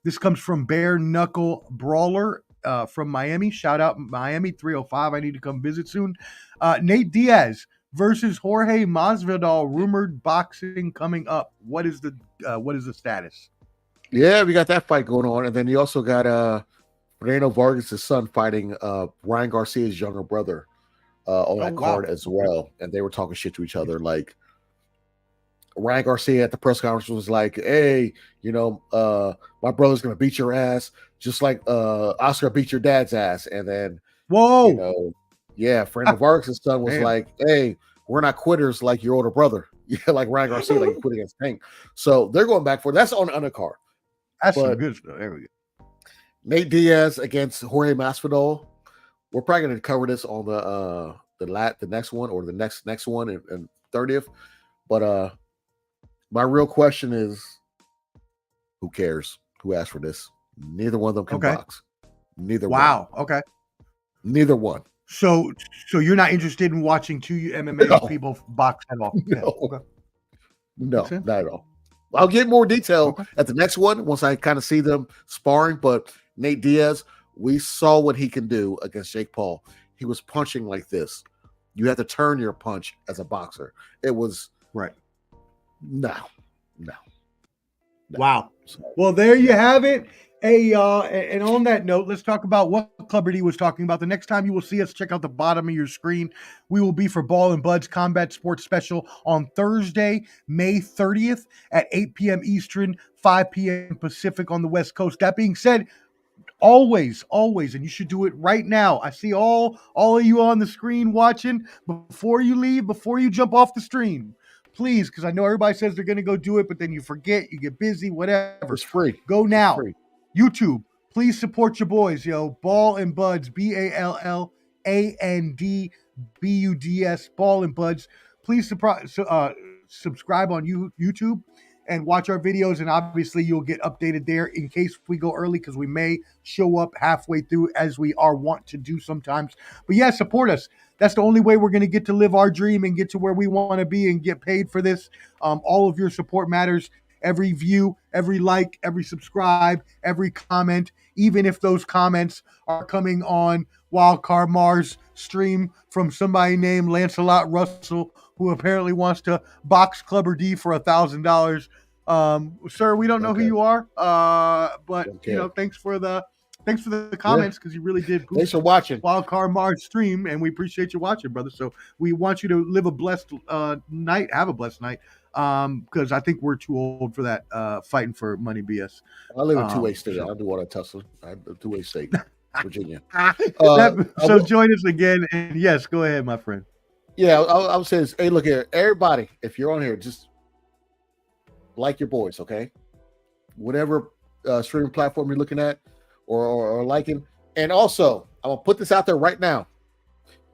This comes from Bare Knuckle Brawler from Miami. Shout out Miami 305. I need to come visit soon. Nate Diaz versus Jorge Masvidal, rumored boxing coming up. What is the status? Yeah, we got that fight going on, and then you also got Fernando Vargas' son fighting Ryan Garcia's younger brother on that card as well. And they were talking shit to each other. Like Ryan Garcia at the press conference was like, hey, you know, my brother's going to beat your ass just like Oscar beat your dad's ass. And then, you know, yeah, Fernando Vargas' son was like, hey, we're not quitters like your older brother. Yeah, like Ryan Garcia, like put against Tank. So they're going back for it. That's on the undercard. That's some good stuff. There we go. Nate Diaz against Jorge Masvidal. We're probably going to cover this on the next one or the next one and 30th. But my real question is, who cares? Who asked for this? Neither one of them can box. Neither one. Wow. Okay. Neither one. So you're not interested in watching two MMA people box at all? No, not at all. I'll get more detail at the next one once I kind of see them sparring. But Nate Diaz, we saw what he can do against Jake Paul. He was punching like this. You have to turn your punch as a boxer. It was no. Wow. Well, there you have it. Hey, and on that note, let's talk about what Clubber D was talking about. The next time you will see us, check out the bottom of your screen. We will be for Ball and Buds Combat Sports Special on Thursday, May 30th at 8 p.m. Eastern, 5 p.m. Pacific on the West Coast. That being said, always, and you should do it right now. I see all of you on the screen watching. Before you leave, before you jump off the stream, please, because I know everybody says they're going to go do it, but then you forget, you get busy, whatever. It's free. Go now. YouTube, please support your boys, yo. Ball and Buds, BALLANDBUDS, Ball and Buds. Please subscribe on YouTube and watch our videos, and obviously you'll get updated there in case we go early, because we may show up halfway through as we are wont to do sometimes. But yeah, support us. That's the only way we're going to get to live our dream and get to where we want to be and get paid for this. All of your support matters. Every view, every like, every subscribe, every comment, even if those comments are coming on Wildcard Mars stream from somebody named Lancelot Russell, who apparently wants to box Clubber D for $1,000. Sir, we don't know who you are, but you know, thanks for the comments, because you really did. Thanks for watching Wildcard Mars stream, and we appreciate you watching, brother. So we want you to live a blessed night, have a blessed night. Because I think we're too old for that fighting for money BS. I live in two-way state. I do want to tussle. I have a two-way state, Virginia. So join us again, and yes, go ahead, my friend. Yeah, I would say this. Hey, look here, everybody. If you're on here, just like your boys, okay? Whatever streaming platform you're looking at or liking, and also I'm gonna put this out there right now.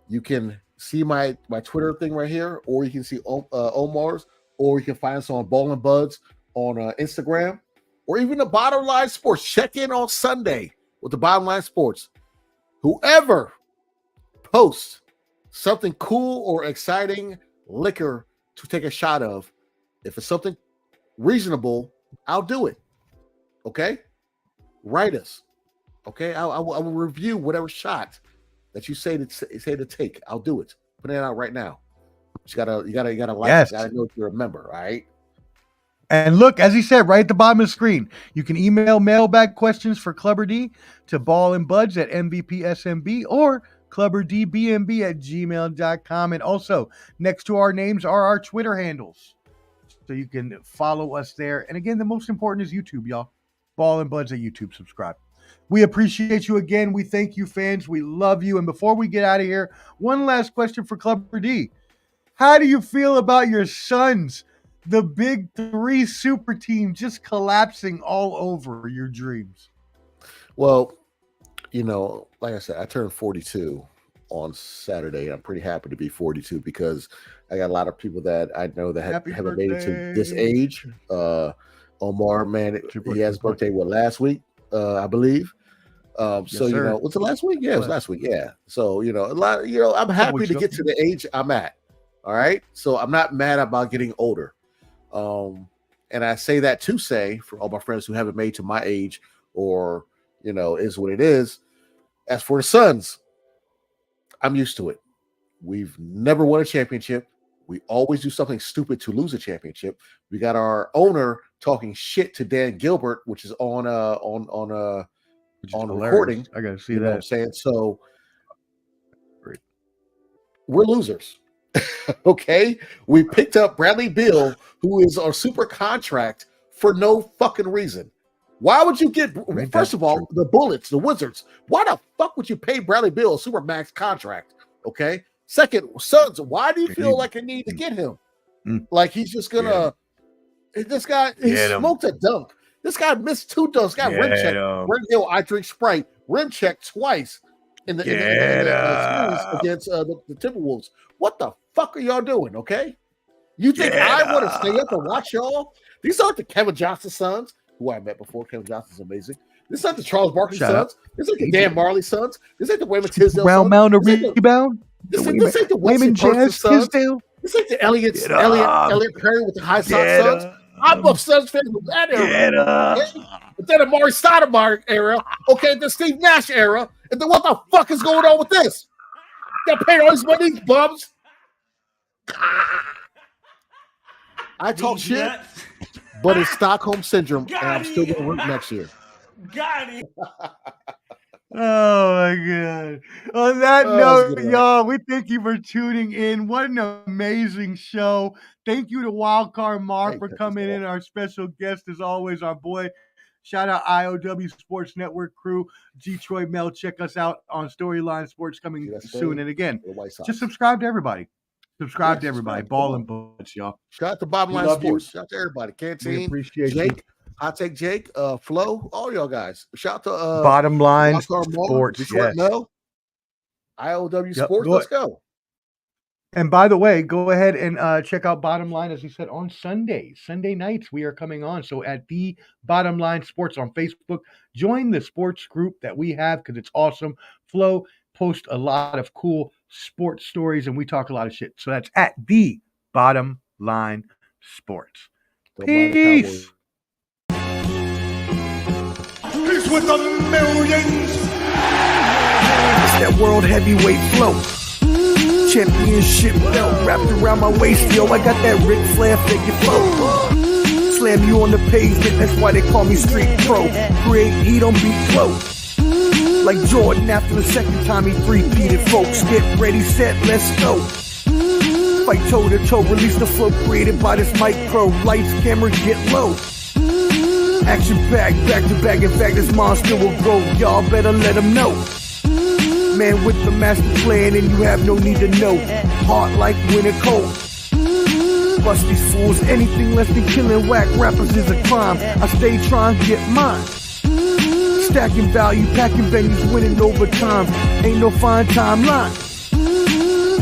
You can see my Twitter thing right here, or you can see Omar's. Or you can find us on Ball and Buds on Instagram, or even the Bottom Line Sports. Check in on Sunday with the Bottom Line Sports. Whoever posts something cool or exciting liquor to take a shot of, if it's something reasonable, I'll do it. Okay? Write us. Okay? I will review whatever shot that you say to take. I'll do it. Put it out right now. You gotta like. Yes. You gotta know if you're a member, all right? And look, as he said, right at the bottom of the screen, you can email mailbag questions for Clubber D to ballandbuds at MVPSMB or clubberdbmb@gmail.com. And also, next to our names are our Twitter handles, so you can follow us there. And again, the most important is YouTube, y'all. Ball and Buds at YouTube. Subscribe. We appreciate you again. We thank you, fans. We love you. And before we get out of here, one last question for Clubber D. How do you feel about your sons, the big three super team, just collapsing all over your dreams? Well, you know, like I said, I turned 42 on Saturday. I'm pretty happy to be 42 because I got a lot of people that I know that haven't made it to this age. Omar, man, he has birthday last week, I believe. So you know, was it last week? Yeah, it was last week. Yeah. So you know, a lot. You know, I'm happy to get to the age I'm at. All right. So I'm not mad about getting older. And I say that to say for all my friends who haven't made to my age or, you know, is what it is. As for the Suns, I'm used to it. We've never won a championship. We always do something stupid to lose a championship. We got our owner talking shit to Dan Gilbert, which is on on hilarious. recording. I gotta see You know what I'm that. saying? So we're losers. Okay, we picked up Bradley Beal, who is our super contract for no fucking reason. Why would you get? First of all, the Bullets, the Wizards. Why the fuck would you pay Bradley Beal a super max contract? Okay. Second, Suns. Why do you feel like a need to get him? Like he's just gonna. This guy, he smoked a dunk. This guy missed 2 dunks. Got rim check. Rim, I drink Sprite. Rim check twice in the series against the Timberwolves. What the fuck are y'all doing? Okay, you think I want to stay up and watch y'all? These aren't the Kevin Johnson sons, who I met before. Kevin Johnson's amazing. This isn't the Charles Barkley sons. This ain't the Dan Marley sons. This ain't the Wayman Tisdale Round sons. mound of rebound. This ain't the Wayman Jazz Tisdale. This ain't the Elliot Perry with the high sock sons. I'm a Suns fan from that era. Okay? But then the Amari Stoudemire era. Okay, the Steve Nash era. And then what the fuck is going on with this? Got paid all these money, these bums. I talk shit, but it's Stockholm syndrome, and I'm still going to work next year. Got it. Oh my God. On that note, y'all, we thank you for tuning in. What an amazing show. Thank you to Wildcard Mark for coming in, our special guest, as always, our boy. Shout out IOW Sports Network crew, Detroit Mel. Check us out on Storyline Sports coming soon. And again, just subscribe to everybody. Subscribe to everybody. Ball and Bullets, y'all. Shout out to Bottom Line Sports. Shout out to everybody. Canteen, appreciate Jake, Hot Take Jake, Flo, all y'all guys. Shout out to Bottom Line Sports. Detroit Mel, IOW Sports. Let's go. And by the way, go ahead and check out Bottom Line, as he said, on Sundays. Sunday nights, we are coming on. So at the Bottom Line Sports on Facebook, join the sports group that we have because it's awesome. Flo posts a lot of cool sports stories, and we talk a lot of shit. So that's at the Bottom Line Sports. Peace. Peace with the millions. It's that world heavyweight flow. Championship belt wrapped around my waist, yo. I got that Ric Flair figure flow. Slam you on the pavement, that's why they call me Street Pro. Create heat on beat flow. Like Jordan after the second time he three-peated, folks. Get ready, set, let's go. Fight toe to toe, release the flow created by this mic pro. Lights, camera, get low. Action packed, back to back. In fact, this monster will go. Y'all better let him know. Man with the master plan, and you have no need to know. Hard like winter cold. Bust these fools, anything less than killing whack rappers is a crime. I stay trying to get mine. Stacking value, packing venues, winning over time. Ain't no fine timeline.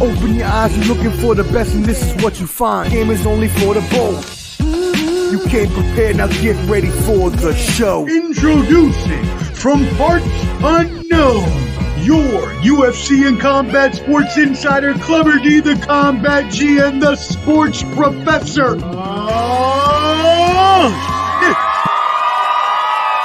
Open your eyes, you're looking for the best, and this is what you find. Game is only for the bold. You came prepared, now get ready for the show. Introducing from parts unknown, your UFC and combat sports insider, Clever D, the Combat G, and the Sports Professor.